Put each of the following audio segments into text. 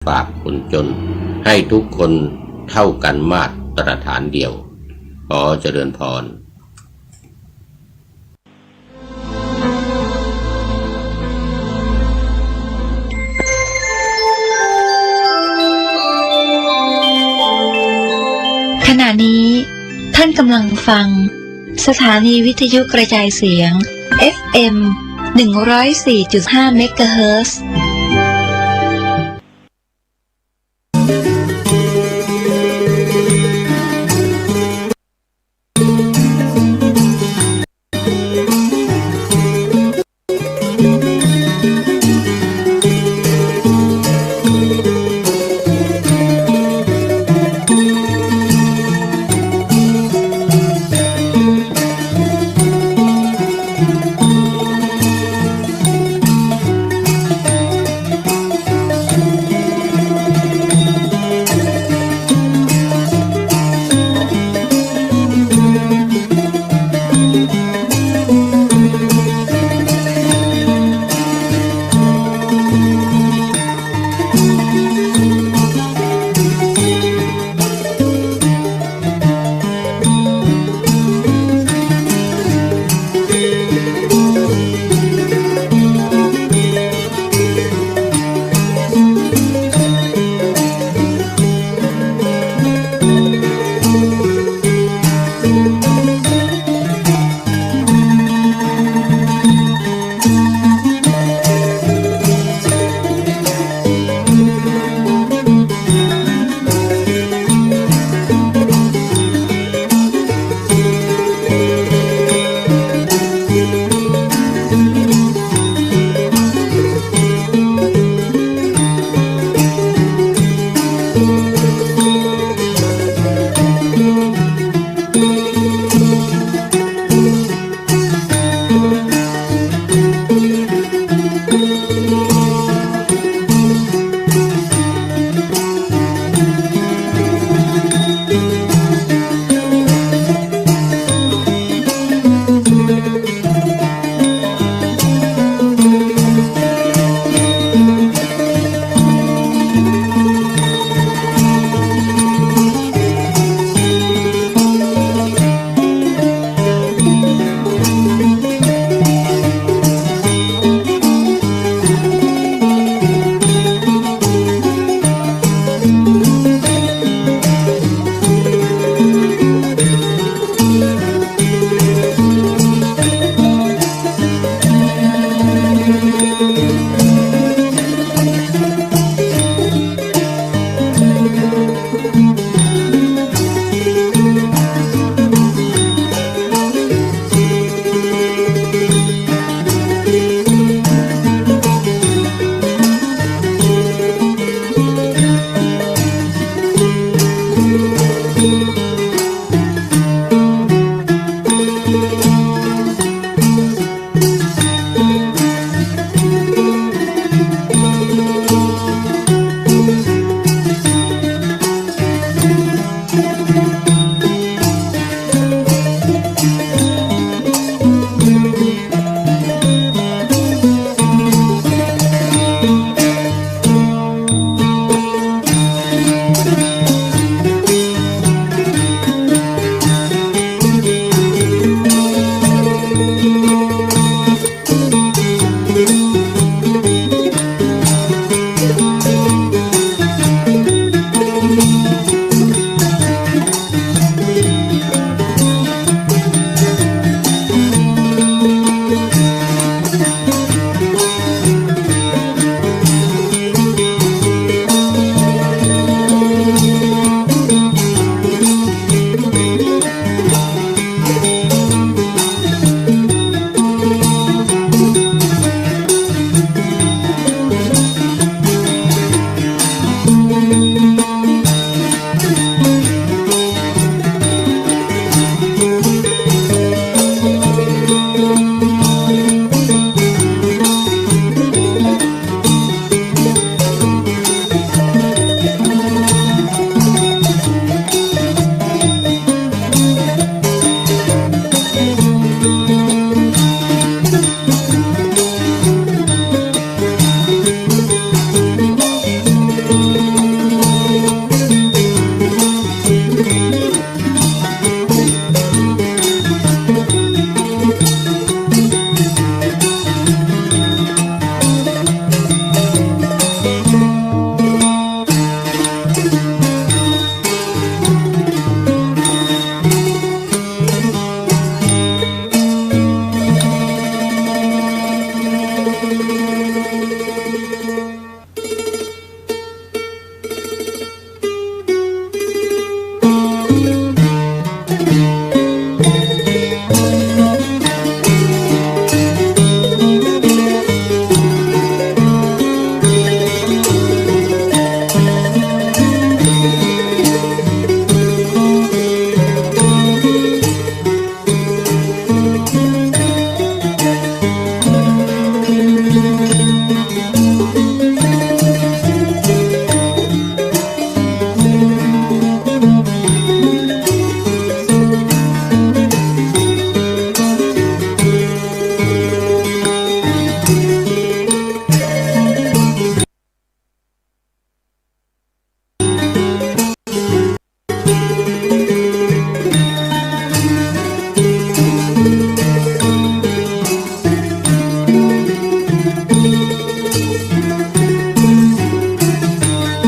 ฝากคนจนให้ทุกคนเท่ากันมาตรฐานเดียวขอเจริญพรขณะนี้ท่านกำลังฟังสถานีวิทยุกระจายเสียง FM 104.5 เมกะเฮิรตซ์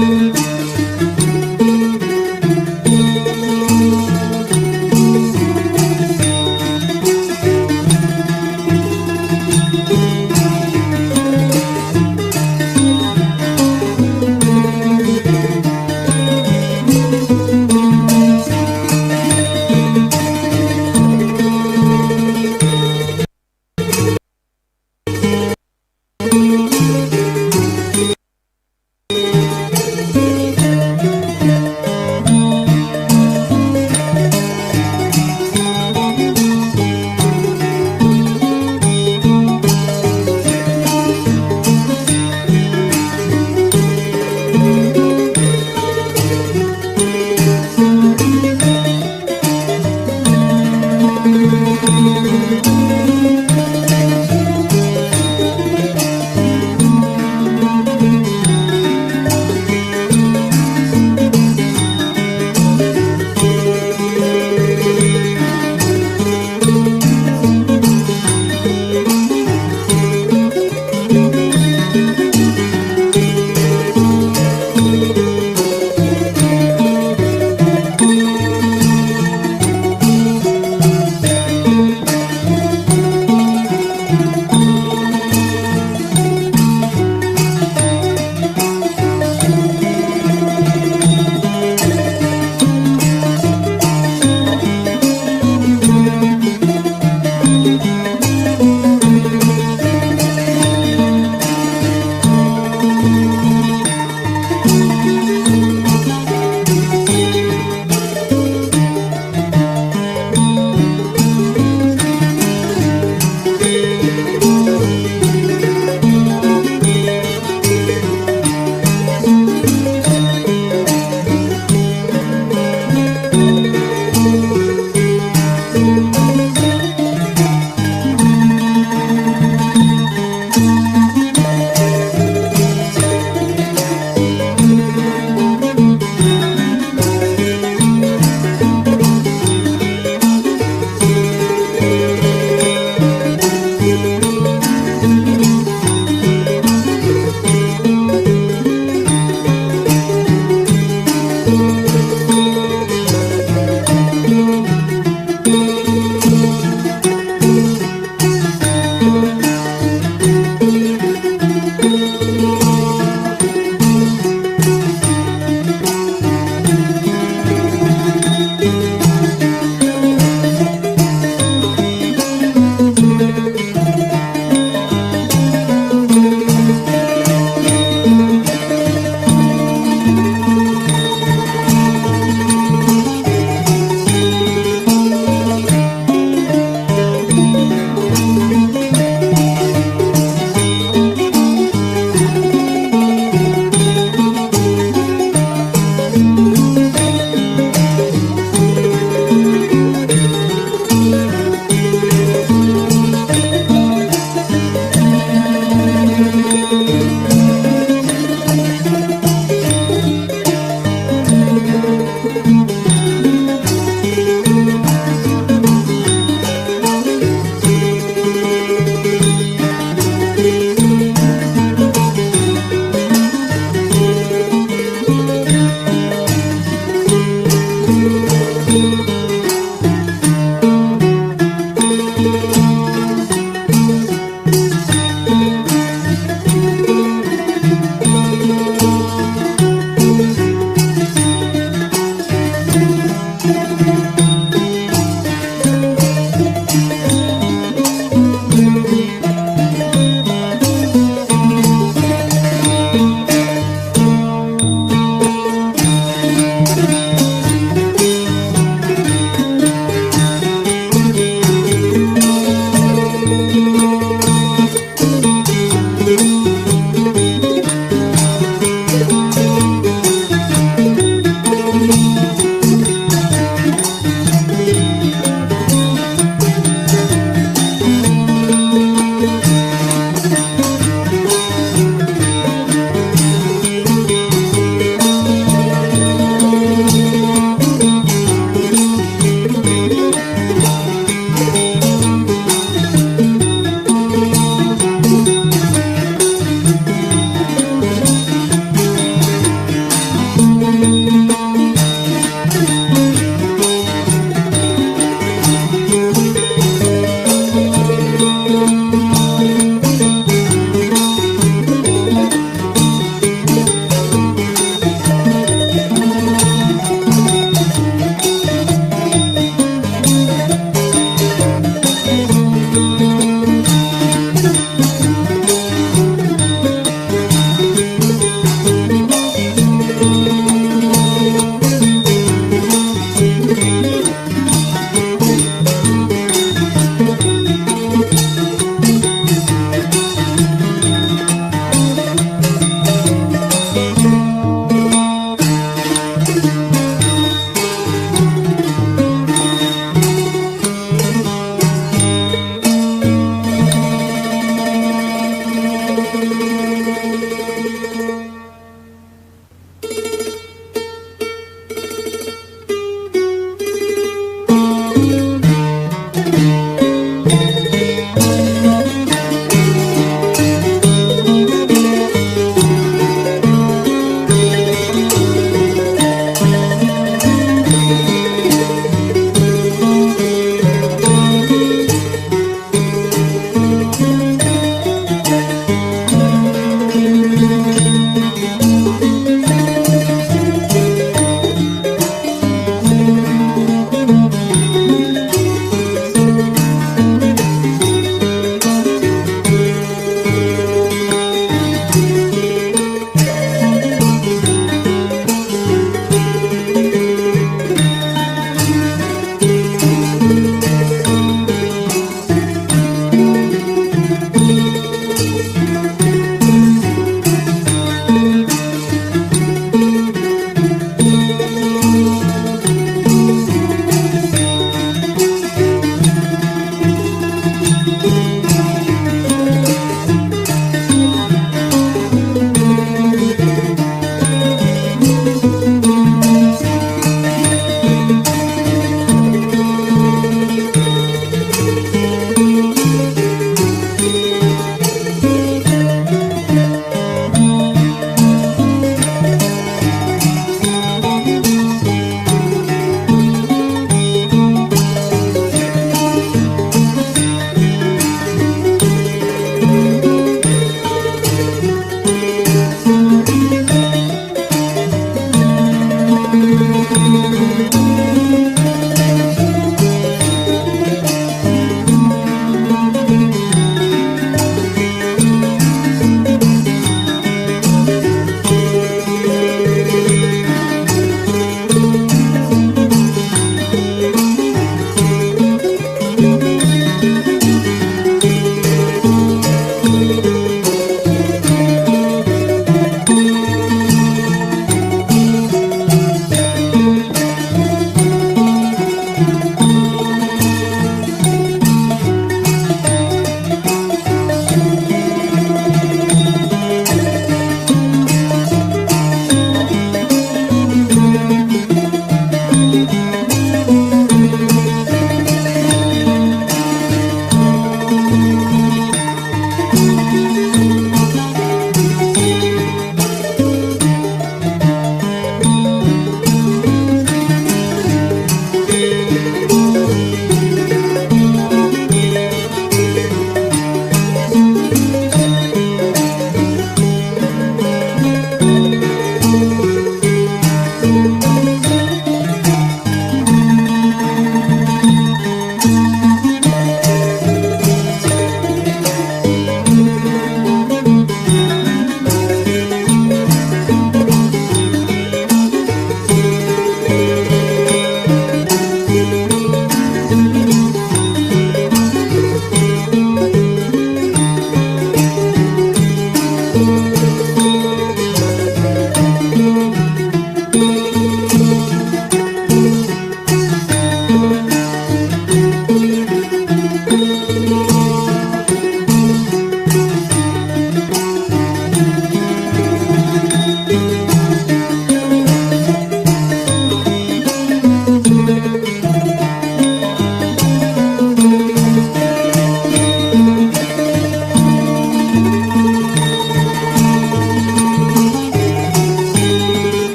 Thank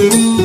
เ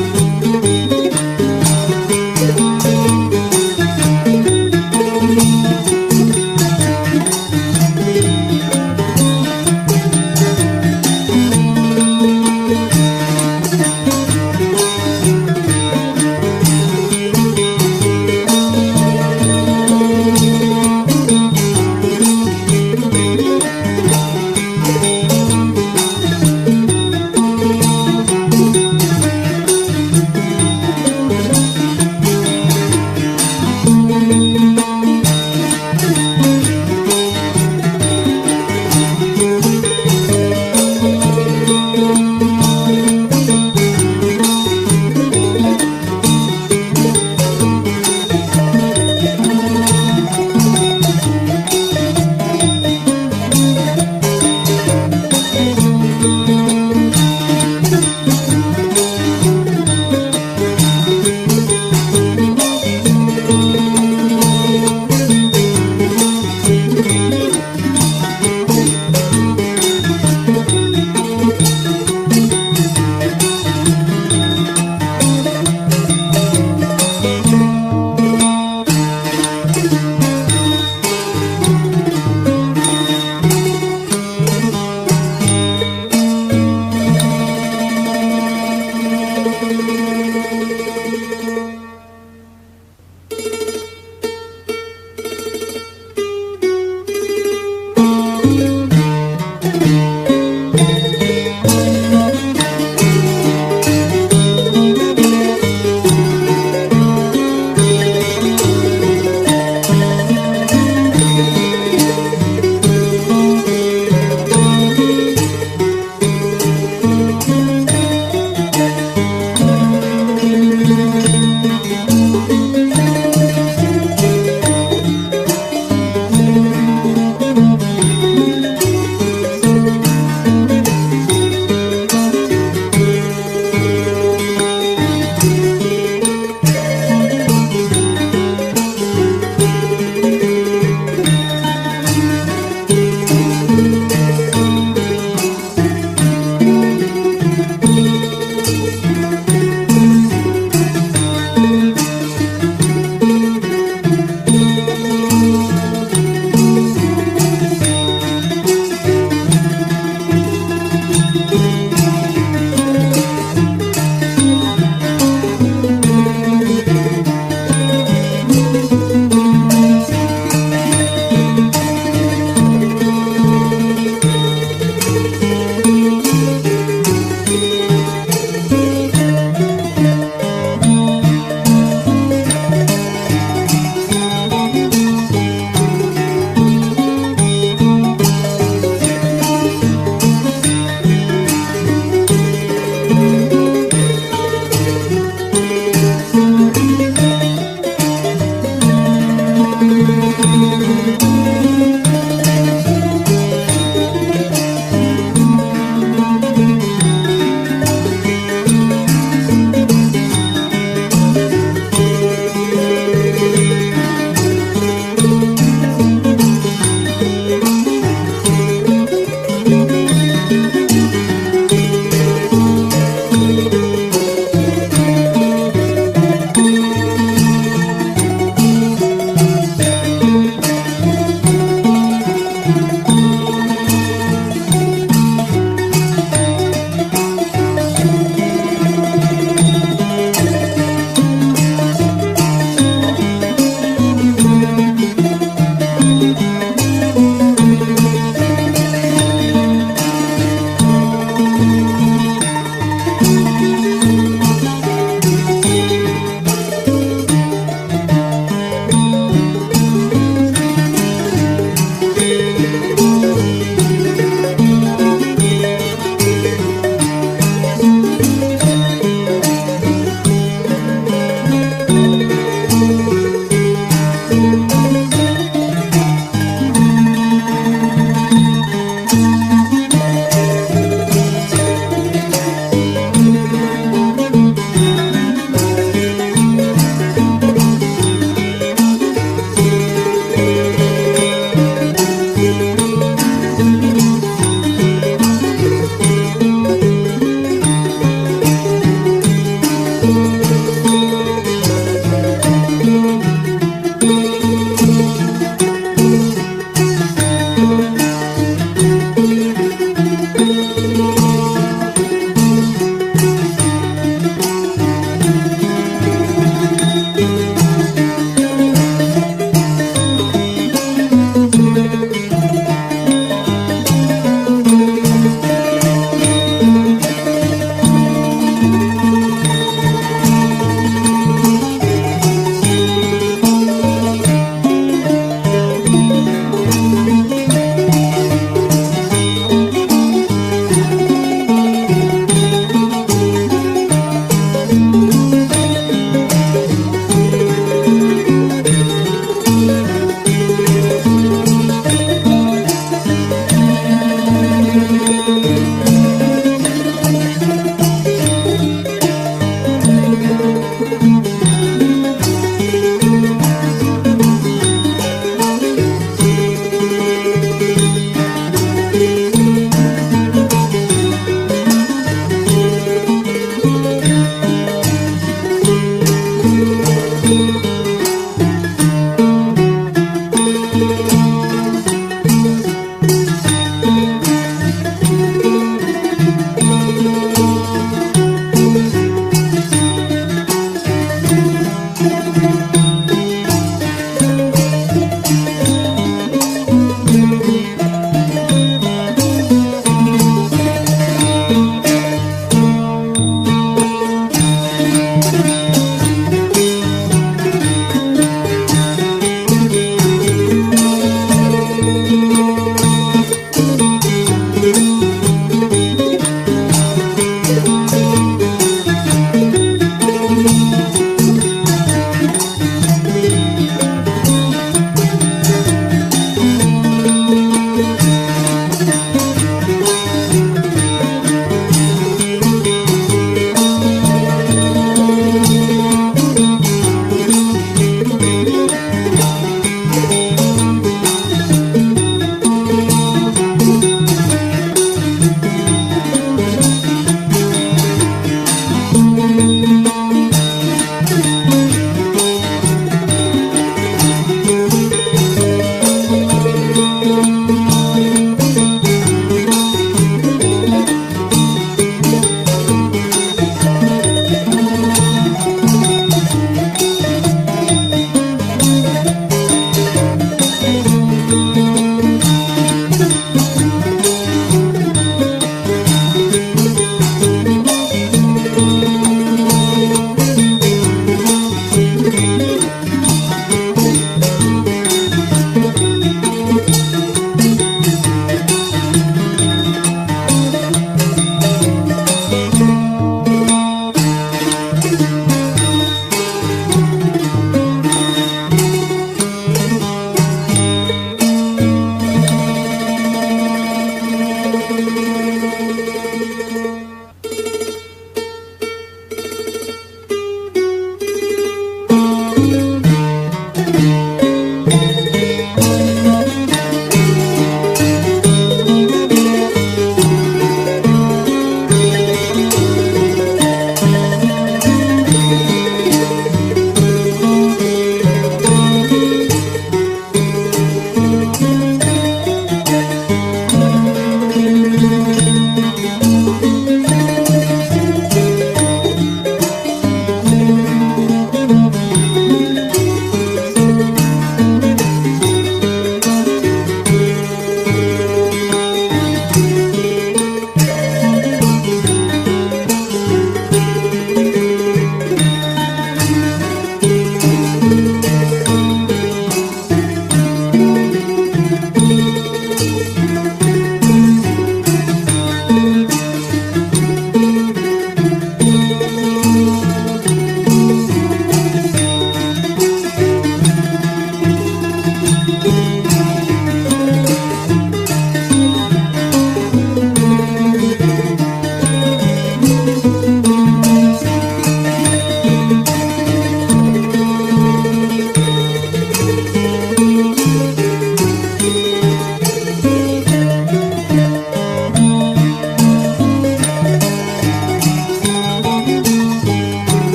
ค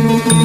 ค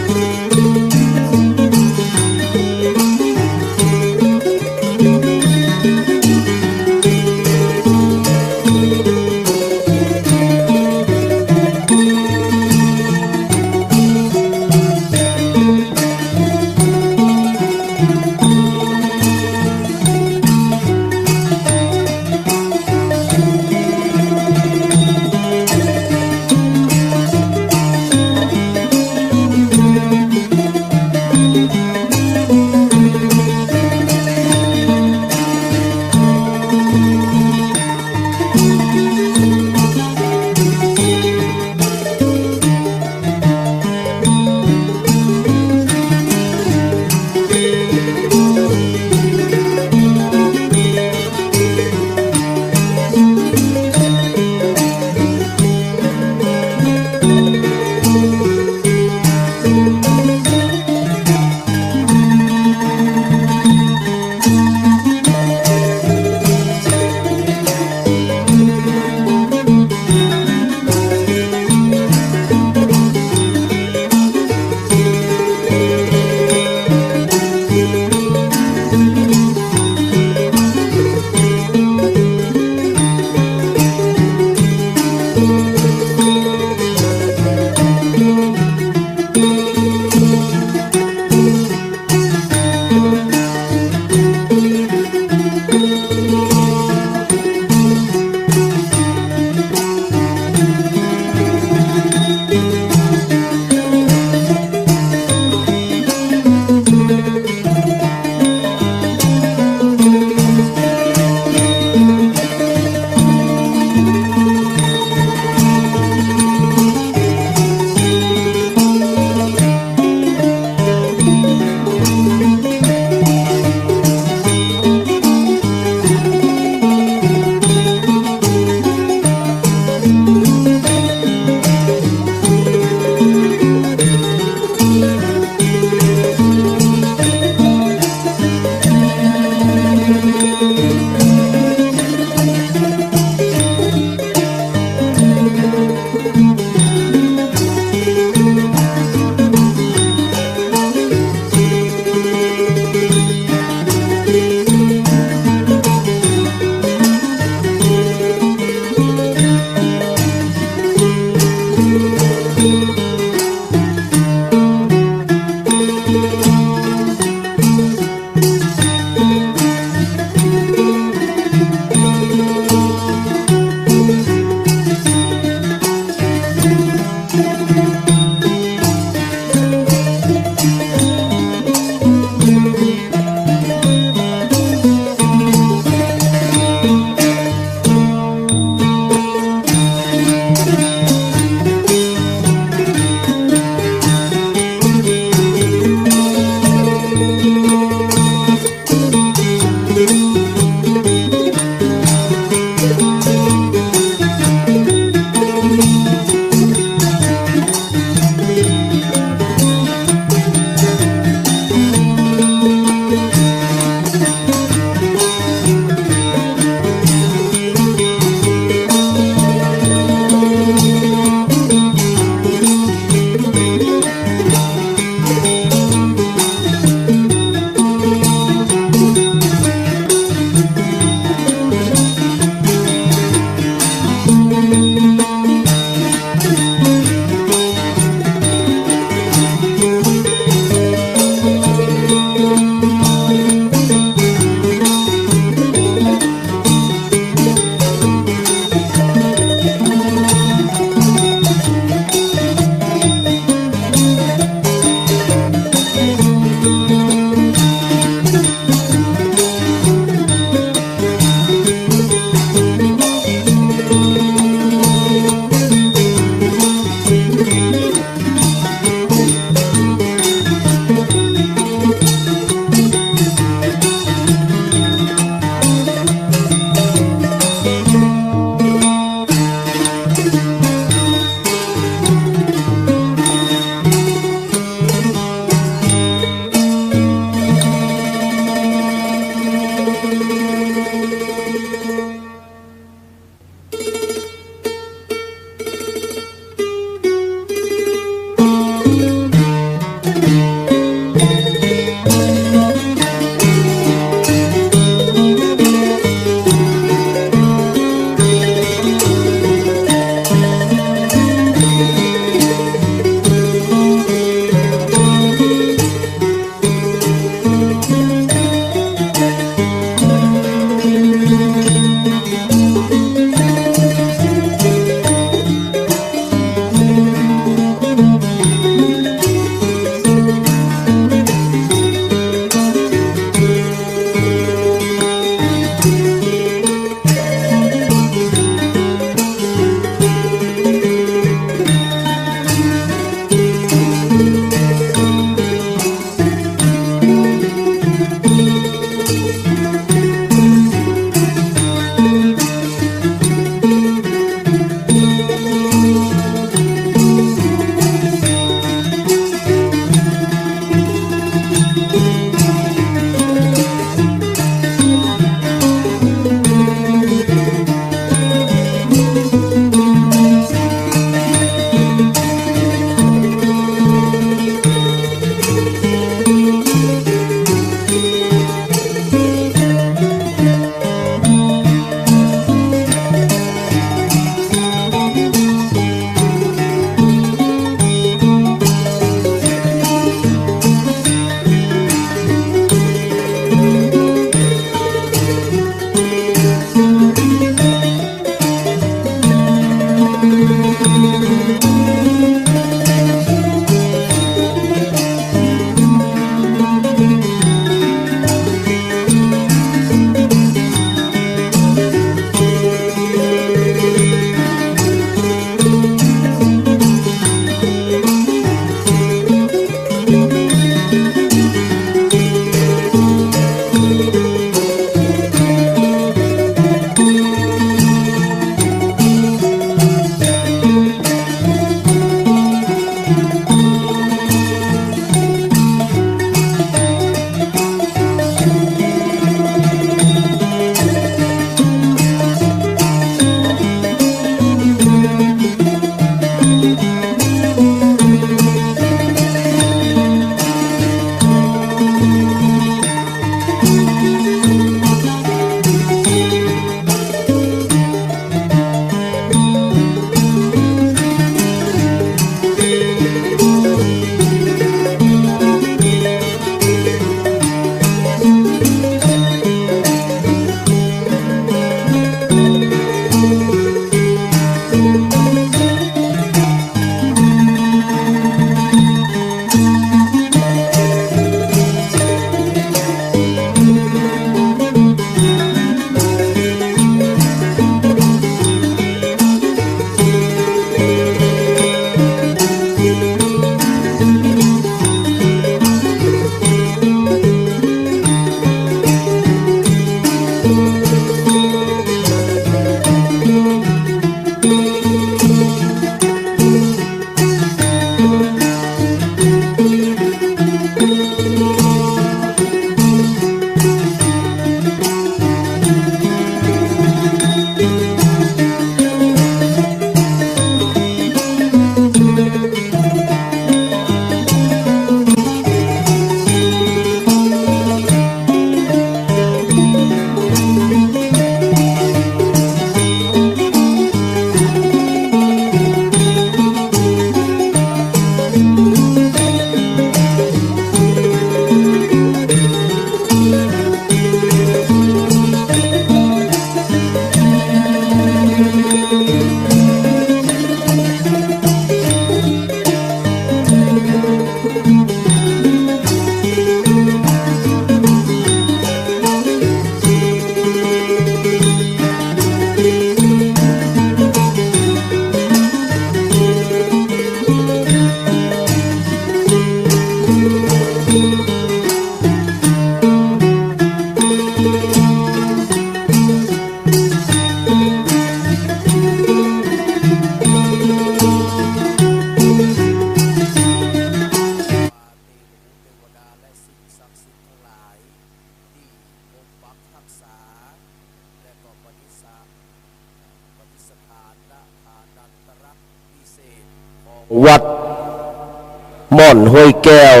ม่อนห้วยแก้ว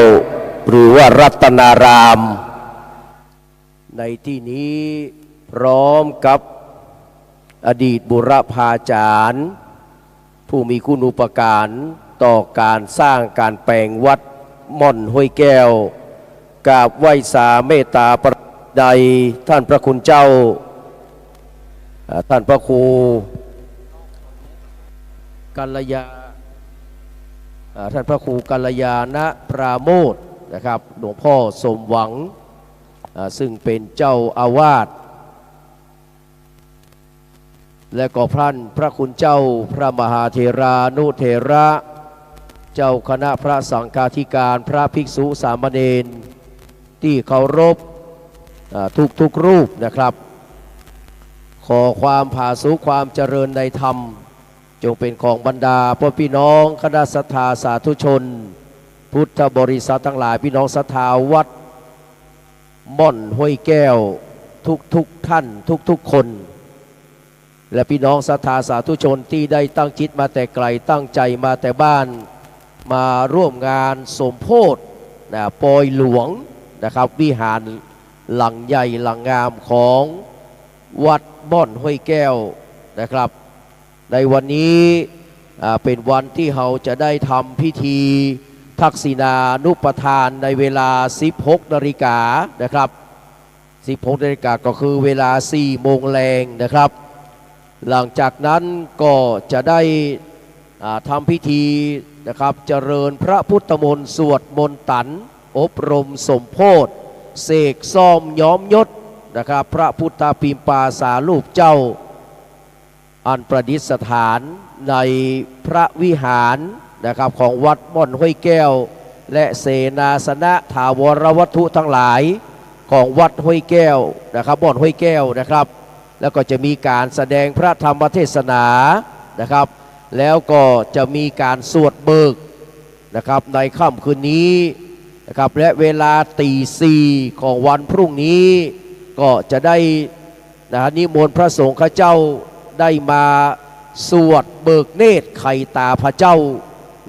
หรือว่ารัตนารามในที่นี้พร้อมกับอดีตบุรพาจารย์ผู้มีคุณูปการต่อการสร้างการแปลงวัดม่อนห้วยแก้วกราบไหว้สาเมตตาประใดท่านพระคุณเจ้าท่านพระครูกัลยาท่านพระครูกัลยาณปราโมทนะครับหลวงพ่อสมหวังซึ่งเป็นเจ้าอาวาสและก็พระคุณเจ้าพระมหาเถรานุเถระเจ้าคณะพระสังฆาธิการพระภิกษุสามเณรที่เคารพทุกรูปนะครับขอความผาสุกความเจริญในธรรมจงเป็นของบรรดาพ่อพี่น้องคณะศรัทธาสาธุชนพุทธบริษัททั้งหลายพี่น้องศรัทธาวัดม่อนห้วยแก้วทุกท่านทุกคนและพี่น้องศรัทธาสาธุชนที่ได้ตั้งจิตมาแต่ไกลตั้งใจมาแต่บ้านมาร่วมงานสมโภชปอยหลวงนะครับวิหารหลังใหญ่หลังงามของวัดม่อนห้วยแก้วนะครับในวันนี้เป็นวันที่เราจะได้ทำพิธีทักษิณานุปทานในเวลา 16 นาฬิกานะครับ 16 นาฬิกาก็คือเวลา 4 โมงแรงนะครับหลังจากนั้นก็จะได้ทำพิธีนะครับเจริญพระพุทธมนต์สวดมนต์ตันอบรมสมโภชเสกซ่อมย้อมยศนะครับพระพุทธปิมปาสารูปเจ้าอันประดิษฐานในพระวิหารนะครับของวัดม่อนห้วยแก้วและเสนาสนะถาวรวัตถุทั้งหลายของวัดห้วยแก้วนะครับม่อนห้วยแก้วนะครับแล้วก็จะมีการแสดงพระธรรมเทศนานะครับแล้วก็จะมีการสวดเบิกนะครับในค่ำคืนนี้นะครับและเวลาตีสี่ของวันพรุ่งนี้ก็จะได้นิมนต์พระสงฆ์ข้าเจ้าได้มาสวดเบิกเนตรไข่ตาพระเจ้า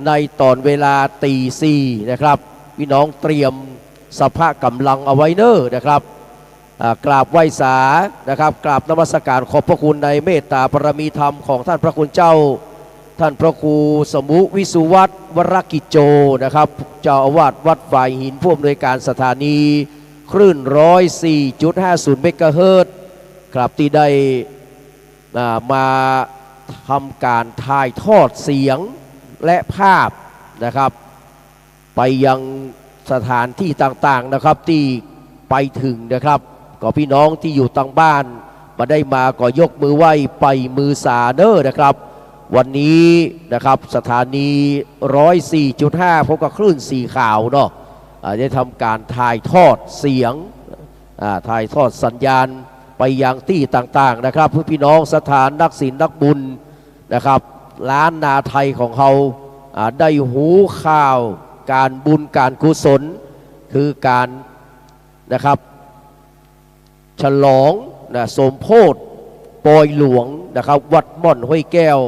ในตอนเวลาตีสี่นะครับพี่น้องเตรียมสภาพกำลังเอาไว้เนอะนะครับกราบไหว้สานะครับกราบนมัสการขอบพระคุณในเมตตาบารมีธรรมของท่านพระคุณเจ้าท่านพระครูสมุวิสุวัตรวรกิจโจนะครับเจ้าอาวาสวัดฝ่ายหินผู้อำนวยการสถานีคลื่น 104.50 เมกะเฮิรตซ์ครับที่ได้มาทำการถ่ายทอดเสียงและภาพนะครับไปยังสถานที่ต่างๆนะครับที่ไปถึงนะครับก็พี่น้องที่อยู่ต่างบ้านมาได้มาก็ยกมือไหว้ไปมือสาเนอร์นะครับวันนี้นะครับสถานี 104.5 พบกับคลื่นสีขาวเนาะได้ทำการถ่ายทอดเสียงถ่ายทอดสัญญาณไปยังที่ต่างๆนะครับเพื่อพี่น้องสถานนักศีลนักบุญนะครับล้านนาไทยของเขาได้หูข่าวการบุญการกุศลคือการนะครับฉลองสมโภชปอยหลวงนะครับวัดม่อนห้วยแก้ว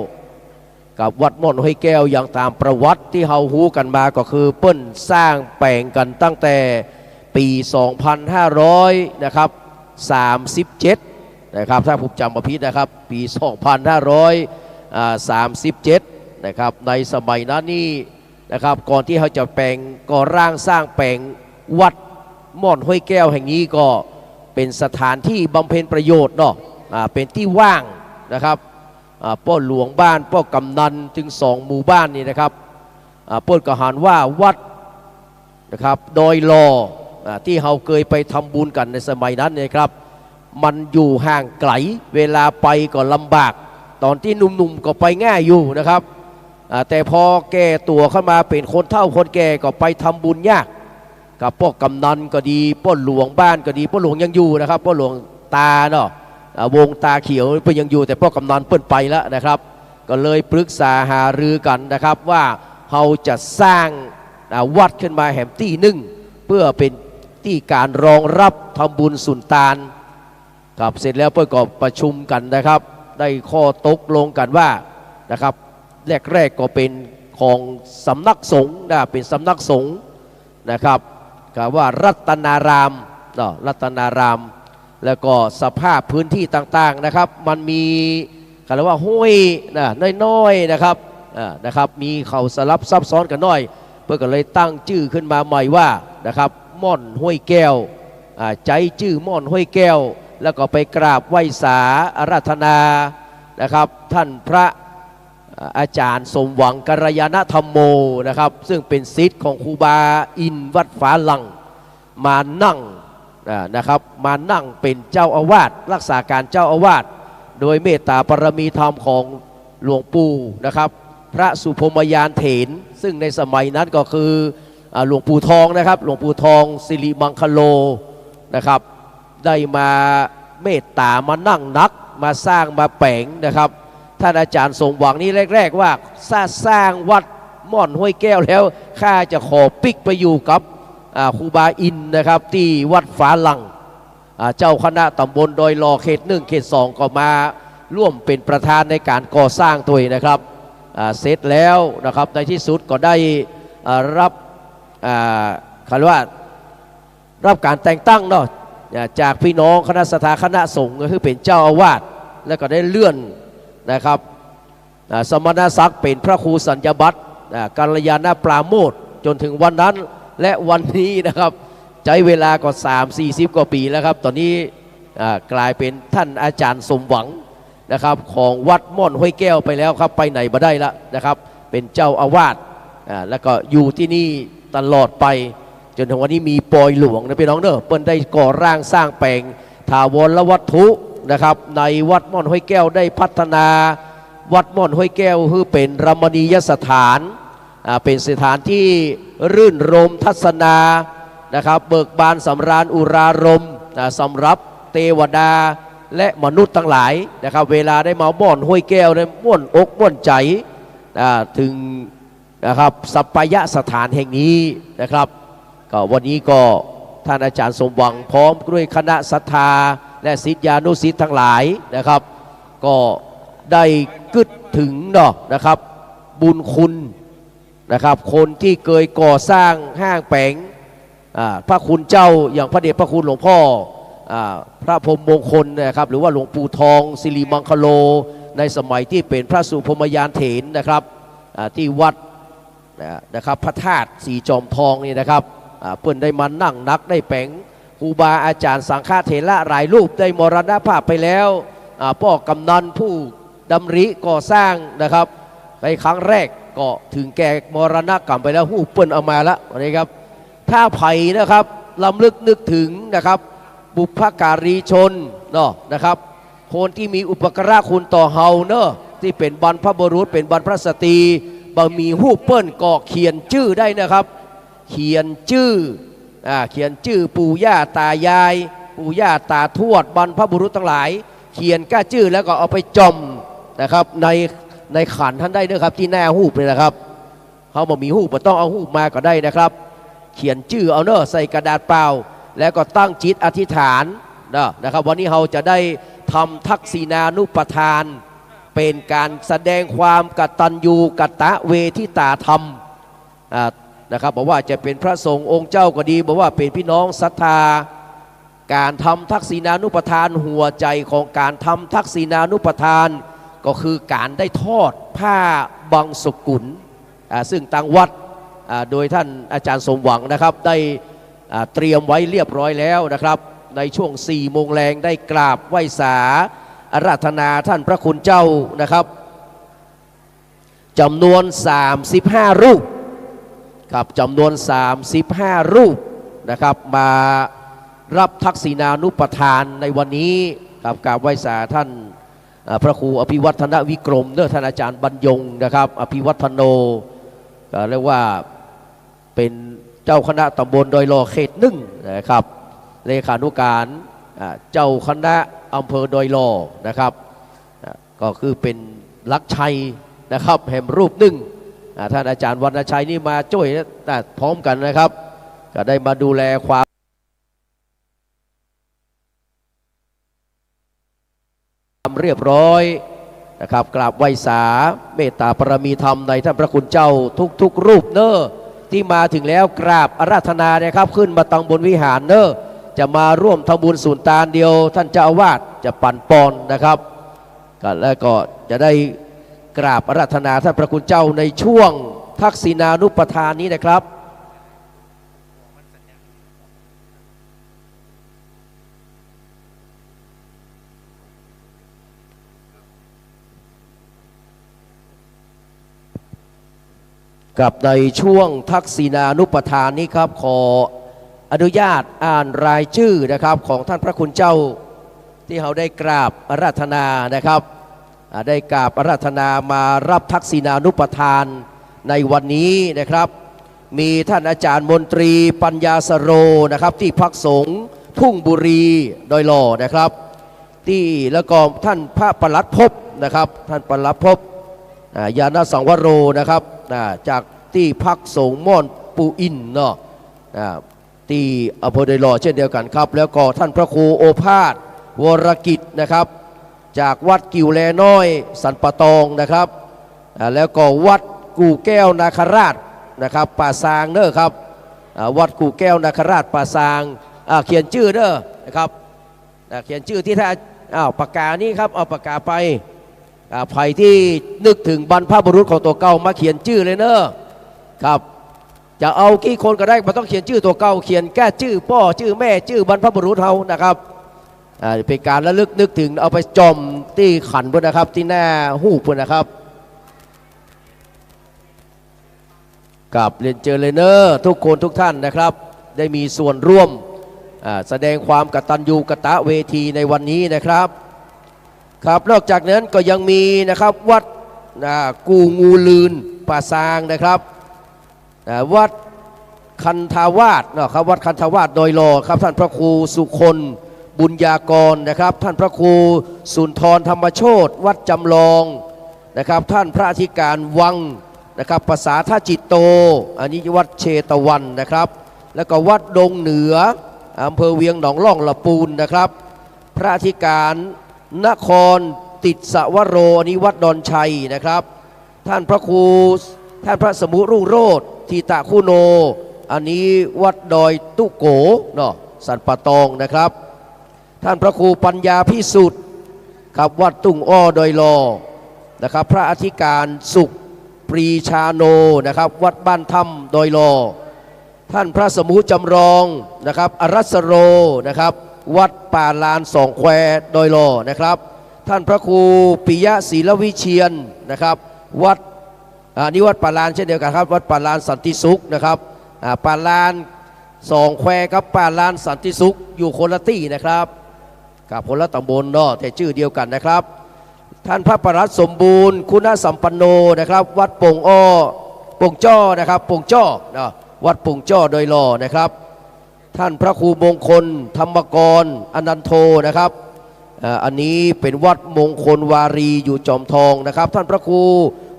กับวัดม่อนห้วยแก้วอย่างตามประวัติที่เราหูกันมาก็คือเปิ้นสร้างแปลงกันตั้งแต่ปี 2500 นะครับ37นะครับถ้าผมจำมาผิดนะครับปี 2537 นะครับในสมัยนั้นนี่นะครับก่อนที่เขาจะแปลงก่อร่างสร้างแปลงวัดม่อนห้วยแก้วแห่งนี้ก็เป็นสถานที่บำเพ็ญประโยชน์เนาะเป็นที่ว่างนะครับป้อหลวงบ้านป้อกำนันถึง2 หมู่บ้านนี่นะครับป้นกหารว่าวัดนะครับดอยลอที่เราเคยไปทำบุญกันในสมัยนั้นเนี่ยครับมันอยู่ห่างไกลเวลาไปก็ลำบากตอนที่หนุ่มๆก็ไปง่ายอยู่นะครับแต่พอแก่ตัวเข้ามาเป็นคนเฒ่าคนแก่ก็ไปทำบุญยากกับป้อกำนันก็ดีป้อหลวงบ้านก็ดีป้อหลวงยังอยู่นะครับป้อหลวงตาเนาะวงตาเขียวเพิ่นยังอยู่แต่ป้อกำนันเปิ้นไปแล้วนะครับก็เลยปรึกษาหารือกันนะครับว่าเราจะสร้างวัดขึ้นมาแห่งที่หนึ่งเพื่อเป็นที่การรองรับทำบุญสุนทานครับเสร็จแล้วเพื่อก็ประชุมกันนะครับได้ข้อตกลงกันว่านะครับแรกๆก็เป็น ของสำนักสงฆ์นะเป็นสำนักสงฆ์นะครับกล่าวว่ารัตนารามเนาะรัตนารามแล้วก็สภาพพื้นที่ต่างๆนะครับมันมีกล่าวว่าห้วยนะน้อยๆนะครับมีเขาสลับซับซ้อนกันน้อยเพื่อก็เลยตั้งชื่อขึ้นมาใหม่ว่านะครับม่อนห้วยแก้วใจชื่อม่อนห้วยแก้วแล้วก็ไปกราบไหว้สาอาราธนานะครับท่านพระอาจารย์สมหวังกัลยาณธรรมโมนะครับซึ่งเป็นศิษย์ของครูบาอินวัดฝาลังมานั่งนะครับมานั่งเป็นเจ้าอาวาสรักษาการเจ้าอาวาสโดยเมตตาปรมีธรรมของหลวงปู่นะครับพระสุพมยานเถรซึ่งในสมัยนั้นก็คือหลวงปู่ทองนะครับหลวงปู่ทองสิริมังคโลนะครับได้มาเมตตามานั่งนักมาสร้างมาแปลงนะครับท่านอาจารย์สมหวังนี้แรกๆว่าสร้างวัดม่อนห้วยแก้วแล้วข้าจะขอปิกไปอยู่กับครูบาอินนะครับที่วัดฝาลังเจ้าคณะตำบลดอยลอเขต1เขต2ก็มาร่วมเป็นประธานในการก่อสร้างตัวเองนะครับเสร็จแล้วนะครับในที่สุดก็ได้รับคำว่ารับการแต่งตั้งเนาะจากพี่น้องคณะสถาคณะสงฆ์ก็คือเป็นเจ้าอาวาสแล้วก็ได้เลื่อนนะครับสมณศักดิ์เป็นพระครูสัญญบัตรกัลยาณปราโมทย์จนถึงวันนั้นและวันนี้นะครับใช้เวลาก็30-40 กว่าปีแล้วครับตอนนี้กลายเป็นท่านอาจารย์สมหวังนะครับของวัดม่อนห้วยแก้วไปแล้วครับไปไหนมาได้ละนะครับเป็นเจ้าอาวาสแล้วก็อยู่ที่นี่ตลอดไปจนถึงวันนี้มีปอยหลวงนะพี่น้องเนอะเปิ้นได้ก่อร่างสร้างแปลงถาวรวัตถุนะครับในวัดม่อนห้วยแก้วได้พัฒนาวัดม่อนห้วยแก้วคือเป็นรมณียสถานเป็นสถานที่รื่นรมทัศนานะครับเบิกบานสำราญอุรารมณ์สำหรับเทวดาและมนุษย์ทั้งหลายนะครับเวลาได้มาม่อนห้วยแก้วเนี่ยม่วนอกม่วนใจถึงนะครับสัปปายะสถานแห่งนี้นะครับก็วันนี้ก็ท่านอาจารย์สมหวังพร้อมด้วยคณะศรัทธาและศิษยานุศิษย์ทั้งหลายนะครับก็ได้กึศถึงเนาะนะครับบุญคุณนะครับคนที่เคยก่อสร้างห้างแปลงพระคุณเจ้าอย่างพระเดชพระคุณหลวงพ่อพระพรหมมงคลนะครับหรือว่าหลวงปู่ทองสิริมังคโลในสมัยที่เป็นพระสุพมยานเถรนะครับที่วัดนะครับพระธาตุสีจอมทองนี่นะครับเพิ่นได้มานั่งนักได้แปลงครูบาอาจารย์สังฆเถระหลายรูปได้มรณภาพไปแล้วพ่อกำนันผู้ดำริก่อสร้างนะครับในครั้งแรกก็ถึงแก่มรณกรรมไปแล้วหูเปิ้นเอามาแล้วนะครับถ้าไผ่นะครับลำลึกนึกถึงนะครับบุพการีชนเนาะนะครับคนที่มีอุปการะคุณต่อเฮาเนาะที่เป็นบรรพบุรุษเป็นบรรพสตรีบางมีหูเปิ้นก็เขียนชื่อได้นะครับเขียนชื่อปู่ย่าตายายปู่ย่าตาทวดบรรพบุรุษทั้งหลายเขียนก้าชื่อแล้วก็เอาไปจมนะครับในขันท่านได้ด้วยครับที่หน้าหูปเลยนะครับเขาบอกมีหูปต้องเอาหูปมาก็ได้นะครับเขียนชื่อเอาเนอะใส่กระดาษเปล่าแล้วก็ตั้งจิตอธิษฐานนะครับวันนี้เราจะได้ทำทักษิณานุปทานเป็นการแสดงความกตัญญูกตเวทิตาธรรมนะครับบอกว่าจะเป็นพระสงฆ์องค์เจ้าก็ดีบอกว่าเป็นพี่น้องศรัทธาการทำทักษิณานุปทานหัวใจของการทำทักษิณานุปทานก็คือการได้ทอดผ้าบังสุกุลซึ่งทางวัดโดยท่านอาจารย์สมหวังนะครับได้เตรียมไว้เรียบร้อยแล้วนะครับในช่วง4 โมงแรงได้กราบไหว้สาอาราธนาท่านพระคุณเจ้านะครับจำนวน35 รูปครับจำนวน35 รูปนะครับมารับทักษิณานุปทานในวันนี้กับกราบไหว้สาท่านพระครูอภิวัฒนวิกรมเนื้อท่านอาจารย์บรรยงนะครับอภิวัฒโนก็เรียกว่าเป็นเจ้าคณะตำบลดอยลอเขต1นะครับเลขานุการเจ้าคณะอำเภอดอยลอนะครับก็คือเป็นลักชัยนะครับแห่งรูปท่านอาจารย์วรรณชัยนี่มาช่วยพร้อมกันนะครับก็ได้มาดูแลความเรียบร้อย นะครับกราบไหว้สาเมตตาปรมีธรรมในท่านพระคุณเจ้าทุกๆรูปเนอะที่มาถึงแล้วกราบอาราธนานะครับขึ้นมาตั้งบนวิหารเนอะจะมาร่วมทำบุญสุนทานเดียวท่านเจ้าอาวาสจะปั่นปอนนะครับแล้วก็จะได้กราบอาราธนาท่านพระคุณเจ้าในช่วงทักษิณานุปทานนี้นะครับกับในช่วงทักษิณานุปทานนี้ครับขออนุญาตอ่านรายชื่อนะครับของท่านพระคุณเจ้าที่เขาได้กราบอาราธนานะครับได้กราบอาราธนามารับทักษิณานุปทานในวันนี้นะครับมีท่านอาจารย์มนตรีปัญญาสโรนะครับที่พักสงฆ์ทุ่งบุรีดอยหล่อนะครับที่แล้วก็ท่านพระปลัดภพนะครับท่านปลัดภพยาณสังวโรนะครับจากที่พักสงฆ์ม่อนปูอินเนาะที่อำเภอดอยหล่อเช่นเดียวกันครับแล้วก็ท่านพระครูโอภาสวรกิจนะครับจากวัดกิ่วแลน้อยสันปะตองนะครับแล้วก็วัดกู่แก้วนาคราชนะครับป่าซางเนอะครับวัดกู่แก้วนาคราชป่าซางเขียนชื่อเนอะนะครับเขียนชื่อที่ท่านปากกานี่ครับเอาปากกาไปใครที่นึกถึงบรรพบุรุษของตัวเก่ามาเขียนชื่อเลยเนอะครับจะเอากี่คนก็ได้ไม่ต้องเขียนชื่อตัวเก่าเขียนแก้ชื่อพ่อชื่อแม่ชื่อบรรพบุรุษเขานะครับเป็นการระลึกนึกถึงเอาไปจอมที่ขันพุ่นนะครับที่หน้าหูพุ่นนะครับกับเรียนเจอเลยเนอะทุกคนทุกท่านนะครับได้มีส่วนร่วมแสดงความกตัญญูกตเวทีในวันนี้นะครับครับนอกจากนั้นก็ยังมีนะครับวัดกูงูลืนป่าซางนะครับวัดคันธาวาสนะครับวัดคันธาวาสดอยหล่อครับท่านพระครูสุคนบุญญากรนะครับท่านพระครูสุนทรธรรมโชติวัดจำลองนะครับท่านพระอธิการวังนะครับภาษาท่าจิตโตอันนี้วัดเชตวันนะครับแล้วก็วัดดงเหนืออำเภอเวียงหนองล่องละปูนนะครับพระอธิการนครติดสวโรอันนี้วัดดอนชัยนะครับท่านพระครูท่านพระสมุรุ่งโรจน์ทีตะคุโนอันนี้วัดดอยตุโกเนาะสันปะตองนะครับท่านพระครูปัญญาพิสุทธิ์ครับวัดตุงอ้อดอยลอนะครับพระอธิการสุขปรีชาโนนะครับวัดบ้านถ้ำดอยลอท่านพระสมุจำลองนะครับอรัสโรนะครับวัดป่าลานสองแควดอยลอนะครับท่านพระครูปิยะศีลวิเชียนนะครับวัดนี่วัดป่าลานเช่นเดียวกันครับวัดป่าลานสันติสุขนะครับป่าลานสองแควกับป่าลานสันติสุขอยู่คนละที่นะครับกับคนละตำบลเนาะแต่ชื่อเดียวกันนะครับท่านพระปรัตสมบูรณ์คุณสัมปันโนนะครับวัดป่งอ้อป่งจ้อนะครับป่งจ้อเนาะวัดป่งจ้อโดยหล่อนะครับท่านพระครูมงคลธรรมกรอนันโทนะครับอันนี้เป็นวัดมงคลวารีอยู่จอมทองนะครับท่านพระครู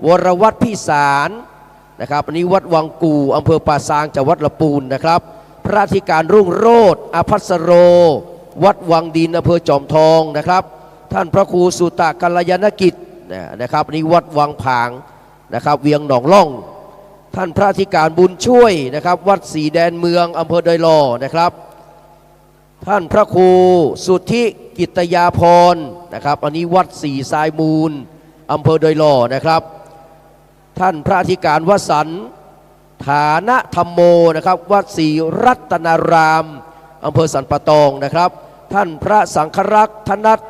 วรวัฒน์พิสารนะครับอันนี้วัดวังกู่อำเภอป่าซางจังหวัดลำพูนนะครับพระอธิการรุ่งโรจน์อภัสโรวัดวังดินอำเภอจอมทองนะครับท่านพระครูสุตะกัลยาณกิจนะครับอันนี้วัดวังผางนะครับเวียงหนองล่องท่านพระอธิการบุญช่วยนะครับวัดสีแดนเมืองอำเภอดอยหล่อนะครับท่านพระครูสุทธิกิตยาพรนะครับอันนี้วัดสีทรายมูลอำเภอดอยหล่อนะครับท่านพระอธิการวสันต์ฐานะธรรมโมนะครับวัดศรีรัตนารามอำเภอสันปะตองนะครับท่านพระสังฆรักษ์ธนัท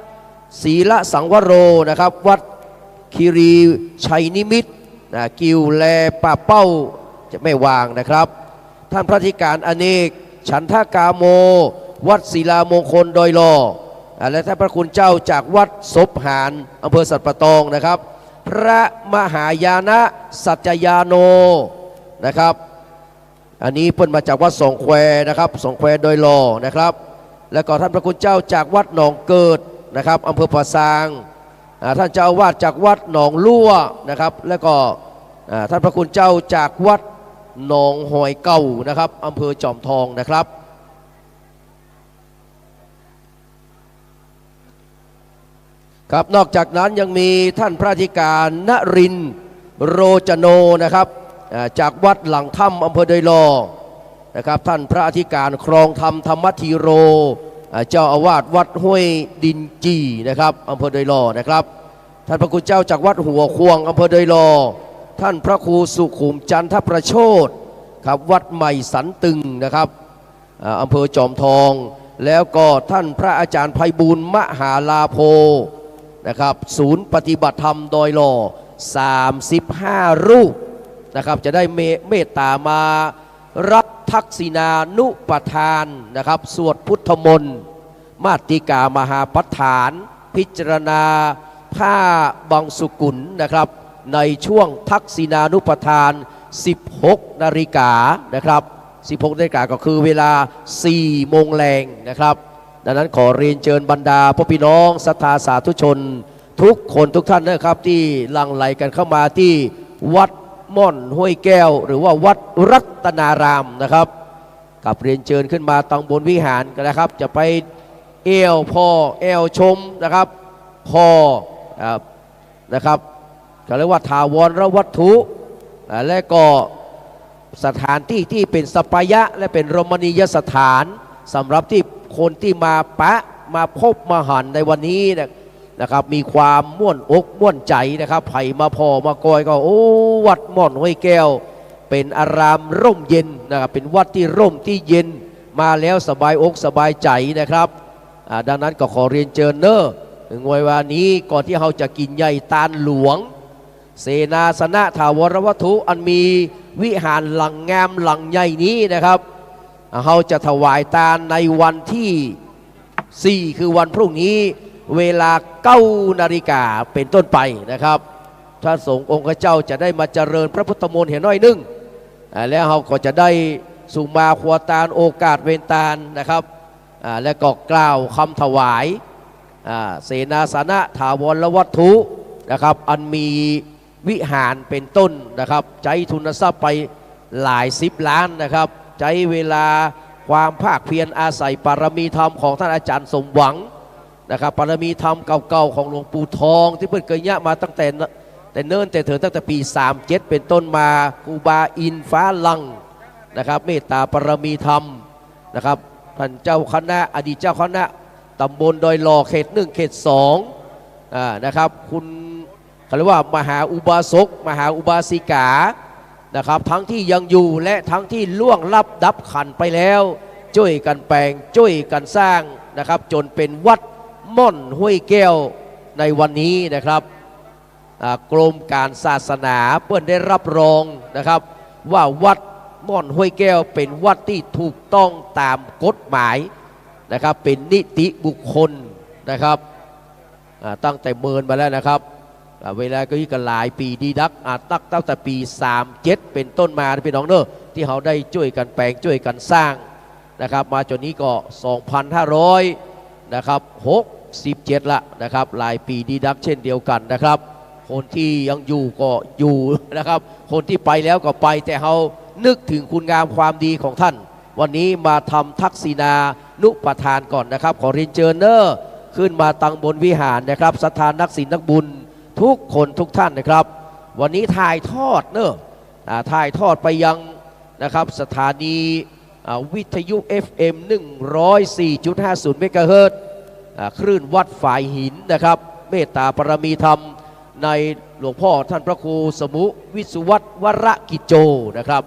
ศีลสังวโรนะครับวัดคีรีชัยนิมิตรกิวแลป่าเป้าจะไม่วางนะครับท่านพระอธิการอเนกฉันทากาโมวัดศิลามงคลดอยหล่อและท่านพระคุณเจ้าจากวัดศพหานอำเภอสันปะตองนะครับพระมหายานะสัจจยาโนนะครับอันนี้เพิ่นมาจากวัดสองแควนะครับสองแควโดยหล่อนะครับแล้วก็ท่านพระคุณเจ้าจากวัดหนองเกิดนะครับอำเภอป่าซางท่านเจ้าอาวาสจากวัดหนองลั่วนะครับแล้วก็ท่านพระคุณเจ้าจากวัดหนองหอยเก่านะครับอำเภอจอมทองนะครับ ครับนอกจากนั้นยังมีท่านพระอธิการณรินทร์โรจโนนะครับจากวัดหลังถ้ำอำเภอเดยลอนะครับท่านพระอธิการครองธรรมธรรมธีโรเจ้าอาวาสวัดห้วยดินจีนะครับอำเภอเดยลอนะครับท่านพระคุณเจ้าจากวัดหัวควงอำเภอเดยลอท่านพระครูสุขุมจันทประโชตครับวัดใหม่สันตึงนะครับอำเภอจอมทองแล้วก็ท่านพระอาจารย์ไพบูลย์มหาลาโภนะครับศูนย์ปฏิบัติธรรมดอยหล่อ35 รูปนะครับจะได้เมตตามารับทักษิณานุปทานนะครับสวดพุทธมนต์มาติกามหาปัฏฐานพิจารณาผ้าบังสุกุลนะครับในช่วงทักษิณานุปทาน 16 นาฬิกานะครับ16 นาฬิกาก็คือเวลา 4 โมงแรงนะครับดังนั้นขอเรียนเชิญบรรดาพ่อพี่น้องศรัทธาสาธุชนทุกคนทุกท่านนะครับที่หลั่งไหลกันเข้ามาที่วัดม่อนห้วยแก้วหรือว่าวัดรัตนารามนะครับกับเรียนเชิญขึ้นมาตังบนวิหารกันนะครับจะไปเอวพ่อเอวชมนะครับพ่อนะครับเขาเรียกว่าถาวรวัตถุและก็สถานที่ที่เป็นสัปยะและเป็นรมณียสถานสำหรับที่คนที่มามาพบมาหันในวันนี้นะครับมีความม่วนอกม่วนใจนะครับไผ่มาพอมากอยก็โอ้วัดม่อนห้วยแก้วเป็นอารามร่มเย็นนะครับเป็นวัดที่ร่มที่เย็นมาแล้วสบายอกสบายใจนะครับดังนั้นก็ขอเรียนเชิญเนอะงวยวันนี้ก่อนที่เราจะกินใหญ่ตาลหลวงเสนาสนะถาวรวัตถุอันมีวิหารหลังงามหลังใหญ่นี้นะครับเราจะถวายทานในวันที่4คือวันพรุ่งนี้เวลา9 นาฬิกาเป็นต้นไปนะครับท่านสงฆ์องค์เจ้าจะได้มาเจริญพระพุทธมนต์เห็นน้อยนึงแล้วเราก็จะได้สุมาขวตานโอกาสเวนตานนะครับและก็กล่าวคำถวายเสนาสนะถาวรวัตถุนะครับอันมีวิหารเป็นต้นนะครับใช้ทุนทรัพย์ไปหลาย10 ล้านนะครับใช้เวลาความภาคเพียรอาศัยปารมีธรรมของท่านอาจารย์สมหวังนะครับปารมีธรรมเก่าๆของหลวงปู่ทองที่เพิ่งเคยยะมาตั้งแต่เนิ่นแต่เถิดตั้งแต่ปี37เป็นต้นมาครูบาอินฟ้าลังนะครับเมตตาปารมีธรรมนะครับท่านเจ้าคณะอดีตเจ้าคณะตำบลดอยหล่อเขต1เขต2นะครับคุณเขาเรียกว่ามหาอุบาสกมหาอุบาสิกานะครับทั้งที่ยังอยู่และทั้งที่ล่วงลับดับขันไปแล้วช่วยกันแปลงช่วยกันสร้างนะครับจนเป็นวัดม่อนห้วยแก้วในวันนี้นะครับกรมการศาสนาเปิ้นได้รับรองนะครับว่าวัดม่อนห้วยแก้วเป็นวัดที่ถูกต้องตามกฎหมายนะครับเป็นนิติบุคคลนะครับตั้งแต่เมินมาแล้วนะครับเวลาก็ยิ่งกันหลายปีดีดักตั้งแต่ปี37เป็นต้นมาพี่น้องเนอะที่เขาได้ช่วยกันแปลงช่วยกันสร้างนะครับมาจนนี้ก็2,500นะครับ67ละนะครับหลายปีดีดักเช่นเดียวกันนะครับคนที่ยังอยู่ก็อยู่นะครับคนที่ไปแล้วก็ไปแต่เขานึกถึงคุณงามความดีของท่านวันนี้มาทำทักษิณานุปทานก่อนนะครับขอเรียนเชิญเนอะขึ้นมาตั้งบนวิหารนะครับศรัทธานักศีลนักบุญทุกคนทุกท่านนะครับวันนี้ถ่ายทอดเนอะถ่ายทอดไปยังนะครับสถานีวิทยุ FM 104.50 เมกะเฮิรตซ์คลื่นวัดฝ่ายหินนะครับเมตตาปรมีธรรมในหลวงพ่อท่านพระครูสมุวิสุวัตวรกิจโจนะครับ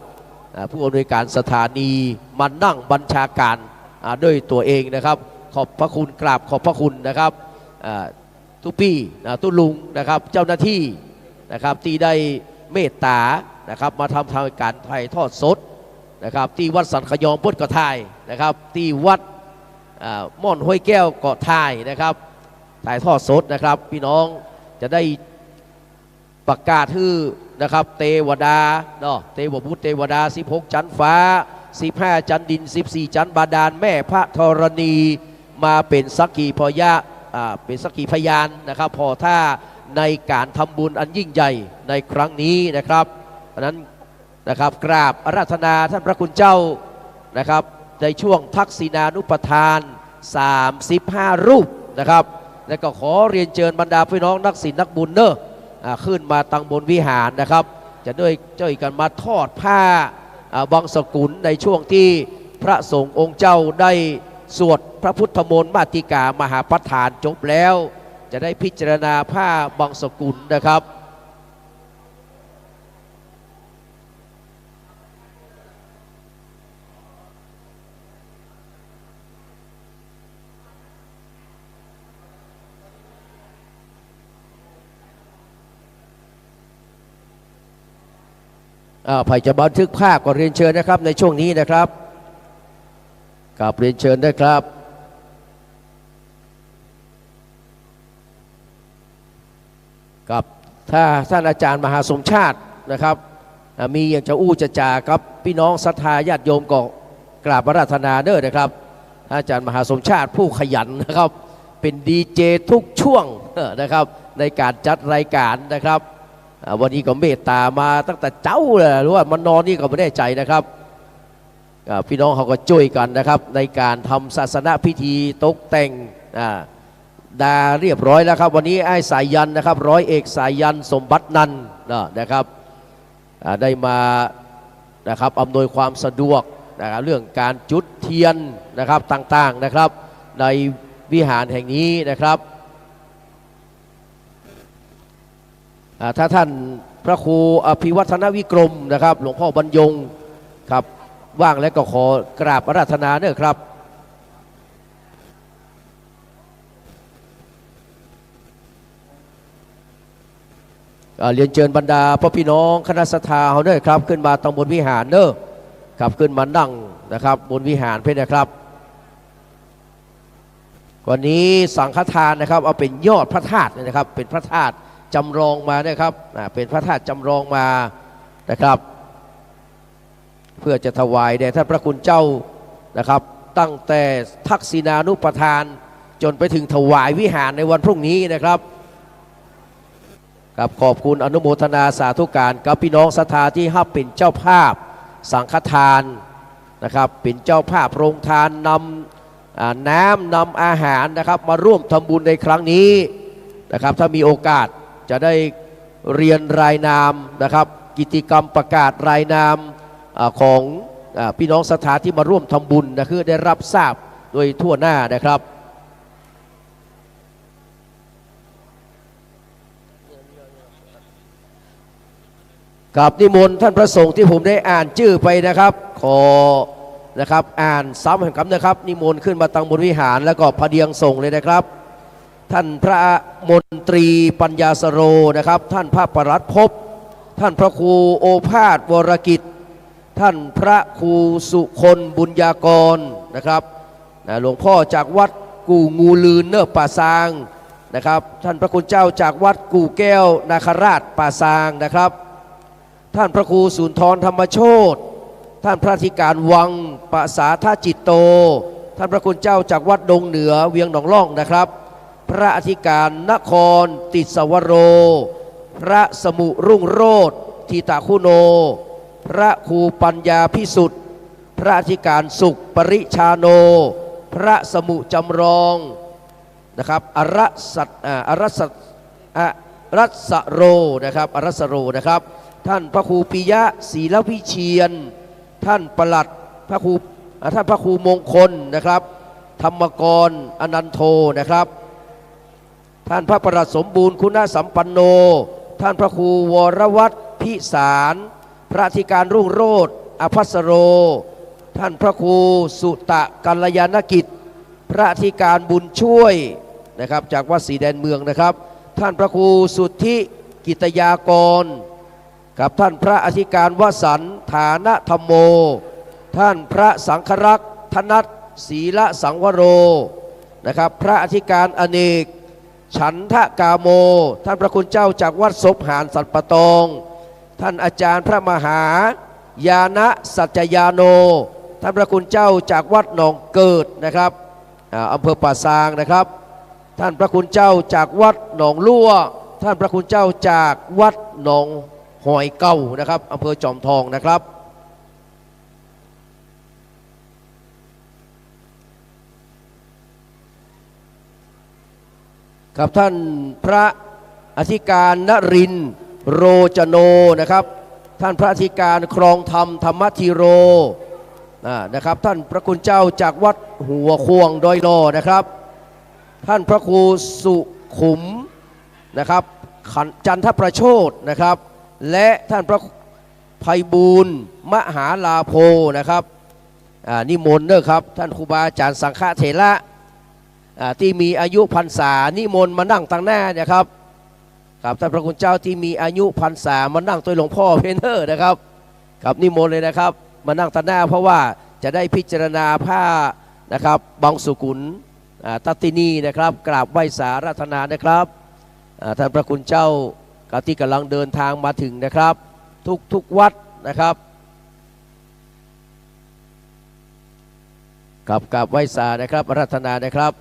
ผู้อำนวยการสถานีมานั่งบัญชาการด้วยตัวเองนะครับขอบพระคุณกราบขอบพระคุณนะครับทุกปีตุลุงนะครับเจ้าหน้าที่นะครับที่ได้เมตตานะครับมาทำการถ่ายทอดสดนะครับที่วัดสันขยองพุทธก็ถ่ายนะครับที่วัดม่อนห้วยแก้วก็ถ่ายนะครับถ่ายทอดสดนะครับพี่น้องจะได้ประกาศชื่อนะครับเทวดาเนาะเทวบุตรเทวดา16ชั้นฟ้า15ชั้นดิน14ชั้นบาดาลแม่พระธรณีมาเป็นสักขีพยะเป็นสักขีพยานนะครับพอท่าในการทำบุญอันยิ่งใหญ่ในครั้งนี้นะครับเพราะนั้นนะครับกราบอาราธนาท่านพระคุณเจ้านะครับในช่วงทักษิณานุปทาน35 รูปนะครับ และก็ขอเรียนเชิญบรรดาพี่น้องนักศิลป์นักบุญเนอะขึ้นมาตังบนวิหารนะครับจะด้วยเจ้าอีกกันมาทอดผ้าบังสกุลในช่วงที่พระสงฆ์องค์เจ้าได้สวดพระพุทธมนต์มาติกามหาประธานจบแล้วจะได้พิจารณาผ้าบังสกุลนะครับใครจะบันทึกภาพก็เรียนเชิญนะครับในช่วงนี้นะครับกราบเรียนเชิญด้วยครับกับถ้าท่านอาจารย์มหาสมชาตินะครับมีอย่างจะอู้จะจ่าครับพี่น้องศรัทธาญาติโยมก็กราบอาราธนาเด้อนะครับอาจารย์มหาสมชาติผู้ขยันนะครับเป็นดีเจทุกช่วงนะครับในการจัดรายการนะครับวันนี้ก็เมตตามาตั้งแต่เจ้าเลยหรือว่ามันนอนนี่ก็ไม่ได้ใจนะครับพี่น้องเขาก็ช่วยกันนะครับในการทำศาสนพิธีตกแต่งดาเรียบร้อยแล้วครับวันนี้ไอ้สายยันนะครับร้อยเอกสายยันสมบัตินันนะครับได้มานะครับอำนวยความสะดวกนะครับเรื่องการจุดเทียนนะครับต่างๆนะครับในวิหารแห่งนี้นะครับถ้าท่านพระครูอภิวัฒนวิกรมนะครับหลวงพ่อบรรยงครับว่างแล้วก็ขอกราบอาราธนาเด้อครับเรียนเชิญบรรดาพ่อพี่น้องคณะสัทธาเขาเด้อครับขึ้นมาตรงบนวิหารเด้อครับขึ้นมานั่งนะครับบนวิหารเพื่อนนะครับวันนี้สังฆทานนะครับเอาเป็นยอดพระธาตุนะครับเป็นพระธาตุจำลองมานะครับเป็นพระธาตุจำลองมานะครับเพื่อจะถวายแด่ท่านพระคุณเจ้านะครับตั้งแต่ทักษิณานุปทานจนไปถึงถวายวิหารในวันพรุ่งนี้นะครับกับขอบคุณอนุโมทนาสาธุการกับพี่น้องศรัทธาที่ฮับเป็นเจ้าภาพสังฆทานนะครับเป็นเจ้าภาพโรงทานนำน้ำนำอาหารนะครับมาร่วมทำบุญในครั้งนี้นะครับถ้ามีโอกาสจะได้เรียนรายนามนะครับกิจกรรมประกาศรายนามของพี่น้องศรัทธาที่มาร่วมทำบุญนะคือได้รับทราบโดยทั่วหน้านะครับกับนิมนต์ท่านพระสงฆ์ที่ผมได้อ่านชื่อไปนะครับขอนะครับอ่านซ้ำแห่งคำนะครับนิมนต์ขึ้นมาตั้งบนวิหารแล้วก็พเดียงส่งเลยนะครับท่านพระมนตรีปัญญาสโรนะครับท่านพระปรัตภพท่านพระครูโอภาสวรกิจท่านพระครูสุคนบุญญากรนะครับหลวงพ่อจากวัดกู่งูลืนเนอป่าซางนะครับท่านพระคุณเจ้าจากวัดกู่แก้วนาคราชป่าซางนะครับท่านพระครูสุนทรธรรมโชติท่านพระธิการวังปะสาทจิตโตท่านพระคุณเจ้าจากวัดดงเหนือเวียงหนองล่องนะครับพระอธิการนครติสวโรพระสมุรุ่งโรจน์ทิตาคุโนพระครูปัญญาพิสุทธิ์พระอธิการสุขปริชาโนพระสมุจำลองนะครับอรัสโรนะครับอรัสโรนะครับท่านพระครูปิยะศรีลวิเชียนท่านประหลัดท่านพระครูมงคลนะครับธรรมกรอนันโทนะครับท่านพระประหลัดสมบูรณ์คุณสัมปันโนท่านพระครูวรวัฒน์พิสารพระอธิการรุ่งโรจน์อภัสโรท่านพระครูสุตะกัลยาณกิจพระอธิการบุญช่วยนะครับจากวัดศรีแดนเมืองนะครับท่านพระครูสุทธิกิตยากรกับท่านพระอธิการวสันต์ฐานะธรรมโมท่านพระสังฆรักษ์ธนัทศีละสังวโรนะครับพระอธิการอเนกฉันทกาโมท่านพระคุณเจ้าจากวัดศพหานสัตปะตองท่านอาจารย์พระมหายานะสัจจยาโนท่านพระคุณเจ้าจากวัดหนองเกิดนะครับอำเภอป่าซางนะครับท่านพระคุณเจ้าจากวัดหนองลั่วท่านพระคุณเจ้าจากวัดหนองหอยเก้านะครับอำเภอจอมทองนะครับ กับท่านพระอธิการนรินทร์โรจโนนะครับท่านพระอธิการครองธรรมธรรมธีโรนะครับท่านพระคุณเจ้าจากวัดหัวควงดอยลอนะครับท่านพระครูสุขุมนะครับจันทประโชตนะครับและท่านพระไพบูลย์มหาลาโภนะครับนิมนต์เด้อครับท่านครูบาอาจารย์สังฆเถระที่มีอายุพรรษานิมนต์มานั่งตั้งหน้าเนี่ยครับครับท่านพระคุณเจ้าที่มีอายุพรรษามานั่งตัวหลวงพ่อเพนเนอร์นะครับครับนิมนต์เลยนะครับมานั่งตั้งหน้าเพราะว่าจะได้พิจารณาผ้านะครับบางสุกุลตัตตินีนะครับกราบไหว้สาราธนานะครับท่านพระคุณเจ้าที่กำลังเดินทางมาถึงนะครับทุกวัดนะครับกราบไหว้สานะครับอาราธนานะครับ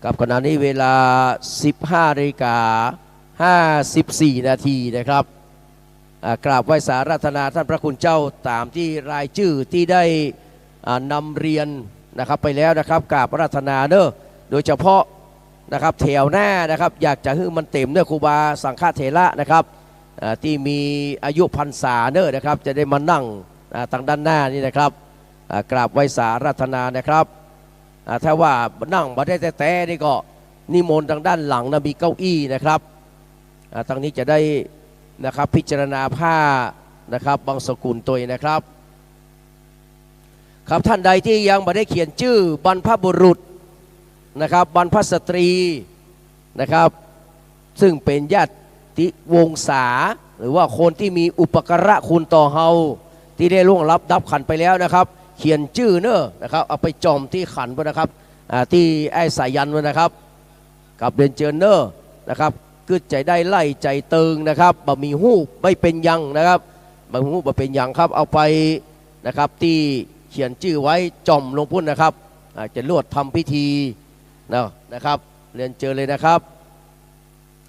กับขณะนี้เวลา 15:54 นาทีนะครับกราบไหว้สาราธนาท่านพระคุณเจ้าตามที่รายชื่อที่ได้นำเรียนนะครับไปแล้วนะครับกราบอาราธนาเนอะโดยเฉพาะนะครับแถวหน้านะครับอยากจะให้มันเต็มเนอะครูบาสังฆเถระนะครับที่มีอายุพรรษาเนอะนะครับจะได้มานั่งทางด้านหน้านี่นะครับกราบไหว้สาราธนานะครับถ้าว่านั่งมาได้แต่นี่ก็นิมนต์ทางด้านหลังนะมีเก้าอี้นะครับทางนี้จะได้นะครับพิจารณาผ้านะครับบางสกุลตัวนะครับครับท่านใดที่ยังไม่ได้เขียนชื่อบรรพบุรุษนะครับบรรพสตรีนะครับซึ่งเป็นญาติวงศาหรือว่าคนที่มีอุปการะคุณต่อเฮาที่ได้ล่วงลับดับขันไปแล้วนะครับเขียนชื่อเนอะนะครับเอาไปจอมที่ขันไว้นะครับที่ไอ้สายันไว้นะครับกับเรียนเชิญเนอะนะครับกึดใจได้ไล่ใจเติงนะครับบะมีหูปไม่เป็นยังนะครับบะมีหูปไม่เป็นยังครับเอาไปนะครับที่เขียนชื่อไว้จอมลงพุ่นนะครับจะลวดทำพิธีนะครับเรียนเชิญเลยนะครับ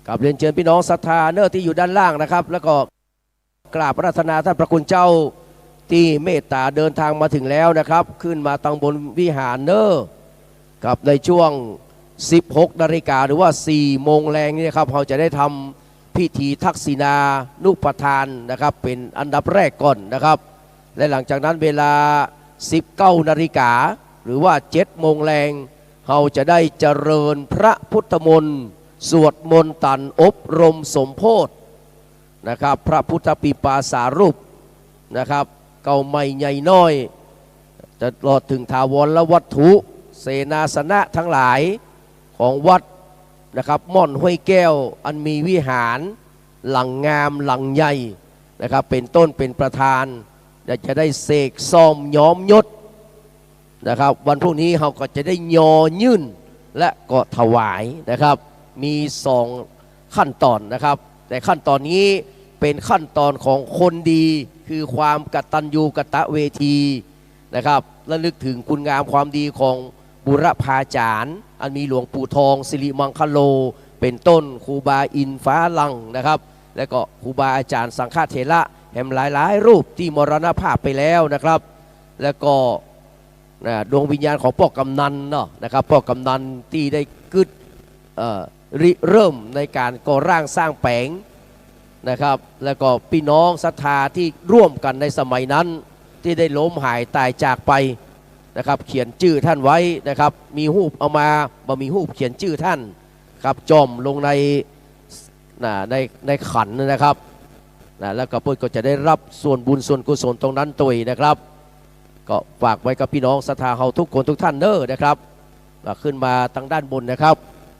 กับเรียนเชิญพี่น้องศรัทธาเนอะที่อยู่ด้านล่างนะครับแล้วก็กราบอาราธนาท่านพระคุณเจ้าที่เมตตาเดินทางมาถึงแล้วนะครับขึ้นมาตั้งบนวิหารเนอะกับในช่วง16 นาฬิกาหรือว่า4 โมงแรงนี่นะครับเราจะได้ทำพิธีทักษิณานุปทานนะครับเป็นอันดับแรกก่อนนะครับและหลังจากนั้นเวลา19 นาฬิกาหรือว่า7 โมงแรงเราจะได้เจริญพระพุทธมนต์สวดมนต์ตันอบรมสมโพธินะครับพระพุทธปีปาสารูปนะครับเก่าใหม่ใหญ่น้อยจะรอดถึงถาวรและวัตถุเสนาสนะทั้งหลายของวัดนะครับม่อนห้วยแก้วอันมีวิหารหลังงามหลังใหญ่นะครับเป็นต้นเป็นประธานจะได้เสกซ่อมย้อมยศนะครับวันพรุ่งนี้เราก็จะได้ยอยื่นและก็ถวายนะครับมี2 ขั้นตอนนะครับแต่ขั้นตอนนี้เป็นขั้นตอนของคนดีคือความกตัญญูกตเวทีนะครับและลึกถึงคุณงามความดีของบุรพาจารย์อันมีหลวงปู่ทองสิริมังคโลเป็นต้นครูบาอินฟ้าลังนะครับและก็ครูบาอาจารย์สังฆเถระแห่งหลายรูปที่มรณภาพไปแล้วนะครับแล้วก็ดวงวิญญาณของพ่อกำนันเนาะนะครับพ่อกำนันที่ได้กึดริเริ่มในการก่อร่างสร้างแผงนะครับแล้วก็พี่น้องศรัทธาที่ร่วมกันในสมัยนั้นที่ได้ล้มหายตายจากไปนะครับเขียนชื่อท่านไว้นะครับมีรูปเอามาบ่มีรูปเขียนชื่อท่านครับจอมลงในขันนะครับแล้วก็เพื่อนก็จะได้รับส่วนบุญส่วนกุศลตรงนั้นตัวนะครับก็ฝากไว้กับพี่น้องศรัทธาเฮาทุกคนทุกท่านเด้อนะครับขึ้นมาทางด้านบนนะครับ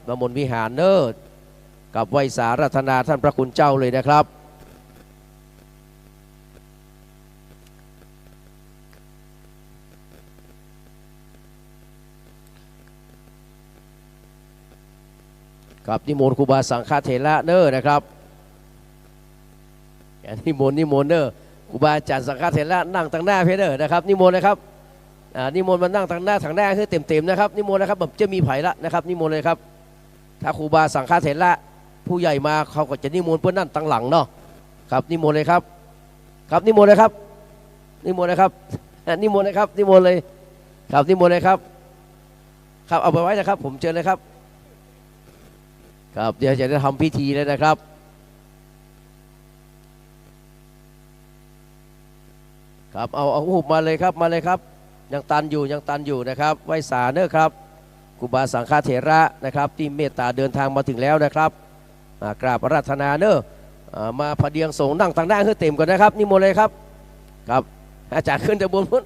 มาบนวิหารเด้อกับไหว้สาราธนาท่านพระคุณเจ้าเลยนะครับกับนิมนต์ครูบาสังฆเถระเด้อนะครับนิมนต์เด้อครูบาอาจารย์สังฆเถระนั่งทางหน้าเพเด้อนะครับนิมนต์นะครับนิมนต์มานั่งทางหน้าคือเต็มๆนะครับนิมนต์นะครับแบบจะมีไผ่ละนะครับนิมนต์เลยครับ ถ้าครูบาสังฆเถระผู้ใหญ่มาเขาก็จะนิมนต์เพื่อนนั่นตั้งหลังเนาะครับนิมนต์เลยครับครับนิมนต์เลยครับนิมนต์เลยครับนิมนต์เลยครับนิมนต์เลยครับนิมนต์เลยครับครับเอาไปไว้นะครับผมเชิญเลยครับครับเดี๋ยวจะได้ทำพิธีเลยนะครับครับเอาหูบมาเลยครับมาเลยครับยังตันอยู่นะครับไหว้สาเนอะครับครูบาสังฆเถระนะครับที่เมตตาเดินทางมาถึงแล้วนะครับกราบอาราธนาเนอะมาพเดียงสงฆ์นั่งต่างหน้าให้เต็มก่อนนะครับนิมนต์เลยครับครับอาจารย์ขึ้นแต่บนพุทธ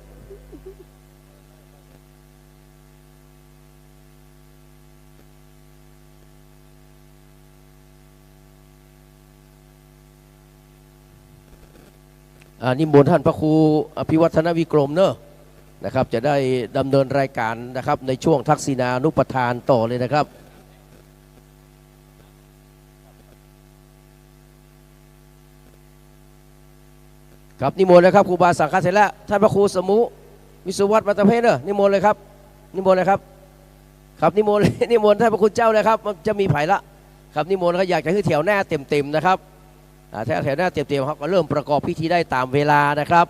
นิมนต์ท่านพระครูอภิวัฒนวิกรมเนอะนะครับจะได้ดำเนินรายการนะครับในช่วงทักษิณานุปทานต่อเลยนะครับครับนิมนต์เลยครับครูบาสังฆเถระท่านพระครูสมุวิสุวัตรวัตเพศเนอะนิมนต์เลยครับนิมนต์เลยครับครับนิมนต์นิมนต์ท่านพระคุณเจ้าเลยครับมันจะมีไผ่ละครับนิมนต์เขาอยากจะให้แถวหน้าเต็มๆนะครับแถวหน้าเต็มๆเขาก็เริ่มประกอบพิธีได้ตามเวลานะครับ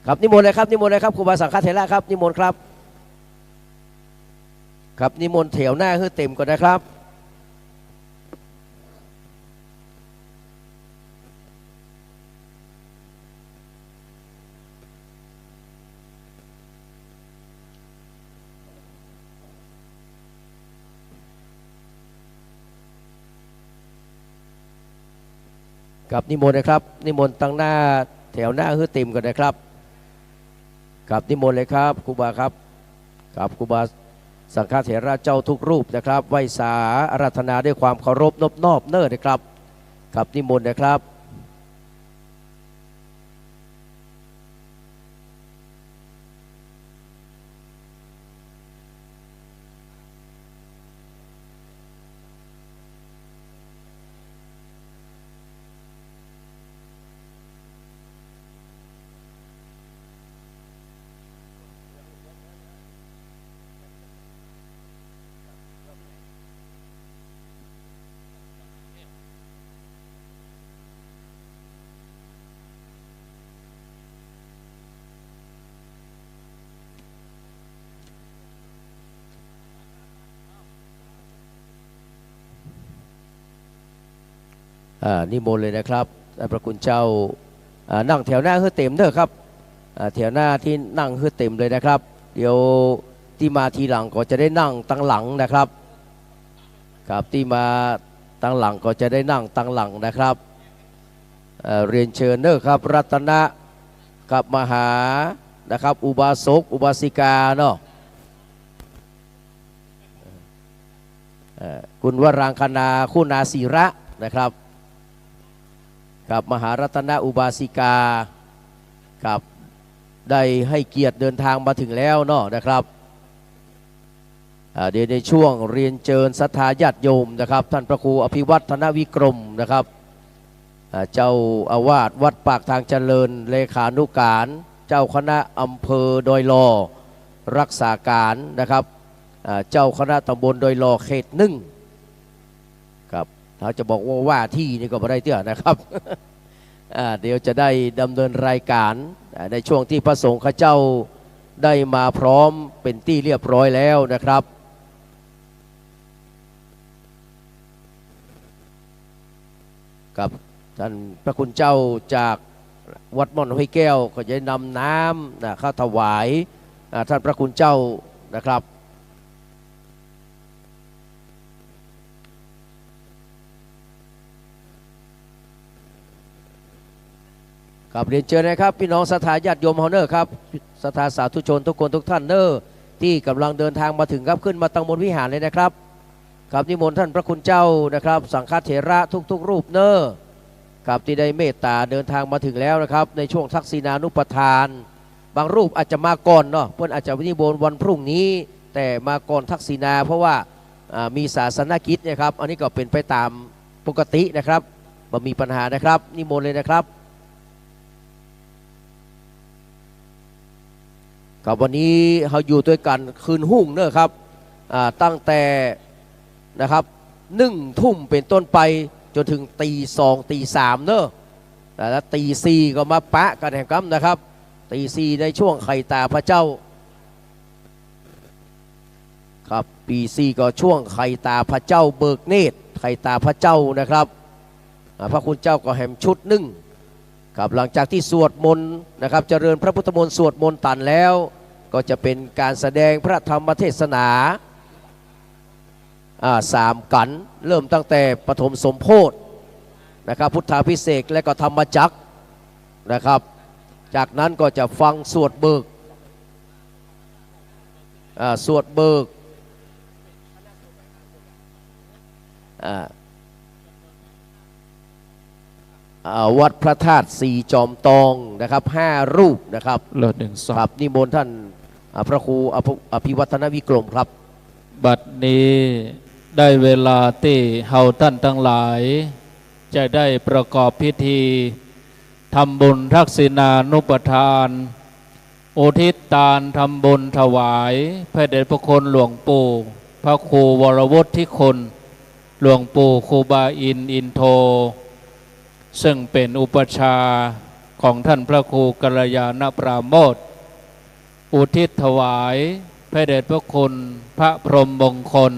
ครับนิมนต์เลยครับนิมนต์เลยครับครูบาสังฆเถระครับนิมนต์ครับครับนิมนต์แถวหน้าให้เต็มก่อนนะครับครับนิมนต์นะครับนิมนต์ตั้งหน้าแถวหน้าให้เต็มก่อนนะครับครับนิมนต์เลยครับครูบาครับครับครูบาสังฆเถระเจ้าทุกรูปนะครับไหว้สาอาราธนาด้วยความเคารพนอบน้อมเนิ่นนะครับครับนิมนต์นะครับนิมนต์เลยนะครับพระคุณเจ้านั่งแถวหน้าให้เต็มเด้อครับแถวหน้าที่นั่งให้เต็มเลยนะครับเดี๋ยวที่มาทีหลังก็จะได้นั่งตั้งหลังนะครับครับที่มาตั้งหลังก็จะได้นั่งตั้งหลังนะครับเรียนเชิญเด้อครับรัตนะกับมหานะครับอุบาสกอุบาสิกาเนาะคุณวรางคณาคุณาศิระนะครับกับมหารัตนอุบาสิกากับได้ให้เกียรติเดินทางมาถึงแล้วเนาะนะครับเดี๋ยวในช่วงเรียนเชิญศรัทธาญาติโยมนะครับท่านพระครูอภิวัฒนวิกรมนะครับเจ้าอาวาสวัดปากทางเจริญเลขานุการเจ้าคณะอำเภอดอยลอรักษาการนะครับเจ้าคณะตำบลดอยลอเขตหนึ่งครับเขาจะบอกว่าที่นี่ก็ไม่ได้เตี้ยนะครับเดี๋ยวจะได้ดำเนินรายการในช่วงที่พระสงฆ์ข้าเจ้าได้มาพร้อมเป็นที่เรียบร้อยแล้วนะครับกับท่านพระคุณเจ้าจากวัดม่อนห้วยแก้วก็จะนำน้ำเข้าถวายท่านพระคุณเจ้านะครับครับเรียนเชิญนะครับพี่น้องศรัทธาญาติโยมเฮาเนอร์ครับศรัทธาสาธุชนทุกคนทุกท่านเนอร์ที่กำลังเดินทางมาถึงครับขึ้นมาตั้งบนวิหารเลยนะครับครับนิมนต์ท่านพระคุณเจ้านะครับสังฆเถระทุกรูปเนอร์ครับที่ได้เมตตาเดินทางมาถึงแล้วนะครับในช่วงทักษิณานุปทานบางรูปอาจจะมาก่อนเนาะเพื่อนอาจจะนิมนต์วันพรุ่งนี้แต่มาก่อนทักษิณาเพราะว่ามีศาสนกิจนะครับอันนี้ก็เป็นไปตามปกตินะครับไม่มีปัญหานะครับนิมนต์เลยนะครับ กับวันนี้เราอยู่ด้วยกันคืนหุ่งเนอะครับตั้งแต่นะครับ1 ทุ่มเป็นต้นไปจนถึงตี 2 ตี 3เนอะแล้วตี 4ก็มาปะกันแห่งกัมนะครับตี 4ในช่วงไข่ตาพระเจ้าครับปี 4ก็ช่วงไข่ตาพระเจ้าเบิกเนตรไข่ตาพระเจ้านะครับพระคุณเจ้าก็แห่มชุด1ครับหลังจากที่สวดมนต์นะครับเจริญพระพุทธมนต์สวดมนต์ตันแล้วก็จะเป็นการแสดงพระธรรมเทศนา3 กันเริ่มตั้งแต่ปฐมสมโพธินะครับพุทธาภิเษกและก็ธรรมจักรนะครับจากนั้นก็จะฟังสวดเบิกวัดพระธาตุสีจอมตองนะครับ5 รูปนะครับเลิศ1 ครับนิมนต์ท่านพระครูอภิวัฒนวิกรมครับบัดนี้ได้เวลาที่เฮาท่านทั้งหลายจะได้ประกอบพิธีทำบุญทักษิณานุปทานอุทิศทานทำบุญถวายพระเดชพระคุณหลวงปู่พระครูวรวุฒิคุณหลวงปู่ครูบาอินโทซึ่งเป็นอุปชาของท่านพระครูกัลยาณปราโมทย์อุทิศถวายพระเดชพระคุณพระพรหมมงคล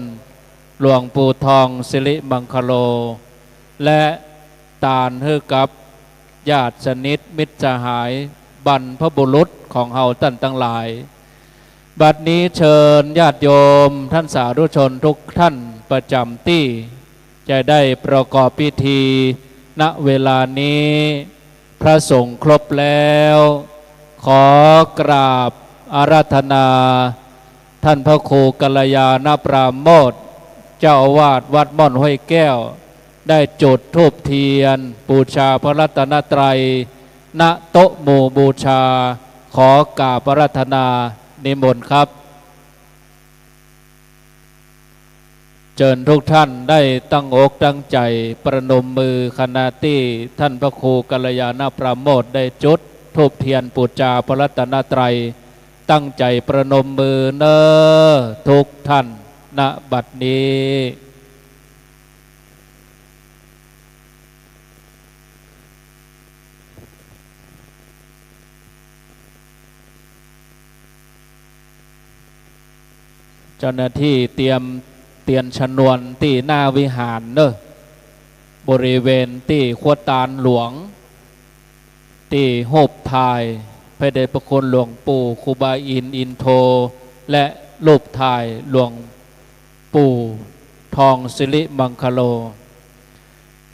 หลวงปู่ทองสิริมังคโลและตานเฮือกับญาติสนิทมิตรสหายบรรพบุรุษของเฮาท่านทั้งหลายบัดนี้เชิญญาติโยมท่านสาธุชนทุกท่านประจำที่จะได้ประกอบพิธีณเวลานี้พระสงฆ์ครบแล้วขอกราบอาราธนาท่านพระครูกัลยาณปราโมทย์เจ้าอาวาสวัดม่อนห้วยแก้วได้จุดธูปเทียนบูชาพระรัตนตรัยณโต๊ะหมู่บูชาขอกราบอาราธนานิมนต์ครับเชิญทุกท่านได้ตั้งอกตั้งใจประนมมือขณะที่ท่านพระครูกัลยาณปราโมทย์ได้จุดธูปเทียนบูชาพระรัตนตรัยตั้งใจประนมมือเนอทุกท่านณบัดนี้เจ้าหน้าที่เตรียมเตียนชนวนที่หน้าวิหารเนอะบริเวณที่ขวดตาลหลวงที่โหบทายพระเดชพระคุณหลวงปู่ครูบาอินโทและรูปถ่ายหลวงปู่ทองสิริมังคโล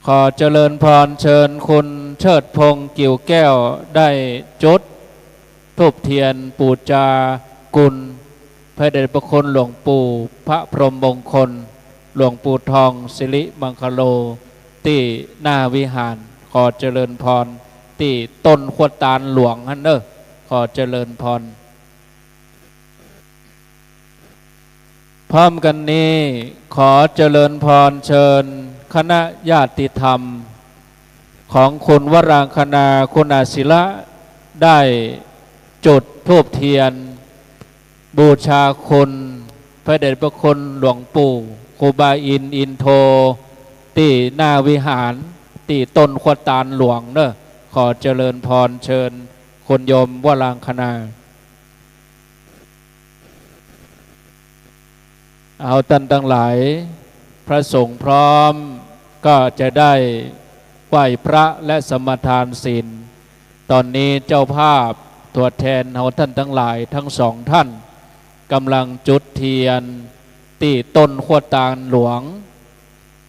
ขอเจริญพรเชิญคุณเชิดพงษ์กิ่วแก้วได้จุดธูปเทียนบูชากุลพระเดชพระคุณหลวงปู่พระพรหมมงคลหลวงปู่ทองสิริมังคโลที่หน้าวิหารขอเจริญพรที่ต้นขวดตาลหลวงฮันเนอร์ขอเจริญพรพร้อมกันนี้ขอเจริญพรเชิญคณะญาติธรรมของคุณวรางคณาคุณาศิละได้จุดธูปเทียนบูชาคุณพระเดชพระคุณหลวงปู่ครูบาอินโทที่หน้าวิหารที่ต้นขวดตาลหลวงเนอะขอเจริญพรเชิญคุณโยมวรางคณาเอาท่านทั้งหลายพระสงฆ์พร้อมก็จะได้ไหว้พระและสมทานศีลตอนนี้เจ้าภาพตัวแทนเอาท่านทั้งหลายทั้งสองท่านกำลังจุดเทียนที่ต้นขวดตาลหลวง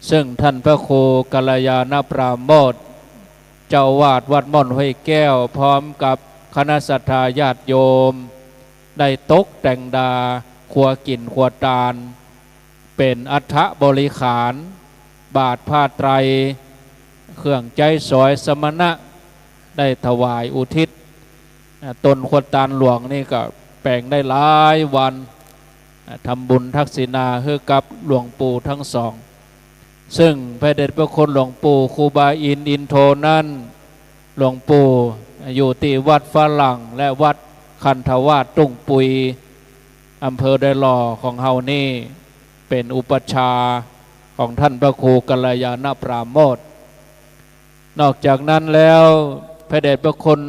ซึ่งท่านพระครูกัลยาณปราโมทย์เจ้าวาดวัดม่อนห้วยแก้วพร้อมกับคณะศรัทธาญาติโยมได้ตกแต่งดาขัวกินขัวตาลเป็นอัฐบริขารบาทผ้าไตรเครื่องใจสอยสมณะได้ถวายอุทิศต้นขวดตาลหลวงนี่ก็แปลงได้หลายวันทำบุญทักษิณาให้กับหลวงปู่ทั้งสองซึ่งพระเดชพระคุณหลวงปู่ครูบาอินโทนั้นหลวงปู่อยู่ที่วัดฝรั่งและวัด คันธวาสตุ้งปุยอำเภอไดหล่อของเฮานี่เป็นอุปชาของท่านพระครูกัลยาณปราโมทย์นอกจากนั้นแล้วพระเดชพระคุณ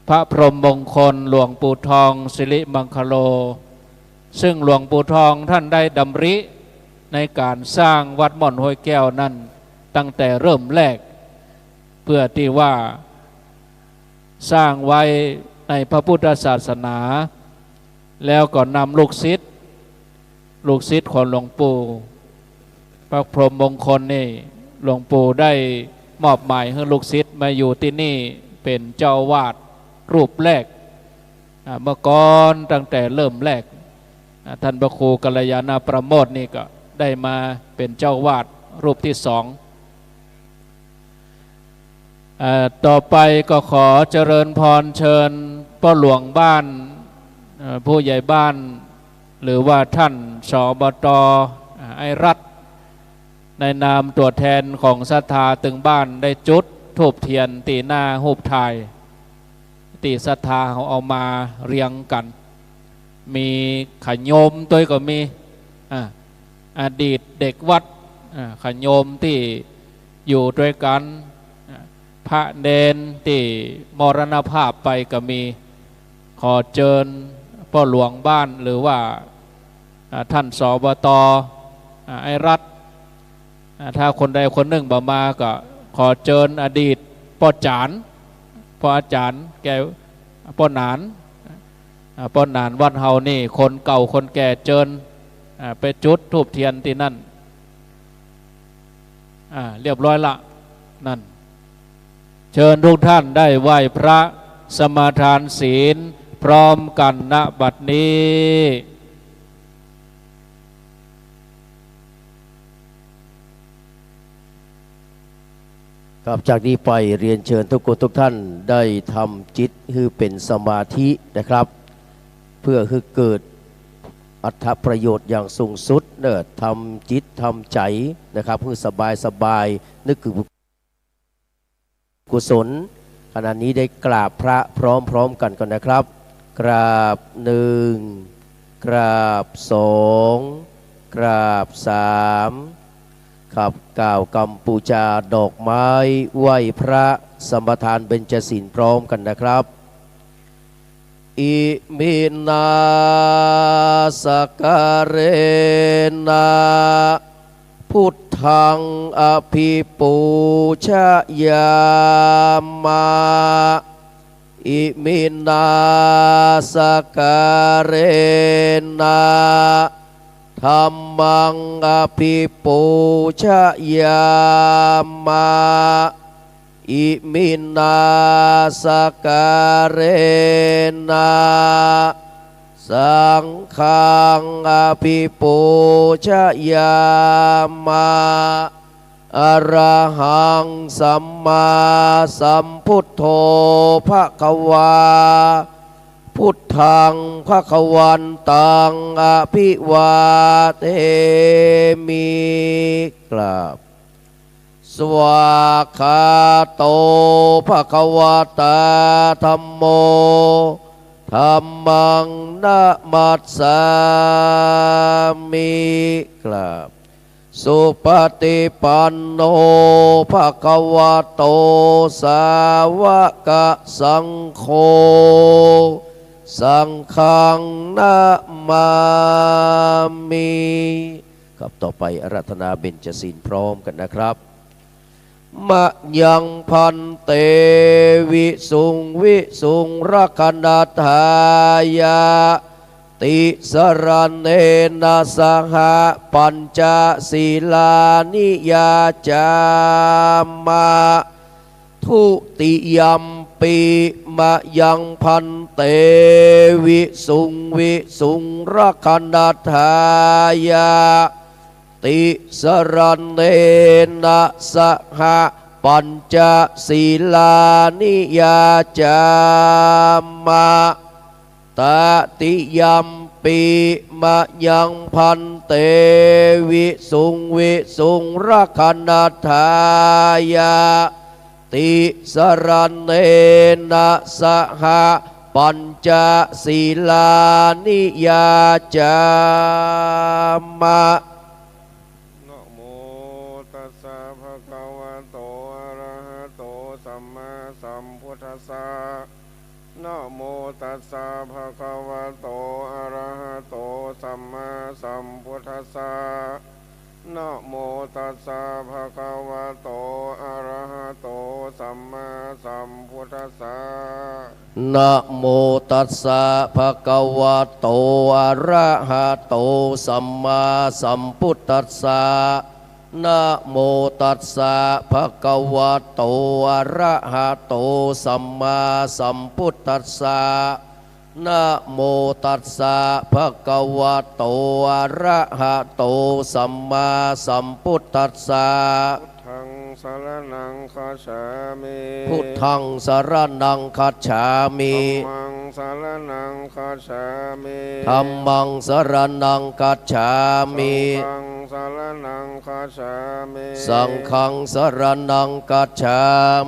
พระพรหมมงคลหลวงปู่ทองสิริมังคโลซึ่งหลวงปู่ทองท่านได้ดำริในการสร้างวัดม่อนห้วยแก้วนั้นตั้งแต่เริ่มแรกเพื่อที่ว่าสร้างไว้ในพระพุทธศาสนาแล้วก็นำลูกศิษย์ของหลวงปู่พระพรหมมงคลนี่หลวงปู่ได้มอบหมายให้ลูกศิษย์มาอยู่ที่นี่เป็นเจ้าวาดรูปแรกเมื่อก่อนตั้งแต่เริ่มแรกท่านพระครูกัลยาณประโมทนี่ก็ได้มาเป็นเจ้าวาดรูปที่สองต่อไปก็ขอเจริญพรเชิญพ่อหลวงบ้านผู้ใหญ่บ้านหรือว่าท่านสบต.ไอรัฐในนามตัวแทนของศรัทธาตึงบ้านได้จุดธูปเทียนตีหน้าหูปไทยตีศรัทธาเขาเอามาเรียงกันมีขโยมตัวก็มีอดีตเด็กวัดขโยมที่อยู่ด้วยกันพระเนนที่มรณภาพไปก็มีขอเชิญพ่อหลวงบ้านหรือว่าท่านสบต.ไอรัฐถ้าคนใดคนหนึ่งบ่มาก็ขอเชิญอดีตพ่อจานพ่ออาจารย์แกพ่อหนานวัดเฮานี่คนเก่าคนแก่เชิญไปจุดธูปเทียนที่นั่นเรียบร้อยละนั่นเชิญทุกท่านได้ไหว้พระสมาทานศีลพร้อมกันณบัดนี้ครับจากนี้ไปเรียนเชิญทุกคนทุกท่านได้ทำจิตคือเป็นสมาธินะครับเพื่อคือเกิดอรรถประโยชน์อย่างสูงสุดเนอะทำจิตทำใจนะครับเพื่อสบายนึกถึงกุศลขณะนี้ได้กราบพระพร้อมกันก่อนนะครับกราบหนึ่งกราบสองกราบสามครับกล่าวกำปูจาดอกไม้ไหว้พระสมทานเบญจศีลพร้อมกันนะครับอิมินาสการเรนะพุทธังอภิปูชยามาอิมินาสการเรนะธัมมังอภิปูชยามาอิมินาสการเรนะสังฆังอภิปูชยามาอรหังสัมมาสัมพุทโธภควาพุทธังภควันตังอภิวาเทมิกราบสวากขาโตภควตาธัมโมธัมมังนะมัสสามิกราบสุปฏิปันโนภควโตสาวกสังโฆสังฆังนะมามิครับต่อไปอาราธนาเบญจศีลพร้อมกันนะครับมะยังพันเตวิสุงรักนัตหายาติสรณเนนะสหปัญจศีลานิยาจามะทุติยัมปิมะยังพันเตวิสุงรักนัตหายาติสรณเนนะสหปัญจศีลานิยาจามะตติยัมปิมะยังพันเตวิสุงรักนัตหายาติสรณเนนะสห ปัญจศีลานิยาจามะนะโมตัสสะภะคะวะโตอะระหะโตสัมมาสัมพุทธัสสะนะโมตัสสะภะคะวะโตอะระหะโตสัมมาสัมพุทธัสสะนะโมตัสสะภะคะวะโตอะระหะโตสัมมาสัมพุทธัสสะนะโมตัสสะภะคะวะโตอะระหะโตสัมมาสัมพุทธัสสะนะโมตัสสะภะคะวะโตอะระหะโตสัมมาสัมพุทธัสสะนะโมตัสสะภะคะวะโตอะระหะโตสัมมาสัมพุทธัสสะพุทธังสรณังคัจฉามิ พุทธังสรณังคัจฉามิ ธัมมังสรณังคัจฉามิ ธัมมังสรณังคัจฉามิ สังฆังสรณังคัจฉามิ สังฆังสรณังคัจฉา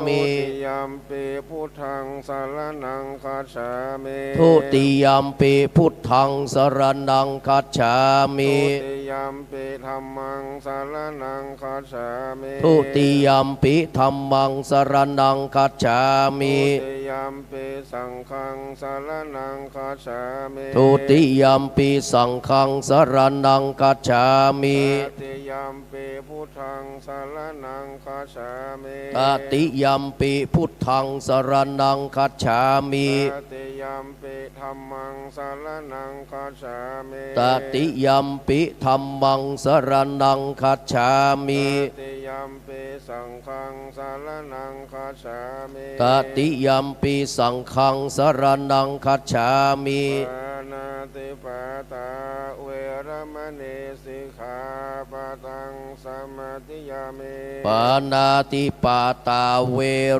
มิ ทุติยัมปิพุทธังสรณังคัจฉามิ ทุติยัมปิพุทธังสรณังคัจฉามิ ทุติยัมปิธัมมังสรณังคัจฉามิ ทุติยัมปิธัมมังสรณังคัจฉามิ ทุติยัมปิสังฆังสรณังคัจฉามิ ทุติยัมปิสังฆังสรณังคัจฉามิ ตติยัมปิพุทธังสรณังคัจฉามิ ตติยัมปิพุทธังสรณังคัจฉามิ ตติยัมปิธัมมังสรณังคัจฉามิ ตติยัมปิธัมมังสรณังคัจฉามิ ตติยัมปิสังฆังสรณังคัจฉามิ ตติยัมปิสังฆังสรณังคัจฉามิ ปานาติปาตาเวรมณีสิกขาปะทังสมาธิยามิ ปานาติปาตาเว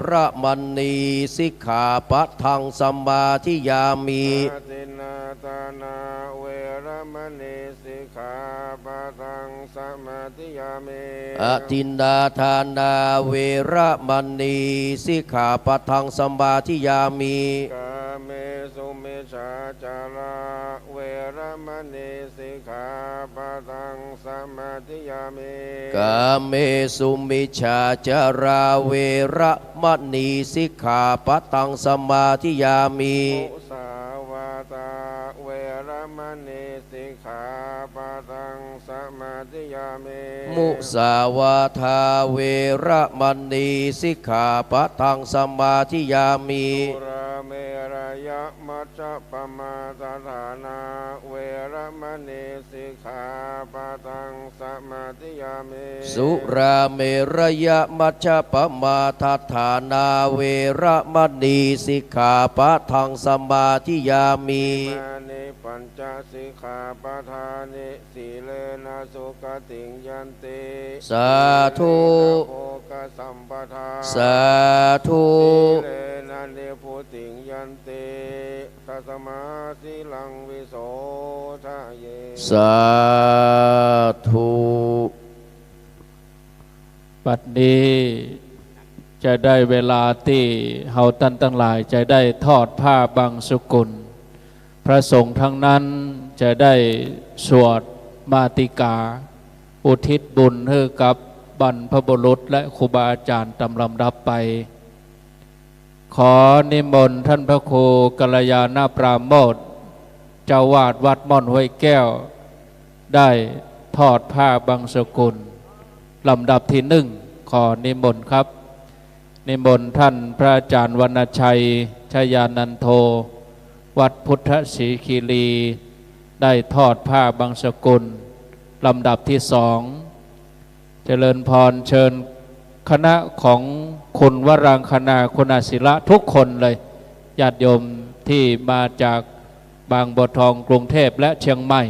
ระมณีสิกขาปะทังสมาธิยามิ อาทินนาตานาเวรมณีสิกขาปะทังสมาธิยามิ อทินนาทานาเวระมณีสิกขาปะทังสมาธิยามิ กาเมสุมิชาจาราเวรมณีสิกขาปะทังสมาธิยามิ กาเมสุมิชาจาราเวระมณีสิกขาปะทังสมาธิยามิ มุสาวาตาเวรมณีสิกขาปะทังสมาธิยามิ มุสาวาทาเวระมณีสิกขาปะทังสมาธิยามิ สุราเมรยะมัจจปมาสถานาเวรมณีสิกขาปะทังสมาธิยามิ สุราเมรยะมัจจปมาทัฏฐานาเวระมณีสิกขาปะทังสมาธิยามิ มานิปัญจสิกขาปะทานิสีเลนะสุขติงยันติ สาธุ โภคสัมปทา สาธุ สีเลนะนิพุติงยันติตัสมาสีลังวิโสทะเย สาธุ บัดนี้จะได้เวลาที่เฮาท่านทั้งหลายจะได้ทอดผ้าบังสุกุลพระสงฆ์ทั้งนั้นจะได้สวดมาติกาอุทิศบุญให้กับบรรพบุรุษและครูบาอาจารย์ตามลำดับไป ขอนิมนต์ท่านพระครูกัลยาณปราโมทย์เจ้าวาดวัดม่อนห้วยแก้วได้ทอดผ้าบังสุกุลลำดับที่หนึ่งขอนิมนต์ครับนิมนต์ท่านพระอาจารย์วรรณชัยชยานันโทวัดพุทธศรีคีรีได้ทอดผ้าบังสกุลลำดับที่สองเจริญพรเชิญคณะของคุณวรังคณาคุณศิระทุกคนเลยญาติโยมที่มาจากบางบัวทองกรุงเทพและเชียงใหม่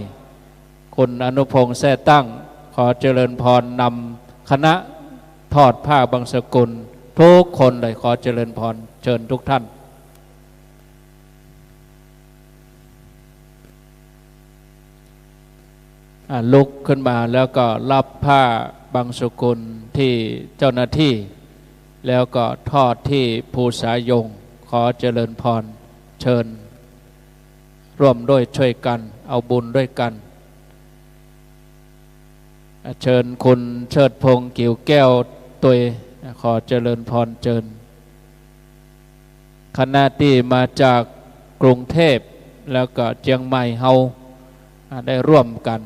คุณอนุพงษ์แท้ตั้งขอเจริญพรนำคณะทอดผ้าบังสกุลทุกคนเลยขอเจริญพรเชิญทุกท่านลุกขึ้นมาแล้วก็รับผ้าบังสุกุลที่เจ้าหน้าที่แล้วก็ทอดที่ภูษายงขอเจริญพรเชิญ ร่วมด้วยช่วยกันเอาบุญด้วยกันเชิญคุณเชิดพงษ์กิ่วแก้วตัวขอเจริญพรเจิญคณะที่มาจากกรุงเทพแล้วก็เชียงใหม่เฮาได้ร่วมกัน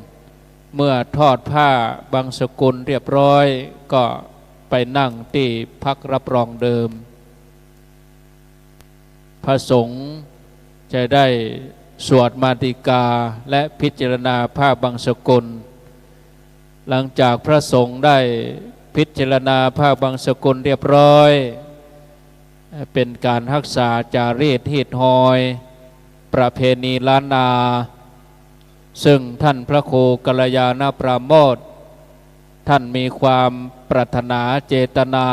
เมื่อทอดผ้าบางสกุลเรียบร้อยก็ไปนั่งที่พักรับรองเดิมพระสงฆ์จะได้สวดมาติกาและพิจารณาผ้าบางสกุลหลังจากพระสงฆ์ได้พิจารณาผ้าบางสกุลเรียบร้อยเป็นการรักษาจารีตฮีดหอยประเพณีล้านนาซึ่งท่านพระครูกัลยาณปราโมทย์ท่านมีความปรารถนาเจตนา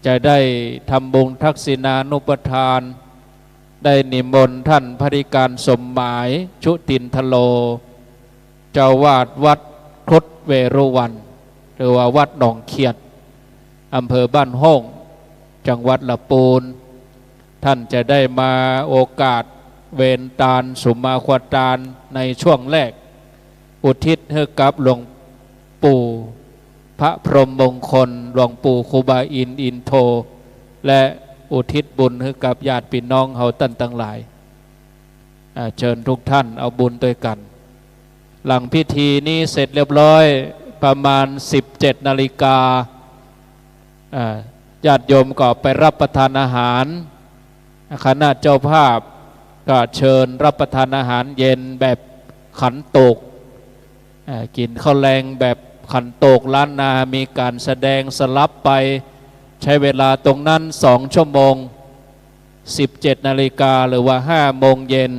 จะได้ทำบุญทักษิณานุปทานได้นิมนต์ท่านภริการสมหมายชุตินทโลเจ้าวาดวัดครุฑเวรุวันหรือว่าวัดหนองเขียดอำเภอบ้านห้องจังหวัดละปูนท่านจะได้มาโอกาสเวนตาลสุมาควตาลในช่วงแรกอุทิศให้กับหลวงปู่พระพรหมมงคลหลวงปู่ครูบาอินโทและอุทิศบุญให้กับญาติพี่น้องเฮาตั้นทั้งหลายเชิญทุกท่านเอาบุญด้วยกันหลังพิธีนี้เสร็จเรียบร้อยประมาณ 17 นาฬิกาญาติโยมก็ไปรับประทานอาหารคณะเจ้าภาพก็เชิญรับประทานอาหารเย็นแบบขันโตกกินข้าวแรงแบบขันโตกล้านนามีการแสดงสลับไปใช้เวลาตรงนั้น2 ชั่วโมง 17 นาฬิกาหรือว่า 5 โมงเย็น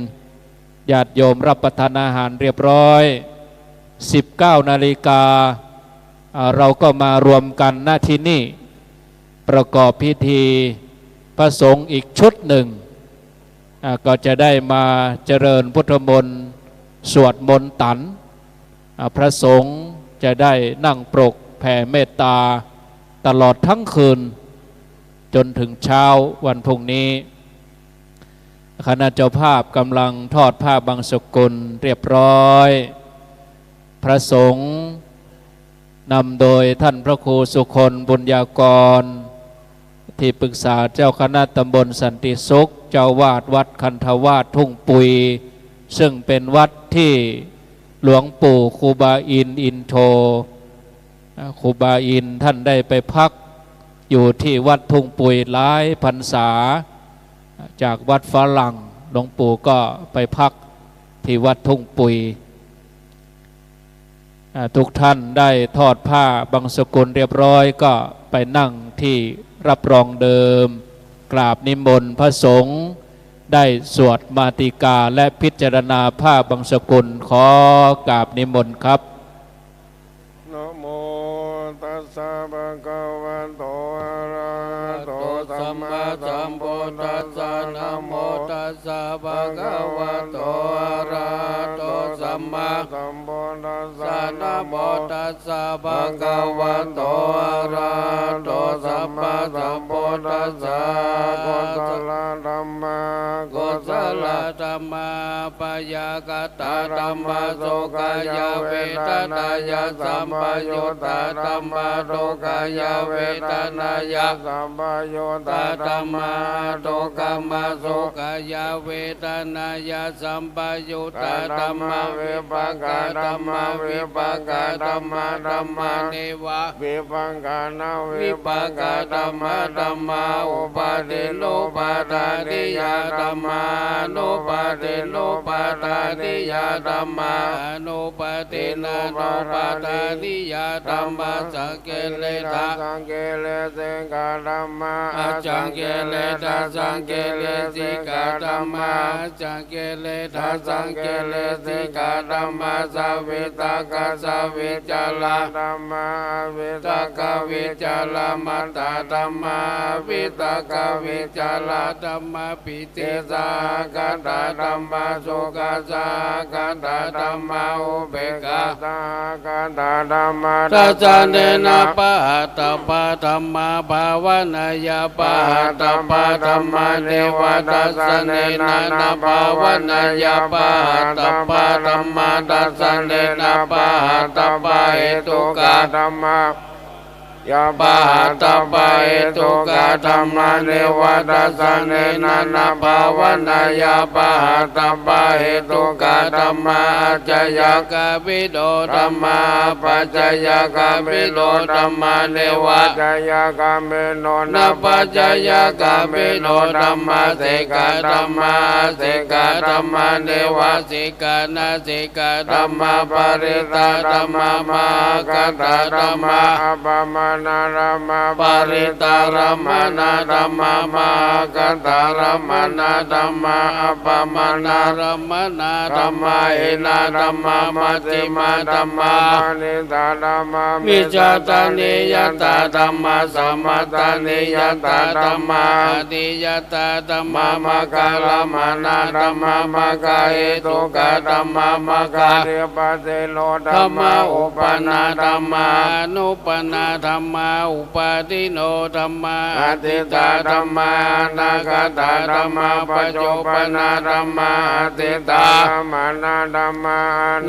ญาติโยมรับประทานอาหารเรียบร้อย 19 นาฬิกาเราก็มารวมกันณที่นี่ประกอบพิธีพระสงฆ์อีกชุดหนึ่งก็จะได้มาเจริญพุทธมนต์สวดมนต์ตันพระสงฆ์จะได้นั่งปรกแผ่เมตตาตลอดทั้งคืนจนถึงเช้าวันพรุ่งนี้คณะเจ้าภาพกำลังทอดผ้าบางสกุลเรียบร้อยพระสงฆ์นำโดยท่านพระครูสุคนบุญญากรที่ปรึกษาเจ้าคณะตำบลสันติสุขเจ้าวาดวัดคันธวาสทุ่งปุยซึ่งเป็นวัดที่หลวงปู่ครูบาอินโทครูบาอินท่านได้ไปพักอยู่ที่วัดทุ่งปุยหลายพรรษาจากวัดฝรั่งหลวงปู่ก็ไปพักที่วัดทุ่งปุยทุกท่านได้ทอดผ้าบางสกุลเรียบร้อยก็ไปนั่งที่รับรองเดิมกราบนิมนต์พระสงฆ์ได้สวดมาติกาและพิจารณาผ้าบางสกุลขอกราบนิมนต์ครับ นะโมตัสสะภะคะวะโตอะระหะโตสัมมาสัมพุทธัสสะนะโมตัสสะภะคะวะโตอะระหะโตสัมมาสัมพุทธัสสะนะโมตัสสะภะคะวะโตอะระหะโตสัมมาสัมพุทธัสสะกุศลธัมมากุศลธัมมาปยากตาธัมมาสุขายาเวทนายาสัมปยุตตาธัมมาทุกขายาเวทนายาสัมปยุตตาธัมมาทุกขมาสุขายาเวทนายาสัมปยุตตาธัมมาวิปังกาธัมมาวิปังกาธัมมาธัมมานิวะวิปังกานาวิปังกาธัมมาธัมมาอุปาทิโลปาทานิยาธัมมานุปาทิโลปาทานิยาธัมมานุปาทินานุปาทานิยาธัมมาสังเกเลทาสังเกเลสิกาธัมมาจังเกเลทาสังเกเลสิกาธัมมาจังเกเลทาสังเกเลสิกาธัมมาสวิตากาสวิจาราธัมมาวิตากาวิจารามัตตาธัมมาวิตากาวิจาราธัมมาปิติสากันตาธัมมาสุขัสสากันตาธัมมาอุเบก ตัสสะกันตาธัมมา ตัสสะเนนะปะหะตปะธัมมาภาวนายาปะหะตปะธัมมาเนวะตัสสะเนนะนะภาวนายาปะหะตปะธัมมาตัสสะเนนะปะหะตปะเหตุกะ ธัมมายา ปะหะตปะเหตุกะธัมมาเนวะตัสสะเนนะนะภาวนายาปะหะตปะเหตุกะธัมมาอัจจยกะวิโดธัมมาปัจจยกะวิโดธัมมาเนวะ จายากาเมโน นาปัจจยกะเมโนธัมมาเสกะธัมมาเสกะธัมมาเนวะเสกะนาเสกะธัมมาปริตาธัมมามากัตตาธัมมา อัปปมานารามา ปริตารมนาธัมมามากัตตารมนาธัมมาอัปปมานา รมนาธัมมาเอนาธัมมามัจจิมาธัมมา นิตาธัมมา วิจาตานิยตาธัมมาสัมมาตานิยตาธัมมาอติยตาธัมมามะกาลมนาธัมมามะกาเหตุกะธัมมามะกา เทปเตโล ธัมมาอุปนาธัมมานุปนาธัมมาอุปาทิโนธัมมาอติตาธัมมานาคตาธัมมาปัจจุปนาธัมมาอติตา มานาธัมมา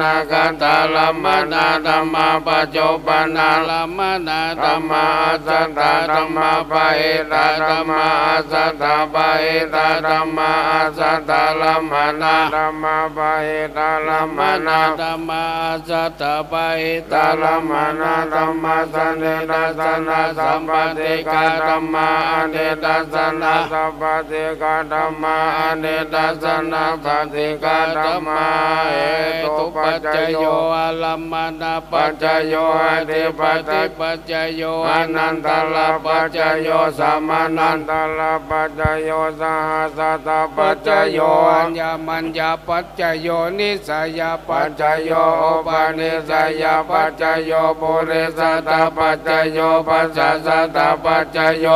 นาคตาลัมมานาธัมมาปัจจุปนาลัมมานาธัมมาสัตตาธัมมาปะเหตาธัมมาสัตตาปะเหตาธัมมาสัตตาลัมมานา ธัมมาปะเหตาลัม มา มา นา นา ธัมมาสัตตาปะเหตา ตา ลั ลั ม ม มา มา นา นาธัมมาสันเนตัสสนาสัมปติกาธัมมาอเนตัสสนาสัมปติกาธัมมาอเนตัสสนาปฏิกาธัมมาเหตุปัจจโย อาลัมมานาปัจจโยอธิปติปัจจโยอนันตลาปัจจโยสัมมานัน ตาลาปัจจโยสหัสตาปั ปั จ จ จ จ โย โยอัญญมัญญาปัจจโยนิสัยปัจจโยโอปานิสัยปัจจโยปุริสตาปัจจโยปัสสะสตาปัจจโย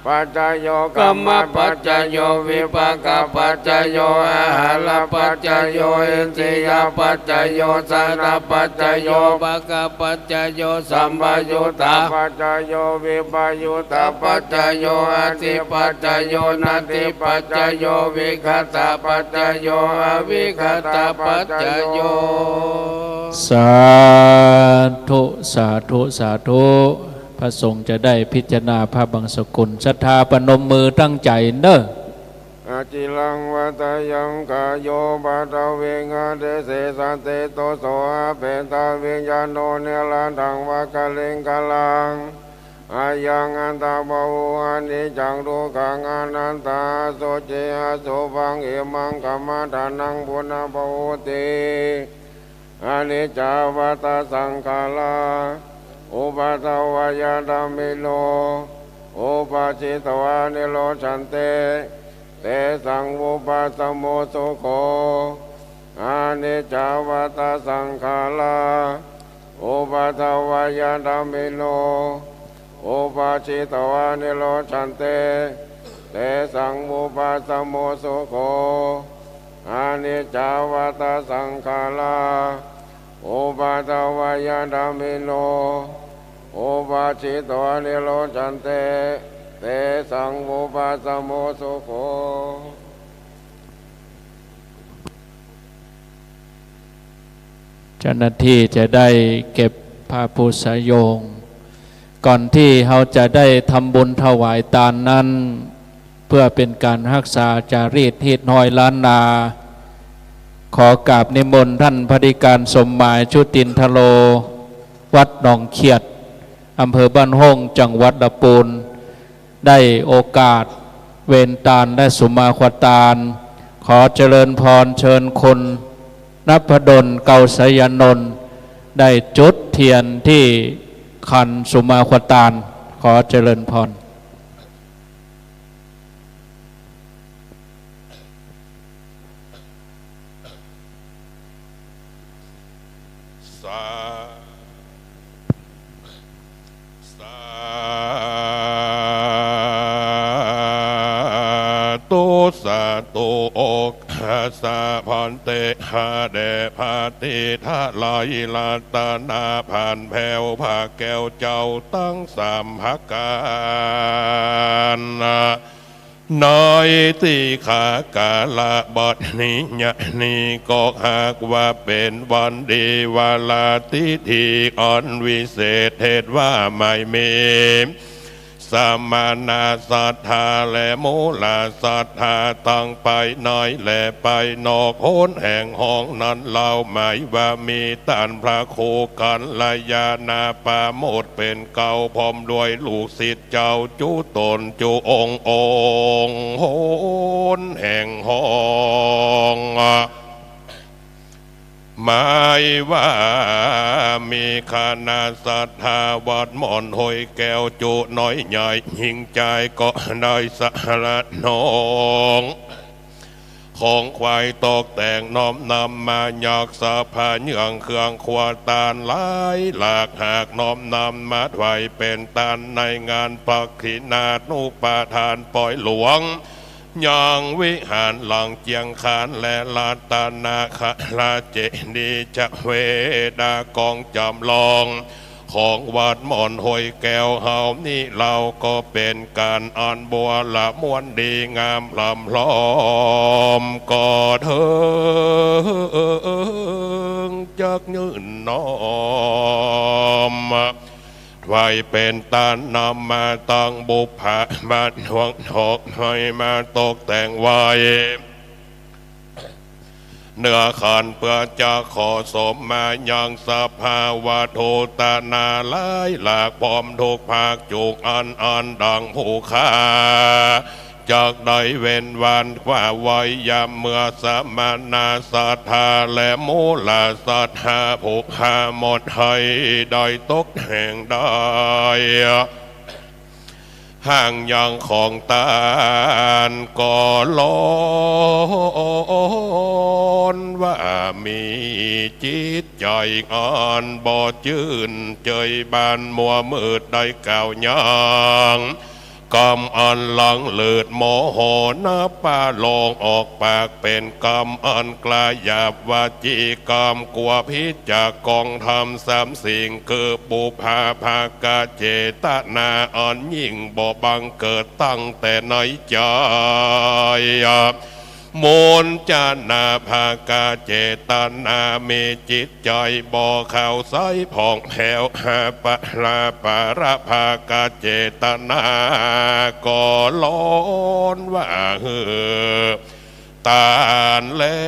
ปัจจโย กัมมปัจจโยวิปากปัจจโยอาหารปัจจโยอินทรียปัจจโยสารปัจจโยภกปัจจโยสัมปยุตตา ปัจจโยวิปยุตตา ปัจจโยอธิปัจจโยนาติปัจจโยวิคตาปัจจโยอวิคตาปัจจโยสาธุสาธุสาธุพระสงฆ์จะได้พิจารณาพระบังสกุลศรัทธาปนมมือตั้งใจเนอะ อาจิลังวัตยังกายโยปัตเวงาเดเสสันเตโตโสอาเปตาวิญญาโนเนลันทังวะกะเลงกะลังอายังอันตาบาหูอานิจังทุกขังอนันตาโสเจอาโสฟังเอมังกัมมาทานังปุณะภุติอานิจจาวัตสังขาราอุปัตวายาดามิโลอุปัชิตวานิโรชันเตเตสังอุปัสสโมสุโขอานิจจาวัตสังขาราอุปัตวายาดามิโลอุปัชิตวานิโรชันเตเตสังอุปัสสโมสุโขอานิจจาวัตสังขาราอุปัตวายาดามิโลอุปัชิตวานิโรชันเตเตสังอุปัสสโมสุโข เจ้าหน้าที่จะได้เก็บผ้าปูสายโยงก่อนที่เราจะได้ทำบุญถวายทานนั้น เพื่อเป็นการรักษาจารีตฮีดน้อยล้านนา ขอกราบนิมนต์ท่านพระธิการสมหมายชุตินทโล วัดหนองเขียดอำเภอบ้านห้องจังหวัดลำพูนได้โอกาสเวนตาลและสุมาควตาล ขอเจริญพรเชิญคนนพดลเกาสยานนท์ได้จุดเทียนที่คันสุมาควตาล ขอเจริญพร สาธุสาธุ หาสาพันเตหาแด่พาติทะลายลาตานาผ่านแผ่วผาแก้วเจ้าตั้งสามพักการน้อยตีขากาลาบทนี้ยะนี้ก็หากว่าเป็นวันดีวาลาทิธีอ่อนวิเศษเทศว่าไม่มีสามานาศรัทธาและมูลาศรัทธาตั้งไปน้อยและไปนอกโหนแห่งห้องนั้นเล่าหมายว่ามีตันพระโคกันลายานาปาโมดเป็นเก่าพร้อมด้วยลูกศิษย์เจ้าจุตนจุองค์โหนแห่งห้องหมายว่ามีคณะศรัทธาวัดหมอนหอยแก้วจุน้อยใหญ่หิงใจก็ได้สละน้องของควายตกแต่งน้อมนำมาหยอกสะพานเยื่องเครื่องขวาตานหลายหลากหากน้อมนำมาไว้เป็นตานในงานปักขินานุปาทานปล่อยหลวงยังวิหารหลังเจียงคานและลาตานาคลาเจดีจะเวดากองจำลองของวัดหมอนหอยแก้วเฮานี่เราก็เป็นการอ่านบัวละม้วนดีงามลำล้อมก็เถิงจักยืนน้อมไว้เป็นตานำมาตั้งบุพบาทหวงหอกให้มาตกแต่งไว้เนื้อขันเพื่อจะขอสมมายังสภาวะโทตานาลายหลากพร้อมทุกภาคจุกอันดังผู้ค้าจากใดเว้นวันว่าไว้ยามเมื่อสมานาศรัทธาและมูลศรัทธาผูกหาหมดให้ได้ตกแห่งได้ห่างยังของตานก็ล้อนว่ามีจิตใจอ่อนบ่จื่นเจยบานมัวมืดได้ก่าวยางกำอันหลังเลิดโมโหน้าป้าลงออกปากเป็นกรรมอันกลายหยาบวาจีกรรมกลัวพิษจากกองทำสามสิ่งคือปุพาภากาเจตนาอันยิ่งบ่บังเกิดตั้งแต่ในใจมนจานาภากาเจตนามีจิตใจบ่เข้าใสผ่องแผ้วหาปะลาปะระภากาเจตนาก็ล้อนว่าตานแล้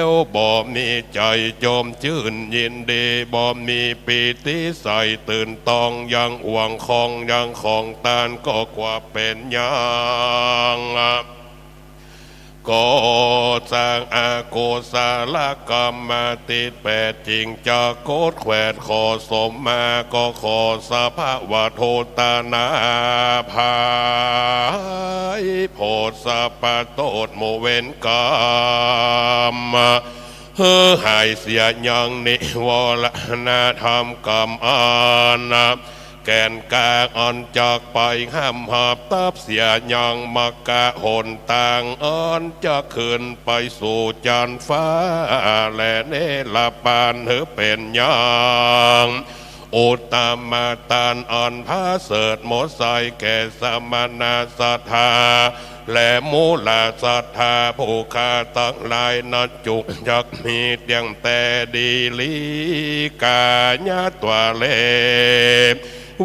วบ่มีใจจมชื่นยินดีบ่มีปีติใสตื่นตองยังห่วงของตานก็กว่าเป็นยังก็สร้างอาโกศลกรรมมาติดแปดจริงจะโกดแขวดขอสมมาก็ขอสภาวะโทตานาภายโพธสัพพะโตดโมเวนกรรมหายเสียยังนิวรณธรรมกรรมอานาแกนกางอ่อนจากไปห้ามหอบตับเสียยังมักกะหนต่างอ่อนจะขึ้นไปสู่จันฟ้าและเนลปานเธอเป็นยังอุตตมาตานอ่อนพาเสดหมดใสแก่สมณศรัทธาและมูลศรัทธาผู้ข้าตั้งหลายนัดจุกจักมีเตียงแต่ดีลีกาญาตัวเล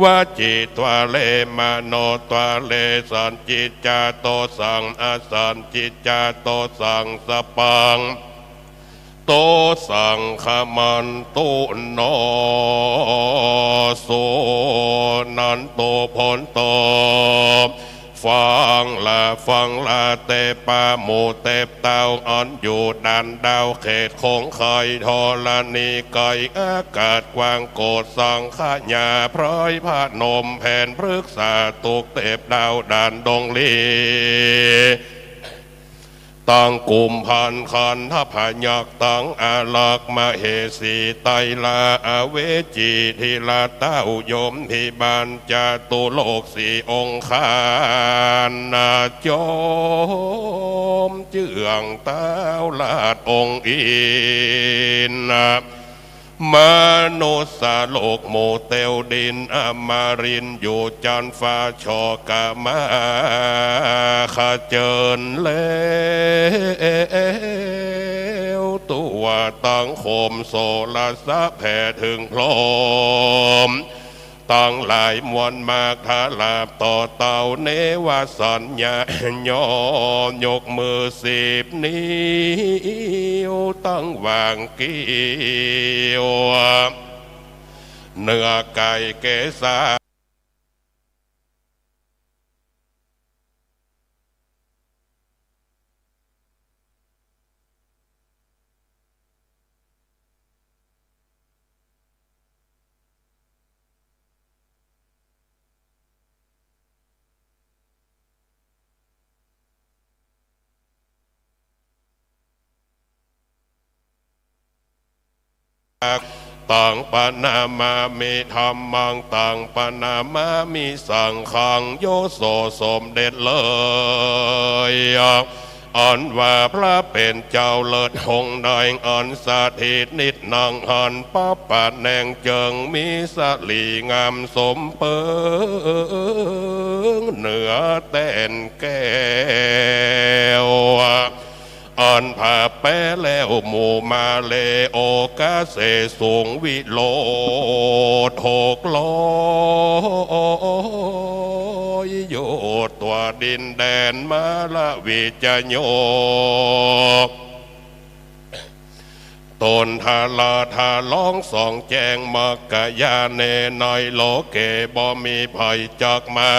วาจิตวาเลมโนตวาเลสันจิจาโตสังอสันจิจาโตสังสปังโตสังขมันตุโนโสนันโตพนโตฟังละเตปาโมเตปเตาอันอยู่ดันดาวเขตของไข่ทอลนีไก่อากาศกว้างโกดสังขญาพร้อยพาดนมแผ่นพฤกษาตุกเตปดาวดันดงลีตั้งกลุ่มพันคันทัพยักตั้งอาลักมเหสีไตลาอเวจีทิลาเต้ายมทิบานจาตุโลกสีองคานาจมเจ เจืองเต้าลาดองค์อินมนุษย์โลกโมเตลดินอมารินอยู่จันฟ้าชอกามาขเจิญแล้วตัวตั้งโคมโซลาสะแผ่ถึงพร้อมตั้งหลายมวลมากทาลาบต่อเต่าเนวสัญญายอยกมือ10 นิ้วตั้งวางเกี่ยวเนื้อไก่เกษาต่างปนามามีธรรมังต่างปนามามีสังขังโยโสสมเด็จเลยอันว่าพระเป็นเจ้าเลิศหงใดอันสถิตนิดนังหันป้าปัดแนงเจิงมีสลีงามสมเปิงเหนือแต้นแก้วอันผ่าแป้แล้วหมู่มาเลโอกาเสสูงวิโล600โยตัวดินแดนมาละวิจโยตนทาลาทาล้องส่องแจงมกะยาเนในโลเกบ่มีภัยจากมา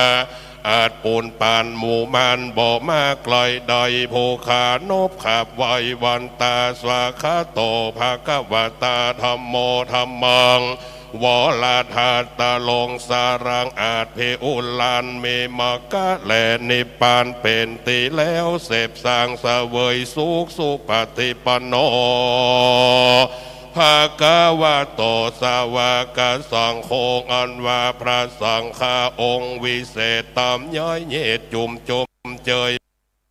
อาจปูนปานหมู่มันบ่มาไกลใดผู้ขานบขับไว้วันตาสวาคาโตภาควตาธรรมโมธรรมังวลาธาตาลงสารังอาจเพอุลานเมมกะแลนิปานเป็นตีแล้วเสพสร้างเสวยสุขสุปฏิปันโนภาควะโตสาวกสังโฆอันว่าพระสังฆาองค์วิเศษตามย้อยเยดจุมเจย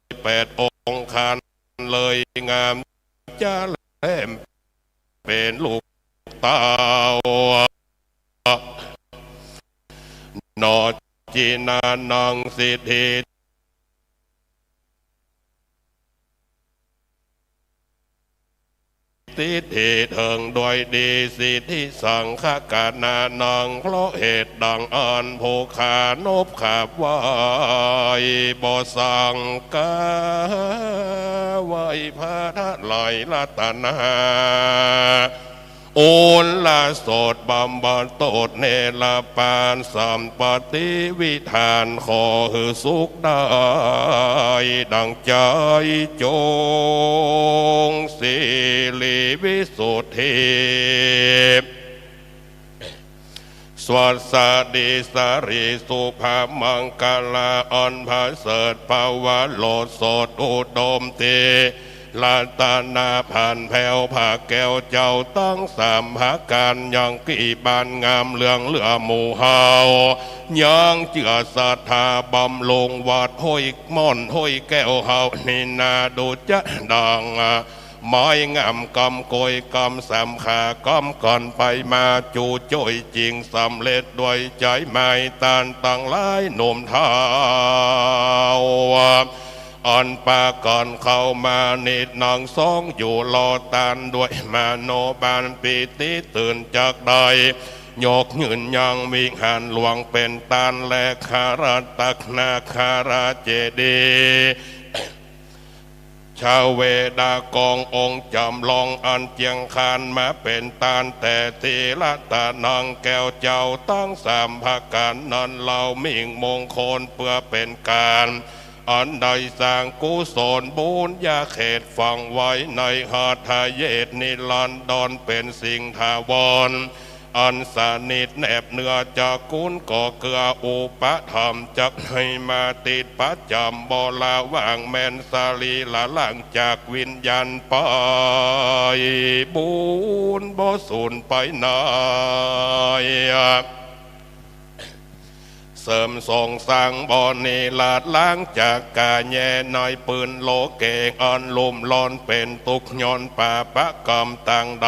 8 องค์คันเลยงามจะแหลมเป็นลูกเต้านอจีนานังสิทธิติเทเถิงโดยดีสิทธิสังฆกานานังเพราะเหตุดังอันโภคานบขับไว้บ่สังกาไว้พระทัตไหลรัตนาโอนลาโสดบำบัดโตดเนลปานสัมปติวิธานขอหือสุขได้ดังใจจงสิริวิสุทธิสวัสดีสารีสุภามังกาลาอันพาเสดภาวะโลดสดอุดมเตลาตานาผ่านแผ่วผ่าแก้วเจ้าตั้ง3 หาการยังกี่บานงามเหลืองเหลือหมู่เฮายังเจือศรัทธาบำลงวัดห้อยม่อนห้อยแก้วเฮานี่นาดูจะดังไม้งามกำโกยกำสำขากำก่อนไปมาจูจ้อยจริงสำเร็จด้วยใจไม่ตานตั้งหลายหนุ่มเท้าอันปาก่อนเข้ามานิดนางสองอยู่รอตานด้วยมาโนบานปีติตื่นจากใดยกยืนยังวิหารหลวงเป็นตานและคาราตักนาคาราเจดีชาวเวดากององค์จำลองอันเจียงคานมาเป็นตานแต่ตีละตานังแก้วเจ้าตั้ง3 ภาการนั้นเรามิ่งมงคลเพื่อเป็นการอันใดสร้างกุศลบุญญาเขตฝังไว้ในหาทายเยตนิรันดรเป็นสิ่งทาวรอันสนิทแนบเนื้อจากกุลก่อเกืออุปธรรมจักให้มาติดประจำบ่ลาว่างแมนสาลีละหลังจากวิญญาณไปบุญบ่สูญไปไหน เสริมส่งสร้างบอนนีลาดล้างจากกาแย่น้อยปืนโลเกงอ่อนลุ่มร้อนเป็นตุกย้อนป่าปะกรรมต่างด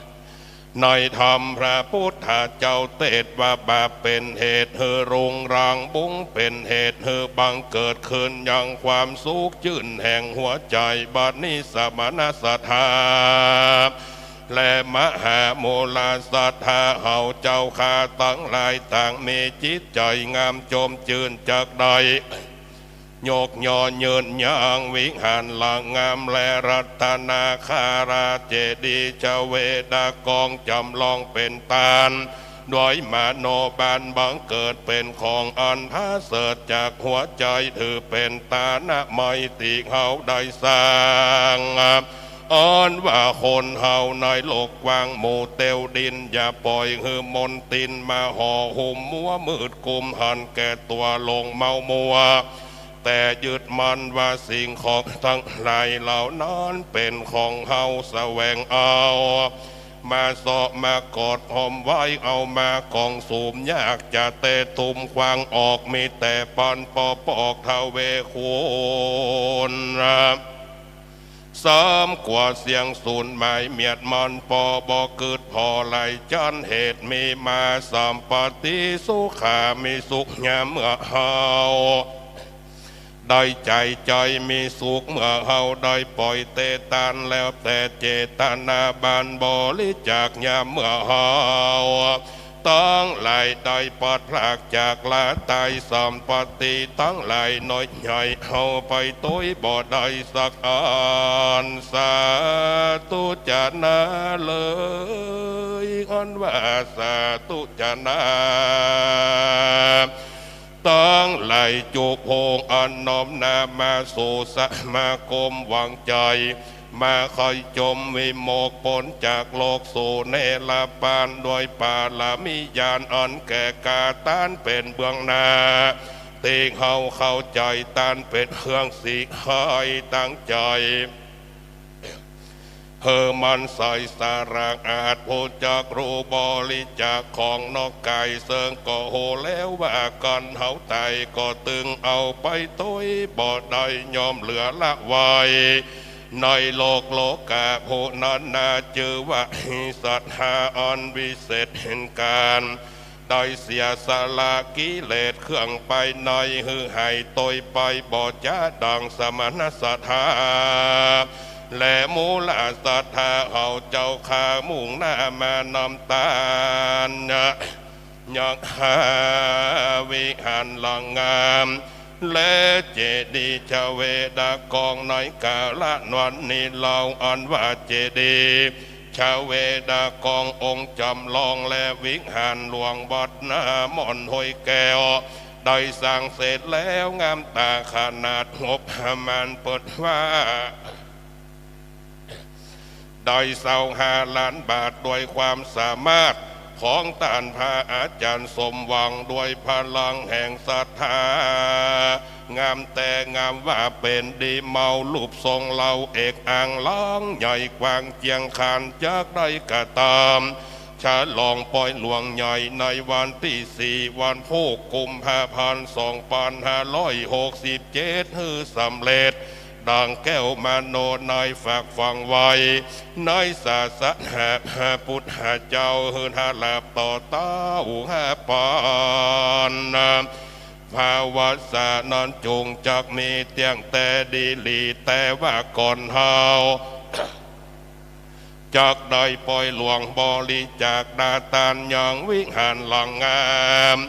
ำในธรรมพระพุทธเจ้าเทศว่าบาปเป็นเหตุเฮอรุงรังบุ้งเป็นเหตุเฮอบังเกิดขึ้นยังความสุขชื่นแห่งหัวใจบัดนี้สมณศรัทธาและมหาโมลาศรัทธาเฮาเจ้าข้าตั้งหลายต่างมีจิตใจงามจมจืนจากใดโยกยอเยินยางวิหารหลังงามและรัตนาคาราเจดีย์ชเวดากองจำลองเป็นตาลด้วยมาโนบานบังเกิดเป็นของอันพาเสดจากหัวใจถือเป็นตานะไม่ติเฮาได้สร้างอ้อนว่าคนเฮาในโลกกว้างหมู่เตวดินอย่าปล่อยหือมนตินมาห่อหุ้มมัวมืดกุมหันแก่ตัวลงเมามัวแต่ยึดมันว่าสิ่งของทั้งหลายเหล่านั้นเป็นของเฮาแสวงเอามาสอบมากอดหอมไว้เอามากองสูมยากจะเตะตุ่มควางออกมีแต่ปันปอปอกเทเวคุณซ้ำกว่าเสียงสูญหมายเมียดมันปอบอกเกิดพอไหลจันเหตุมีมาสัมปติสุขามีสุขยามเมื่อเฮาได้ใจมีสุขเมื่อเฮาได้ปล่อยเตตันแล้วแต่เจตนาบานบริจาคยามเมื่อเฮาต้องไหลได้ปลอดพลากจากลาตายสัมปติตั้งไหลน้อยใหญ่เฮาไปต้ยบ่ได้สักอันสาธุจานาเลยอันว่าสาธุจานาตั้งไหลจุกโพงอันน้อมนามาสู่สมาคมหวังใจมาคอยจมวิโมกผลจากโลกสู่เนรปานโดยปาลามิยานอันแก่กาต้านเป็นเบื้องหน้าตีเฮาเข้าใจต้านเป็นเครื่องสีให้ตั้งใจเฮอมันใส่สารางอาจโพจากรูบริจาคของนอกกายเสิงก็โหแล้วว่ากันเฮาไตก็ตึงเอาไปต้ยบ่ได้ยอมเหลือละไว้ในโลกาผู้นั้นน่าเจอว่าสัทธาอันวิเศษเห็นการได้เสียสละกิเลสเครื่องไปในหือให้ตยไปบ่จ้าดังสมณสัทธาและมูลศรัทธาเฮาเจ้าข้ามุ่งหน้ามานำตาลยักหาวิหารหลังงามและเจดีย์ชเวดากองในกาละนวันนี้เราอันว่าเจดีย์ชเวดากององค์จำลองและวิหารหลวงวัดนามอนห้วยแก้วได้สร้างเสร็จแล้วงามตาขนาดงบประมาณเปิดว่าได้25 ล้านบาทด้วยความสามารถของท่านพระอาจารย์สมหวังด้วยพลังแห่งศรัทธางามแต่งามว่าเป็นดีเมารูปทรงเราเอกอ่างล้องใหญ่กว้างเจียงคานจากได้กระตามฉลองปล่อยหลวงใหญ่ในวันที่4วันพุธกุมภาพันธ์2567ฮือสำเร็จดังแก้วมาโนในฝากฟังไว้ในศาสนาพุทธเจ้าฮือหาลาบต่อเต้าหาปานภาวะสานอนจุงจักมีเตียงแต่ดีลีแต่ว่าก่อนเฮาจากได้ปล่อยหลวงบริจาคดาตานยังวิหารหลังงาม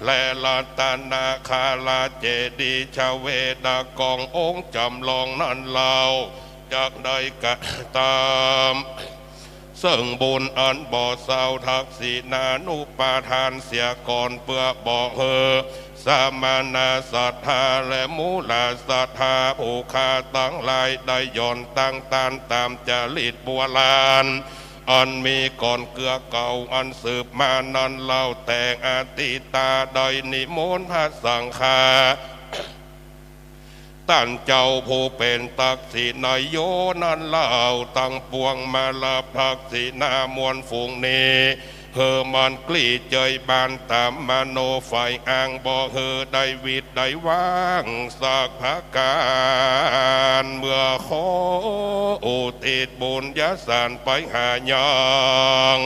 และลาตานาคาลาเจดีย์ชเวดากององค์จำลองนั้นเราจากได้กะตามซึ่งบุญอันบ่อเศร้าทักษินานุปาทานเสียก่อนเพื่อบ่เฮอสามานาศรัทธาและมูลศรัทธาผู้ขาตั้งหลายได้ย่อนตั้งตานตามจริตโบราณอันมีก่อนเกลือเก่าอันสืบมานั้นเล่าแต่งอาติตาโดยนิมนต์พระสังฆาท่านเจ้าผู้เป็นตักษิณายโยนั้นเล่าตั้งปวงมาลาภักษินามวลฝูงนี้ เฮอมันกลีเจยบานตามมโนไฟอ่างบ่เฮอได้วิดได้ว่างสักพักการเมื่อขออุทิศบุญยสานไปหายัง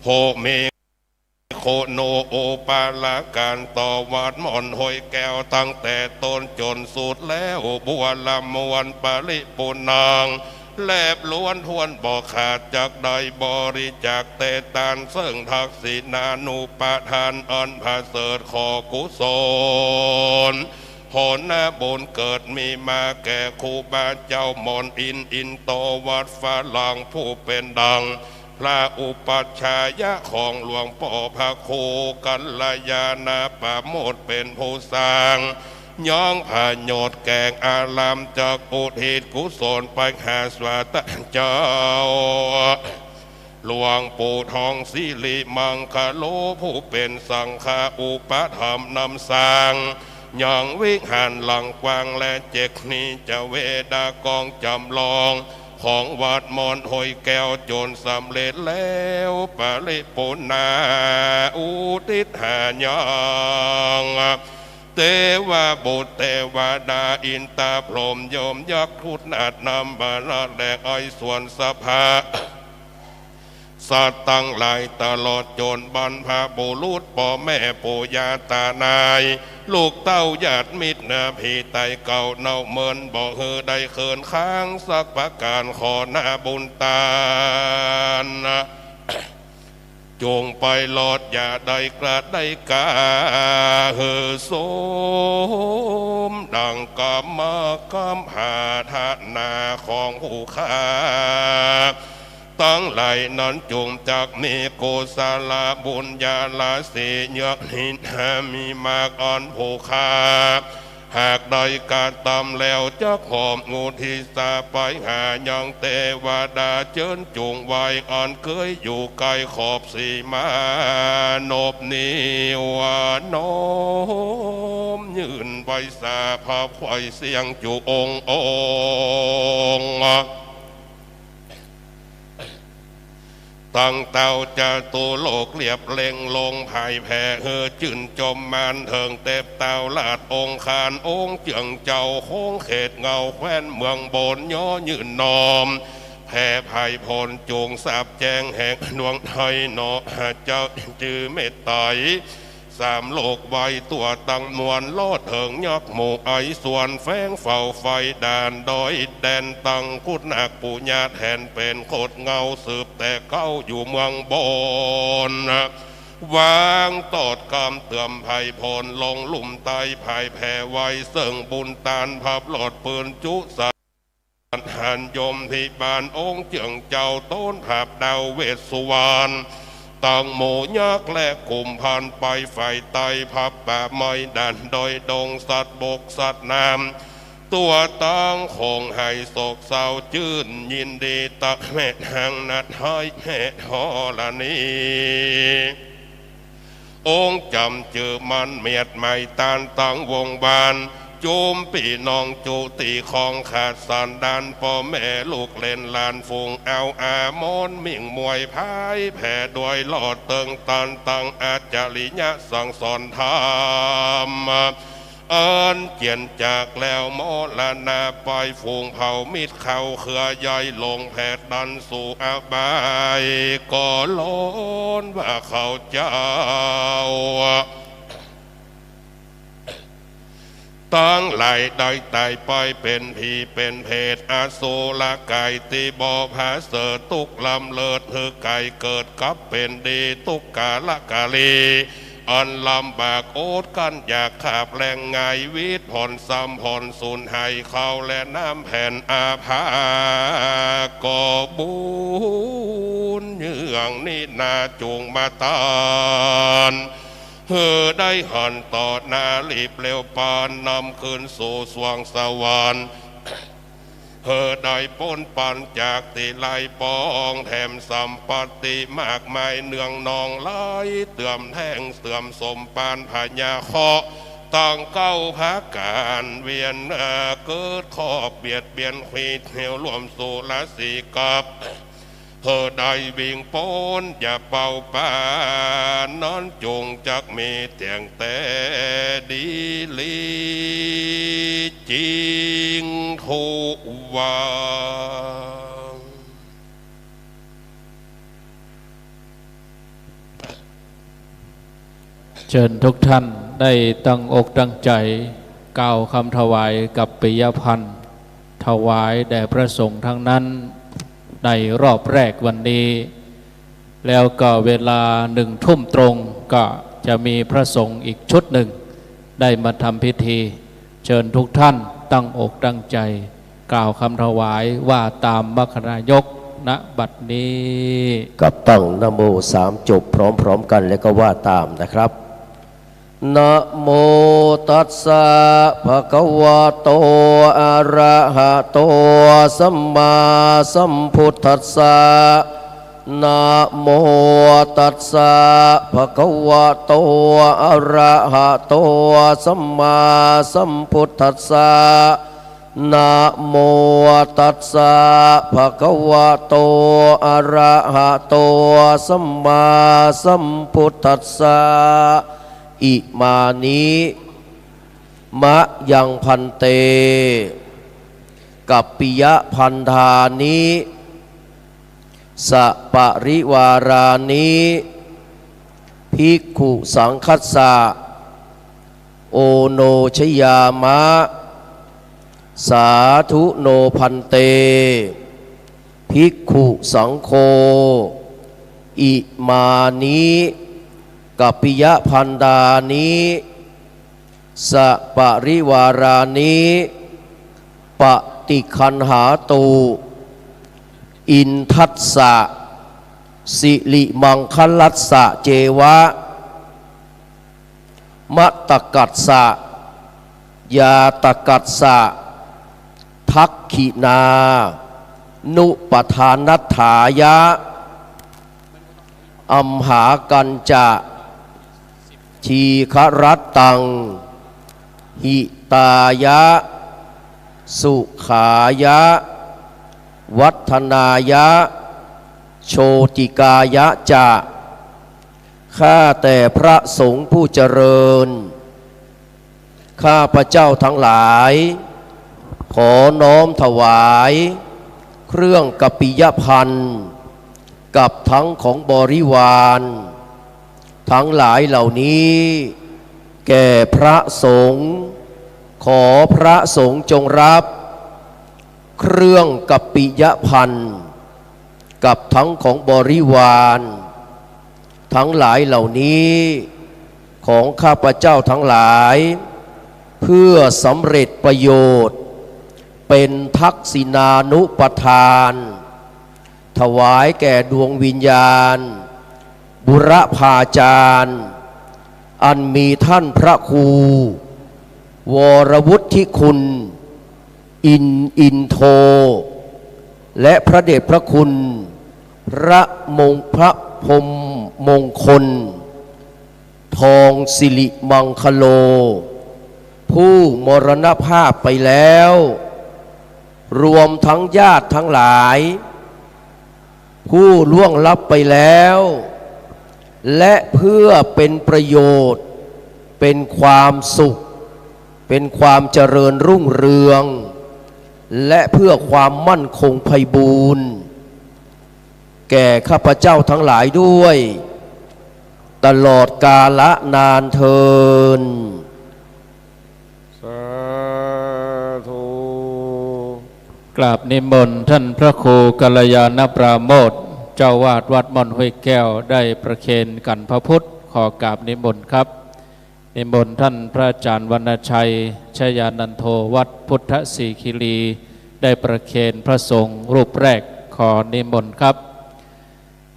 โหเมโคโนโอปาลาการต่อวัดมอนหอยแก้วตั้งแต่ต้นจนสุดแล้วบัวลำมวนปาริปุนางแลบล้วนทวนบอกขาดจากใดบริจากเตตานเสิ่งทักษินานุปทานอันพาเสดขอกุศลผลหน้าบุญเกิดมีมาแก่ครูบาเจ้ามอนอินโตวัดฟ้าลังผู้เป็นดังพระอุปัชฌายะของหลวงพ่อพระครูกัลยาณปาโมทเป็นผู้สร้างย่องผาโยดแกงอารามจากอุทิศกุศลไปหาสวัสดิ์เจ้าหลวงปู่ทองสิริมังคโลผู้เป็นสังฆาอุปถัมภ์นำสร้างยังวิหารหลังกว้างและเจกนี้จะเวดากองจำลองของวัดมอนหอยแก้วจนสำเร็จแล้วปริปุณณาอุทิศหายังเทวบุตรเทวดาอินตาพรหมยมยักษ์ทุตนาดนำบาราแดกอ้อยส่วนสภาสัตว์ตั้งหลายตลอดจนบรรพบุรุษพ่อแม่ปู่ย่าตานายลูกเต้าญาติมิตรนาพี่ไตเก่าเน่าเมินบ่เฮอได้เขินค้างสักประการขอหน้าบุญตาจงไปหลอดอย่าได้กระได้กาเฮอสมดังกามกามหาทานาของผู้ค้าตั้งไหลนั้นจงจักมีโกศลบุญญาลาสียกหินมีมากอ่อนผู้ค้าหากได้การตำแล้วจะขอบงูทิสาไปหายังเทวดาเจิญจุงไว้อ่อนเคยอยู่ไกลขอบสีมานบนิวานมยืนใบสาภาพไข่เสียงจุองตั้งเต่าจะตัวโลกเรียบเล็งลงภายแผ่เฮอจื่นจมมันเถิงเต็บเต่าลาดองคารองเจียงเจ้าโค้งเขตเงาแคว้นเมืองบนย่อยืนนอมแผ่ภัยพลจงสาบแจงแห่งดวงไทยเนาะเจ้าจือเมตไตสามโลกใบตัวตั้งมวลโลดเถิงยักหมู่ไอส่วนแฝงเฝ้าไฟด่านดอยแดนตั้งกุดนักปุญญาแทนเป็นโคดเงาสืบแต่เก้าอยู่เมืองบนวางตอดกำเตื่อมภัยพลลงลุ่มไตภายแผ่ไว้เสิ่งบุญตานพับหลอดปืนจุสันหันยมที่บานองค์เจียงเจ้าต้นผับดาวเวสสุวรรณตั้งโมยักษ์และกลุ่มพันไปไฟไตพับป่าไม้ดันโดยดงสัตว์บกสัตว์น้ำตัวตั้งคงให้โศกเศร้าจื่นยินดีตะแม่ทางนัดให้แม่ทอละนี้องค์จำเจอมันเมียดไม่ตานตั้งวงบานโจมปีน้องโจตีของขาดสันดานพ่อแม่ลูกเล่นลานฟุงเอาอามอนมิ่งมวยพายแผ่ด้วยหลอดเติงตันตังอาจาริยะสั่งสอนธรรมเอิญเกียนจากแล้วมรณาไปฝูงเผามิดเข่าเครือใหญ่ลงแผดดันสู่อบายก็ล้นว่าเขาเจ้าตั้งไหลได้ตายไปเป็นผีเป็นเพศอาโซละไก่ตีบอผาเสดตุกลำเลิดเฮอไก่เกิดกับเป็นดีตุกกาละกาลีอันลำบากโอดกันอยากขาบแรงไงวิทย์ผ่อนซ้ำผ่อนสูญให้เขาและน้ำแผ่นอาภาก่อบุญเยื่องนี่นาจุงมาตานเฮอได้หันต่อหน้ารีบเร็วปานนำคืนสู่สวงสวรรค์เฮอได้ป้นปันจากติไลปองแถมสัมปติมากมายเนืองนองไหลเตื่อมแท่งเสื่อมสมปานพญาเคาะตั้งเก้าพักการเวียนเกิดขอบเบียดเบียนขีดเหวรวมสู่ละสีกับ เพอได้วิ่งป้นอย่าเป่าป่านอนจงจักมีเตียงแต่ดีลีจริงทุกวัน เชิญทุกท่านได้ตั้งอกตั้งใจกล่าวคำถวายกับปิยพันธ์ถวายแด่พระสงฆ์ทั้งนั้นในรอบแรกวันนี้แล้วก็เวลา1 ทุ่มตรงก็จะมีพระสงฆ์อีกชุดหนึ่งได้มาทำพิธีเชิญทุกท่านตั้งอกตั้งใจกล่าวคำถวายว่าตามมรรคนายกณบัดนี้กับตั้งนะโม3จบพร้อมๆกันแล้วก็ว่าตามนะครับนะโมตัสสะภะคะวะโตอะระหะโตสัมมาสัมพุทธัสสะนะโมตัสสะภะคะวะโตอะระหะโตสัมมาสัมพุทธัสสะนะโมตัสสะภะคะวะโตอะระหะโตสัมมาสัมพุทธัสสะอิมานิมะยังพันเตกัปปิยพันธานิสะปริวารานิภิกขุสังคัสสะโอโนชยามะสาธุโนพันเตภิกขุสังโฆอิมานิกัปปิยพันธานิสะปริวารานิปฏิคันหาตุอินทัสสะสิริมังคลัสสะเจวะมะตะกัสสะยาตะกัสสะทักขินานุปทานัฏฐายะอัมหากัญจะทีฆรัตตังหิตายะสุขายะวัฒนายะโชติกายะจะข้าแต่พระสงฆ์ผู้เจริญข้าพระเจ้าทั้งหลายขอน้อมถวายเครื่องกัปปิยพันธ์กับทั้งของบริวารทั้งหลายเหล่านี้แก่พระสงฆ์ขอพระสงฆ์จงรับเครื่องกัปปิยพันธ์กับทั้งของบริวารทั้งหลายเหล่านี้ของข้าพเจ้าทั้งหลายเพื่อสำเร็จประโยชน์เป็นทักษิณานุปทานถวายแก่ดวงวิญญาณบุรพาจารย์อันมีท่านพระครูวรวุฒิคุณอินโทและพระเดชพระคุณพระพรหมมงคลทองสิริมังคโลผู้มรณภาพไปแล้วรวมทั้งญาติทั้งหลายผู้ล่วงลับไปแล้วและเพื่อเป็นประโยชน์เป็นความสุขเป็นความเจริญรุ่งเรืองและเพื่อความมั่นคงไพบูรณ์แก่ข้าพเจ้าทั้งหลายด้วยตลอดกาลนานเทินสาธุกราบนิมนต์ท่านพระครูกัลยาณปราโมทย์เจ้าวาดวัดม่อนห้วยแก้วได้ประเคนกันพระพุทธขอกราบนิมนต์ครับนิมนต์ท่านพระอาจารย์วรรณชัยชยานันโทวัดพุทธศรีคีรีได้ประเคนพระสงฆ์รูปแรกขอนิมนต์ครับ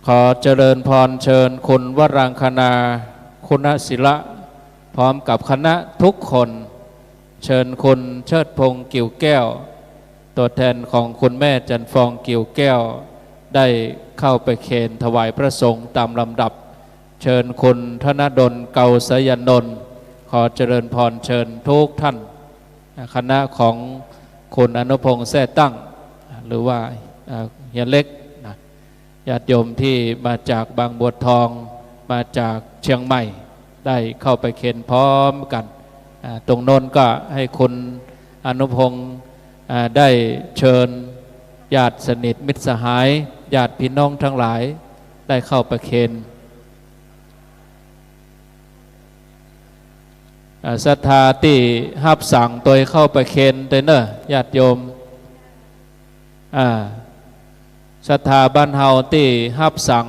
ขอเจริญพรเชิญคุณวรังคณาคุณศิละพร้อมกับคณะทุกคนเชิญคุณเชิดพงษ์กิ่วแก้วตัวแทนของคุณแม่จันฟองกิ่วแก้วได้เข้าไปเคนถวายพระสงฆ์ตามลำดับเชิญคุณธนดลเกาสยนนท์ขอเจริญพรเชิญทุกท่านคณะของคุณอนุพงษ์แท้ตั้งหรือว่าเฮียเล็กนะ ญาติโยมที่มาจากบางบัวทองมาจากเชียงใหม่ได้เข้าไปเคนพร้อมกันตรงโน้นก็ให้คุณอนุพงศ์ได้เชิญญาติสนิทมิตรสหายญาติพี่น้องทั้งหลายได้เข้าไปเคนศรัทธาที่หับสั่งตัวเข้าไปเคนเตเนอญาติโยมศรัทธาบ้านเฮาที่หับสั่ง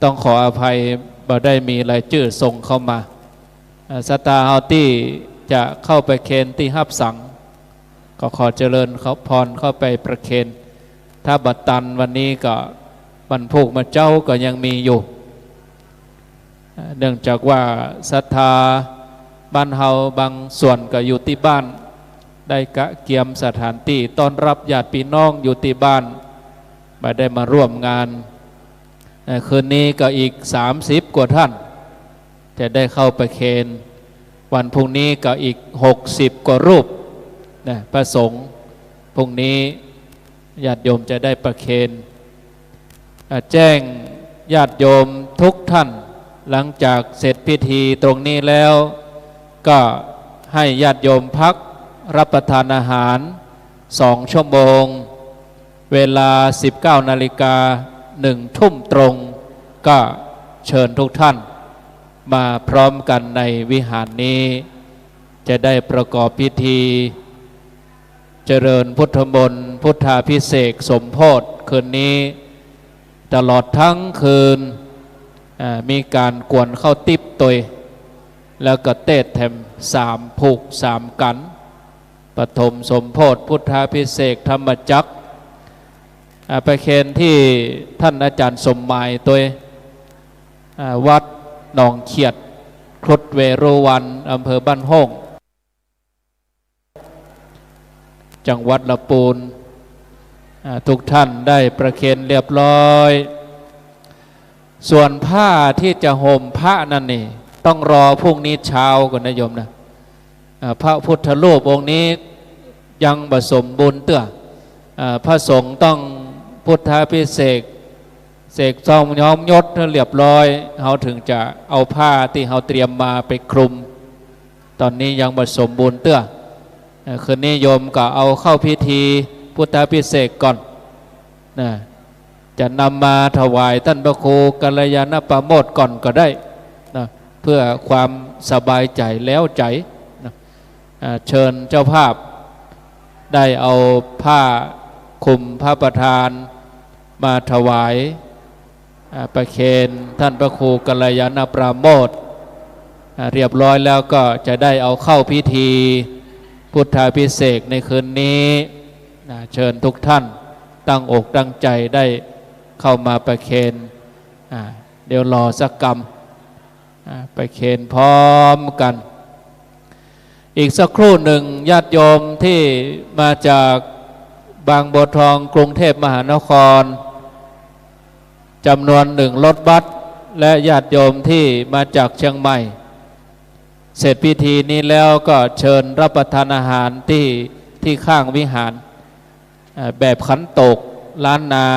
ต้องขออภัยบ่ได้มีรายชื่อส่งเข้ามาศรัทธาเฮาที่จะเข้าไปเคนที่หับสั่งก็ขอเจริญเขาพรเข้าไปประเคนถ้าบัดตันวันนี้ก็บรรพุกมาเจ้าก็ยังมีอยู่เนื่องจากว่าศรัทธาบ้านเฮาบางส่วนก็อยู่ที่บ้านได้กะเกียมสถานที่ต้อนรับญาติพี่น้องอยู่ที่บ้านมาได้มาร่วมงานคืนนี้ก็อีก30 กว่าท่านจะได้เข้าไปเคนวันพรุ่งนี้ก็อีก60 กว่ารูปพระสงฆ์พรุ่งนี้ญาติโยมจะได้ประเคนแจ้งญาติโยมทุกท่านหลังจากเสร็จพิธีตรงนี้แล้วก็ให้ญาติโยมพักรับประทานอาหาร2 ชั่วโมงเวลา 19 นาฬิกา 1 ทุ่มตรงก็เชิญทุกท่านมาพร้อมกันในวิหารนี้จะได้ประกอบพิธีเจริญพุทธมนต์พุทธาภิเษกสมโภชคืนนี้ตลอดทั้งคืนมีการกวนเข้าติ๊บตยแล้วก็เตศแถม3 ผูก 3 กันปฐมสมโภชพุทธาภิเษกธรรมจักรไปเคนที่ท่านอาจารย์สมหมายตัววัดหนองเขียดครุฑเวโรวันอำเภอบ้านห้องจังหวัดลำพูนทุกท่านได้ประเคนเรียบร้อยส่วนผ้าที่จะห่มพระนั่นนี่ต้องรอพรุ่งนี้เช้าก่อนนะโยมนะพระพุทธรูปองค์นี้ยังผสมบุญเตื้อพระสงฆ์ต้องพุทธาภิเษกเสกซองย้อมยศเรียบร้อยเขาถึงจะเอาผ้าที่เขาเตรียมมาไปคลุมตอนนี้ยังผสมบุญเตื้อคืนนี้โยมก็เอาเข้าพิธีพุทธาภิเษกก่อนจะนำมาถวายท่านพระครูกัลยาณปโมทก่อนก็ได้นะเพื่อความสบายใจแล้วใจนะเชิญเจ้าภาพได้เอาผ้าคลุมพระประธานมาถวายประเคนท่านพระครูกัลยาณปโมทเรียบร้อยแล้วก็จะได้เอาเข้าพิธีพุทธาภิเษกในคืนนี้เชิญทุกท่านตั้งอกตั้งใจได้เข้ามาประเคนเดี๋ยวรอสักกรรมประเคนพร้อมกันอีกสักครู่หนึ่งญาติโยมที่มาจากบางบัวทองกรุงเทพมหานครจำนวน1 รถบัสและญาติโยมที่มาจากเชียงใหม่เสร็จพิธีนี้แล้วก็เชิญรับประทานอาหารที่ข้างวิหารแบบขันโตกล้านนา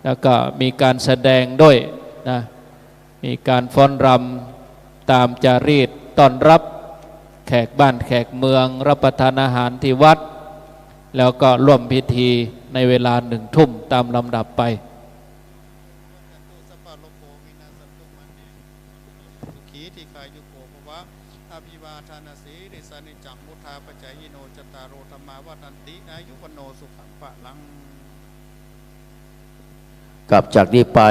แล้วก็มีการแสดงด้วยนะมีการฟ้อนรำตามจารีตต้อนรับแขกบ้านแขกเมืองรับประทานอาหารที่วัดแล้วก็ร่วมพิธีในเวลา1 ทุ่มตามลำดับไปกับจากนี้ไป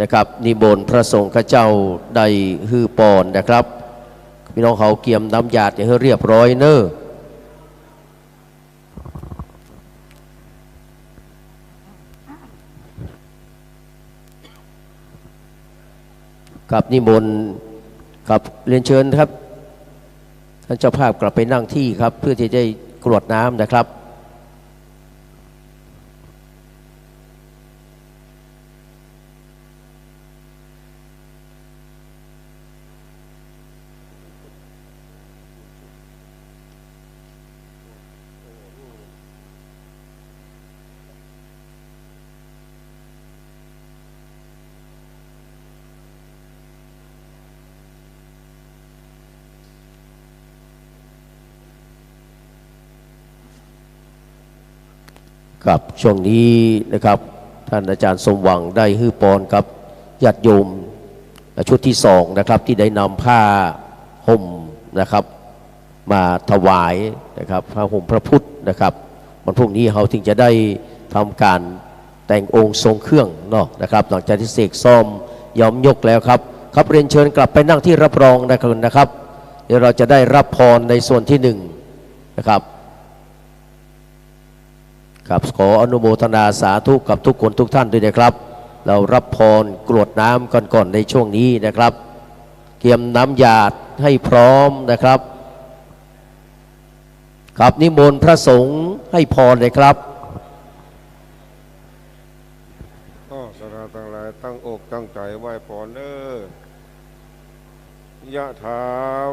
นะครับนิมนต์พระสงฆ์ข้าเจ้าได้ฮือปอนนะครับพี่น้องเขาเกียมน้ำหยาดให้เรียบร้อยเนอะกับนิมนต์กับเรียนเชิญครับท่านเจ้าภาพกลับไปนั่งที่ครับเพื่อที่จะกรวดน้ำนะครับ ครับช่วงนี้นะครับท่านอาจารย์สมหวังได้ฮื้อปอนกับญาติโยมชุดที่สองนะครับที่ได้นำผ้าห่มนะครับมาถวายนะครับพระห่มพระพุทธนะครับวันพรุ่งนี้เราถึงจะได้ทำการแต่งองค์ทรงเครื่องเนาะนะครับหลังจากที่เสกซ่อมย้อมยกแล้วครับครับเรียนเชิญกลับไปนั่งที่รับรองนะครับเดี๋ยวเราจะได้รับพรในส่วนที่หนึ่งนะครับครับขออนุโมทนาสาธุกับทุกคนทุกท่านด้วยนะครับเรารับพรกรวดน้ำก่อนในช่วงนี้นะครับเตรียมน้ำหยาดให้พร้อมนะครับครับนิมนต์พระสงฆ์ให้พรเลยครับสนาทั้งหลายตั้งอกตั้งใจไหว้พรเด้อยะถา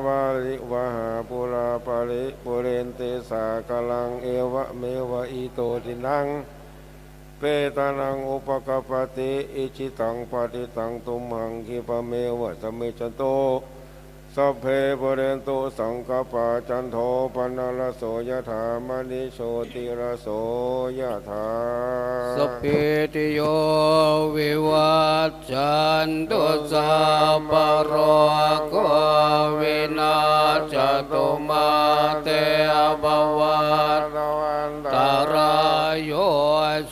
วาริวหาปุราปาริปุเรนเตสากลังเอวะเมวะอิโตทินังเปตานังอุปกปติอิจิตังปฏิตังตุมหังคิปะเมวะสมิจจโตสัพเพปุเรนตุสังกปาจันโทปนะระโสยถามณิโชติระโสยถาสัพพิติโยวิวัชชันตุสัพพะโรโควินาศตุมาเตภวัตตรายโย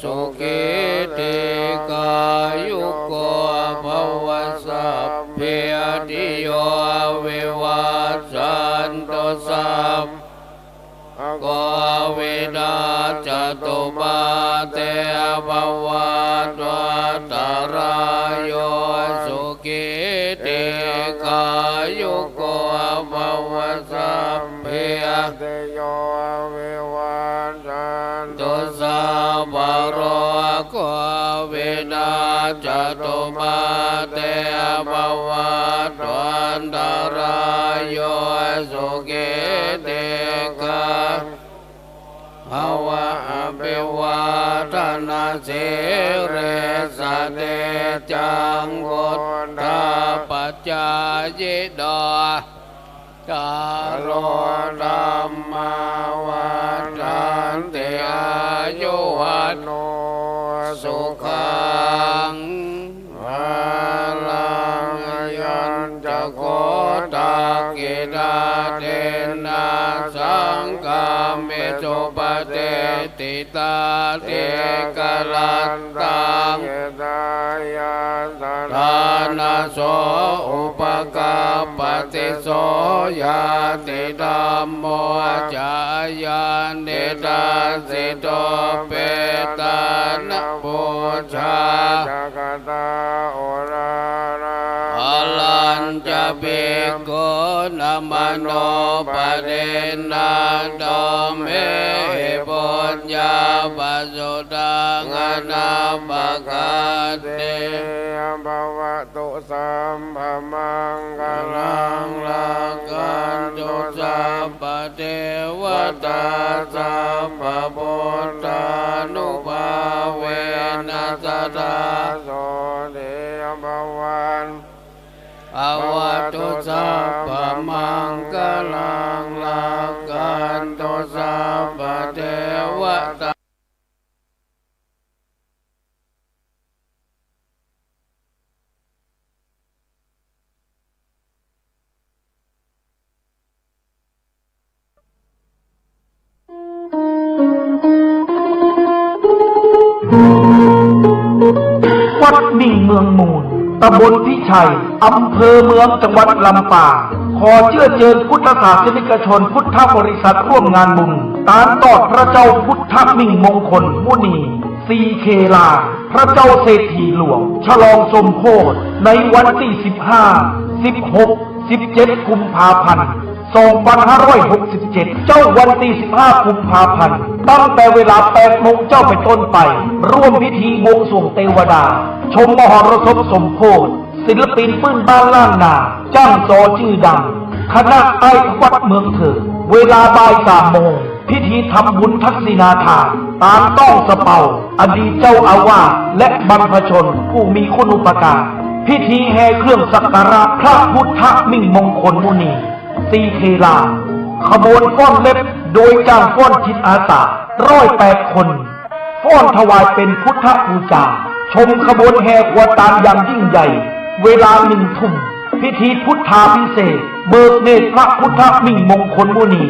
สุขิติกายุโกภวสัพพิติโยวิวัชชันตุสัพโกวินาศตุมาเตภวัตตรายโยสุขิติกายุโกภวสัพพิติโยวิวัชชันตุสัพพะโรโควินาศตุมาเตภวัตตรายโยสุขิติกาภวะอภิวาทนาสิริสเตจังวุฒาปัจจายโดจาโลธรรมาวันตันติอายุวันโนสุขังภาลังยันจะโคตากิดาเทนะสังฆามิสุปฏิติตาเทกลันตังทานาโสอุปกาปฏิโสยาติธัมโมจายานเนตาสิโตเปตานะปุชาจักตาโอราราอลัญจะเบโกนะมโนปเดนะโตเมปุญญาปัสสุตังอนาปกาเตภวตุสัมภมังคลังลักขันตุสัพพเทวตาสัพพพุทธานุภาเวนัสตาโสเดภวันภวตุสัพพมังคลังลักขันตุสัพพเทวตาวัดมิ่งเมืองมูลตำบลพิชัยอำเภอเมืองจังหวัดลำปางขอเชื้อเชิญพุทธศาสนิกชนพุทธบริษัทร่วมงานบุญตานตอดพระเจ้าพุทธมิ่งมงคลมุนีสีเคลาพระเจ้าเศรษฐีหลวงฉลองสมโภชในวันที่15 16 17 กุมภาพันธ์ 2567 เจ้าวันที่15 กุมภาพันธ์ตั้งแต่เวลา 8 โมงเจ้าเป็นต้นไปร่วมพิธีบวงสรวงเทวดาชมมหรสพสมโภชศิลปินปื้นบ้านล้านนาจ้างโซชื่อดังคณะไอ้วัดเมืองเถิดเวลาบ่าย 3 โมงพิธีทำบุญทักษิณาทานตามต้องสะเปาอดีตเจ้าอาวาสและบรรพชนผู้มีคุณูปการพิธีแห่เครื่องสักการะพระพุทธมิ่งมงคลมุนีสีเคลาขบวนฟ้อนเล็บโดยจ้างฟ้อนจิตอาสา108 คน ฟ้อนถวายเป็นพุทธบูชาชมขบวนแห่ขวดตาลอย่างยิ่งใหญ่เวลา1 ทุ่มพิธีพุทธาภิเษกเบิกเนตรพระพุทธมิ่งมงคลมุนี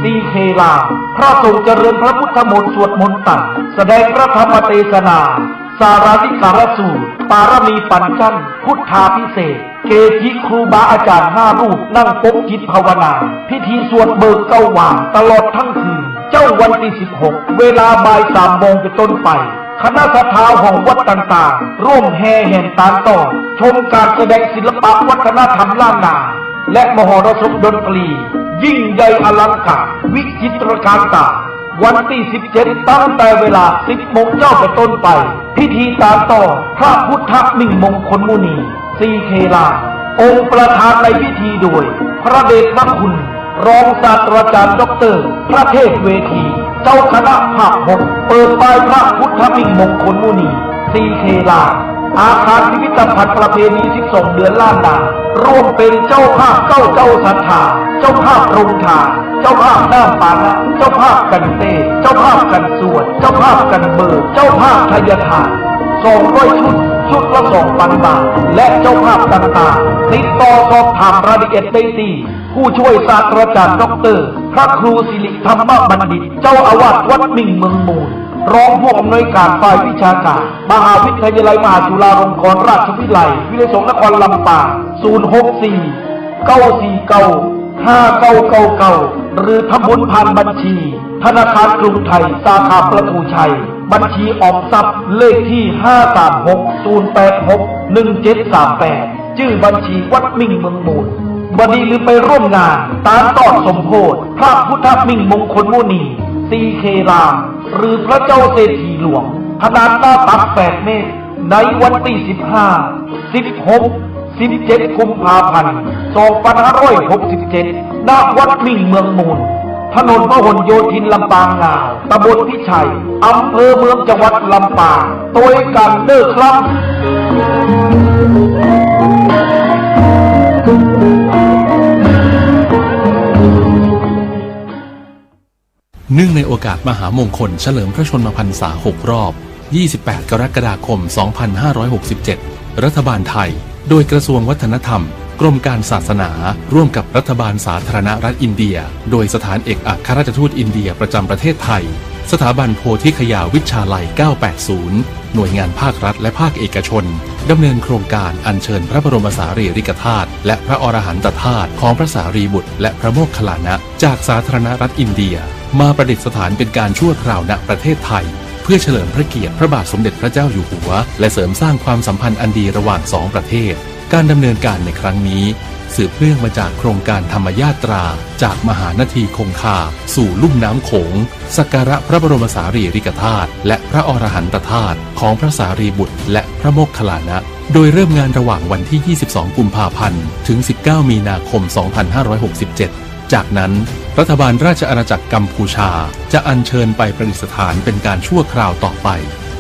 สีเคลาพระสงฆ์เจริญพระพุทธมนต์สวดมนต์ตั้งแสดงพระธรรมเทศนาสาราธิการสูตรปารมีปัญจันพุทธาภิเษกเกจิครูบาอาจารย์5 รูปนั่งปกจิตภาวนาพิธีสวดเบิกเก้าว่างตลอดทั้งคืนเจ้าวันที่16เวลาบ่าย3 โมงเป็นต้นไปคณะศรัทธาของวัดต่างๆร่วมแห่แห่ตามต่อชมการแสดงศิลปะวัฒนธรรมล้านนาและมหรสพดนตรียิ่งใหญ่อลังการวิจิตรการตาวันที่17ตั้งแต่เวลา10 โมงเจ้าเป็นต้นไปพิธีตามต่อพระพุทธมิ่งมงคลมุนีสีเคลาองค์ประธานในพิธีโดยพระเดชพระคุณรองศาสตราจารย์ดร.พระเทพเวทีเจ้าคณะภาค 6เปิดบายพระพุทธมิ่งมงคลมุนีสีเคลาอาคารพิพิธภัณฑ์ประเพณี12 เดือนล้านนาร่วมเป็นเจ้าภาพเจ้าศรัทธาเจ้าภาพโรงทานเจ้าภาพน้ำปานะเจ้าภาพกันเตเจ้าภาพกันสวดเจ้าภาพกันเบิกเจ้าภาพทายทาน200 ชุดละ 2,000 บาทและเจ้าภาพต่างๆติดต่อสอบถามรายละเอียดได้ที่ผู้ช่วยศาสตราจารย์ดร.พระครูสิริธรรมบัณฑิตเจ้าอาวาสวัดมิ่งเมืองมูลรองผู้อำนวยการฝ่ายวิชาการมหาวิทยาลัยมหาจุฬาลงกรณราชวิทยาลัยวิทยาสงฆ์นครลำปาง064-949-5999หรือทำบุญผ่านบัญชีธนาคารกรุงไทยสาขาประตูชัยบัญชีออมทรัพย์เลขที่536-086-1738ชื่อบัญชีวัดมิ่งเมืองมูลบัดนี้หรือไปร่วมงานตามต้อนสมโภชพระพุทธมิ่งมงคลมุนีสีเคลาหรือพระเจ้าเศรษฐีหลวงขนาดหน้าตัก8 เมตรในวันที่15-16-17 กุมภาพันธ์ 2567 ณ วัดมิ่งเมืองมูลถนนพหลโยธินลำปางงาวตำบลพิชัยอำเภอเมืองจังหวัดลำปางโดยกันเด้อครับ เนื่องในโอกาสมหามงคลเฉลิมพระชนมพรรษา 6 รอบ 28 กรกฎาคม 2567 รัฐบาลไทย โดยกระทรวงวัฒนธรรม กรมการศาสนา ร่วมกับรัฐบาลสาธารณรัฐอินเดีย โดยสถานเอกอัครราชทูตอินเดียประจำประเทศไทย สถาบันโพธิคยาวิชาลัย 980 หน่วยงานภาครัฐและภาคเอกชน ดำเนินโครงการอัญเชิญพระบรมสารีริกธาตุและพระอรหันตธาตุของพระสารีบุตรและพระโมคคัลลานะจากสาธารณรัฐอินเดียมาประดิษฐานเป็นการชั่วคราวณประเทศไทยเพื่อเฉลิมพระเกียรติพระบาทสมเด็จพระเจ้าอยู่หัวและเสริมสร้างความสัมพันธ์อันดีระหว่างสองประเทศการดำเนินการในครั้งนี้สืบเนื่องมาจากโครงการธรรมญาตราจากมหานาทีคงคาสู่ลุ่มน้ำโขงสักการะพระบรมสารีริกธาตุและพระอรหันตธาตุของพระสารีบุตรและพระโมคคัลลานะโดยเริ่มงานระหว่างวันที่ 22 กุมภาพันธ์ถึง 19 มีนาคม 2567 จากนั้นรัฐบาลราชอาณาจักรกัมพูชาจะอัญเชิญไปประดิษฐานเป็นการชั่วคราวต่อไป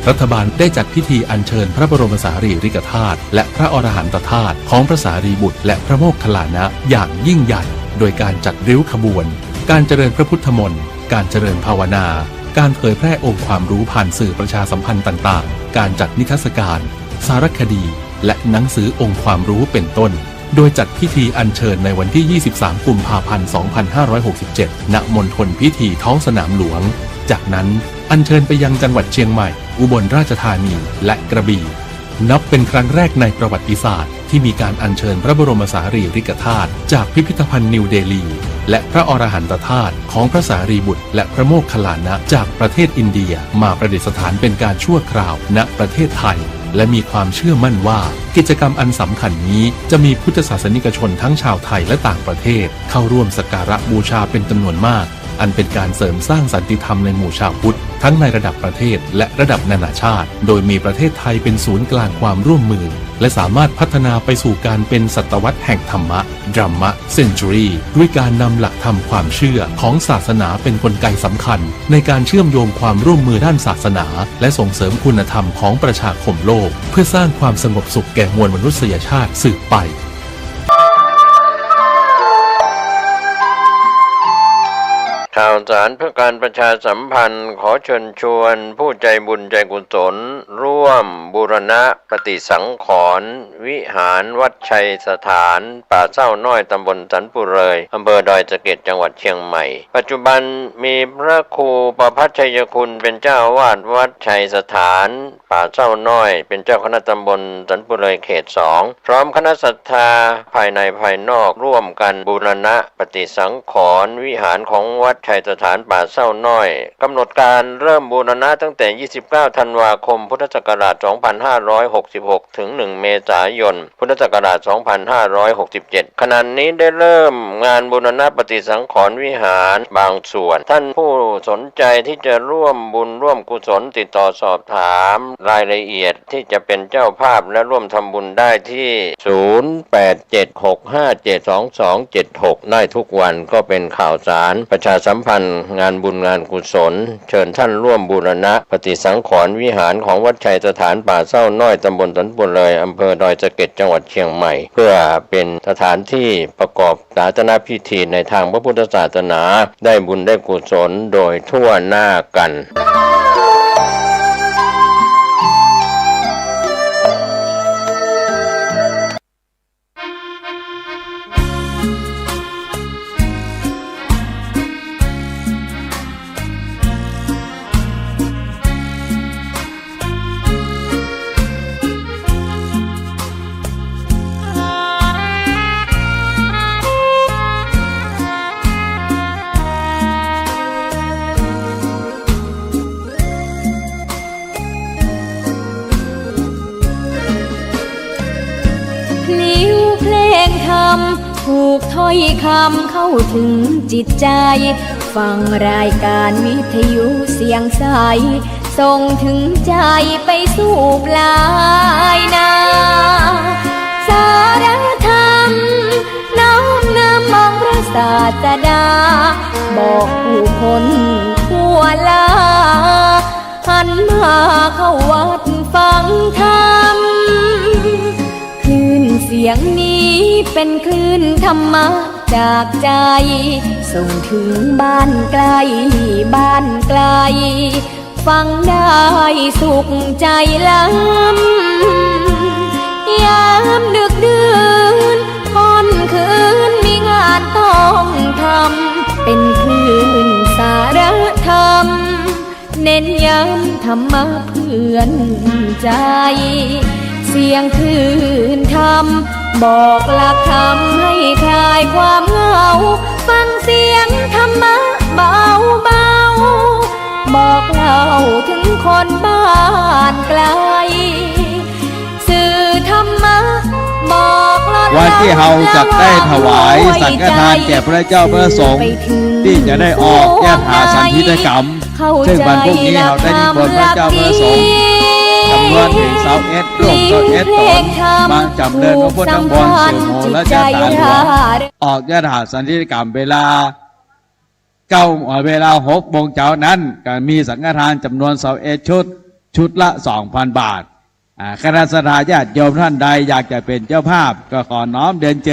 รัฐบาลได้จัดพิธีอัญเชิญพระบรมสารีริกธาตุและพระอรหันตธาตุของพระสารีบุตรและพระโมคคัลลานะอย่างยิ่งใหญ่โดยการจัดริ้วขบวนการเจริญพระพุทธมนต์การเจริญภาวนาการเผยแพร่องค์ความรู้ผ่านสื่อประชาสัมพันธ์ต่างๆการจัดนิทรรศการสารคดีและหนังสือองค์ความรู้เป็นต้นโดยจัดพิธีอัญเชิญในวันที่ 23 กุมภาพันธ์ 2567 ณ มณฑลพิธีท้องสนามหลวงจากนั้นอัญเชิญไปยังจังหวัดเชียงใหม่อุบลราชธานีและกระบี่นับเป็นครั้งแรกในประวัติศาสตร์ที่มีการอัญเชิญพระบรมสารีริกธาตุจากพิพิธภัณฑ์นิวเดลีและพระอรหันตธาตุของพระสารีบุตรและพระโมคคัลลานะจากประเทศอินเดียมาประดิษฐานเป็นการชั่วคราวณประเทศไทยและมีความเชื่อมั่นว่ากิจกรรมอันสำคัญนี้จะมีพุทธศาสนิกชนทั้งชาวไทยและต่างประเทศเข้าร่วมสักการะบูชาเป็นจำนวนมากอันเป็นการเสริมสร้างสันติธรรมในหมู่ชาวพุทธทั้งในระดับประเทศและระดับนานาชาติโดยมีประเทศไทยเป็นศูนย์กลางความร่วมมือและสามารถพัฒนาไปสู่การเป็นศตวรรษแห่งธรรมะ Dhamma Century ด้วยการนำหลักธรรมความเชื่อของศาสนาเป็นกลไกสำคัญในการเชื่อมโยงความร่วมมือด้านศาสนาและส่งเสริมคุณธรรมของประชาคมโลกเพื่อสร้างความสงบสุขแก่มวลมนุษยชาติสืบไป ข่าวสารเพื่อการประชาสัมพันธ์ขอเชิญชวนผู้ใจบุญใจกุศลร่วมบูรณะปฏิสังขรณ์วิหารวัดชัยสถานป่าเศร้าน้อยตำบลสันปุเรยอำเภอดอยสะเก็ดจังหวัดเชียงใหม่ปัจจุบันมีพระครูประภัชชัยคุณเป็นเจ้าอาวาสวัดชัยสถานป่าเศร้าน้อยเป็นเจ้าคณะตำบลสันปุเรยเขต 2พร้อมคณะศรัทธาภายในภายนอกร่วมกันบูรณะปฏิสังขรณ์วิหารของวัดชัยสถานป่าเศร้าน้อยกำหนดการเริ่มบูรณะตั้งแต่29ธันวาคมพุทธศักราช2566ถึง1เมษายนพุทธศักราช2567ขณะนี้ได้เริ่มงานบูรณะปฏิสังขรณ์วิหารบางส่วนท่านผู้สนใจที่จะร่วมบุญร่วมกุศลติดต่อสอบถามรายละเอียดที่จะเป็นเจ้าภาพและร่วมทำบุญได้ที่0876572276ได้ทุกวันก็เป็นข่าวสารประชาสัมพันธ์งานบุญงานกุศลเชิญท่านร่วมบูรณะปฏิสังขรณ์วิหารของวัดชัยสถานป่าเศร้าน้อยตำบลสันปุเรยอำเภอดอยสะเก็ดจังหวัดเชียงใหม่เพื่อเป็นสถานที่ประกอบศาสนพิธีในทางพระพุทธศาสนาได้บุญได้กุศลโดยทั่วหน้ากันถูกถ้อยคำเข้าถึงจิตใจฟังรายการวิทยุเสียงใสส่งถึงใจไปสู่ปลายนาสารธรรมน้อมนำมองพระศาสดาบอกผู้คนทั่วลาหันมาเข้าวัดฟังธรรมคลื่นเสียงนี้เป็นคลื่นธรรมะจากใจส่งถึงบ้านไกลบ้านไกลฟังได้สุขใจล้ำยามดึกดื่นค่ำคืนมีงานต้องทำเป็นคลื่นสารธรรมเน้นย้ำธรรมะเพื่อนใจเสียงคลื่นธรรมบอกหลักธรรมให้คลายความเหงาฟังเสียงธรรมะเบาเบาบอกเล่าถึงคนบ้านไกลสื่อธรรมะบอกวันที่เฮาจะได้ถวายสังฆทานแก่พระเจ้าพระสงฆ์ที่จะได้ออกแก้หาสันทิฏฐกรรมซึ่งวันพรุ่งนี้เราได้นิมนต์พระเจ้าพระสงฆ์จำนวนถึง21ร่วม21ตนมาจำเริญพระพุทธมนต์สื่อโมและญาติหลวงออกญาติหาสันทิฏฐกรรมเวลา6 โมงเช้านั้นก็มีสังฆทานจำนวน21ชุดละ 2,000 บาทคณะสัตยาญาติโยมท่านใดอยากจะเป็นเจ้าภาพก็ขอน้อมเดินเชิญ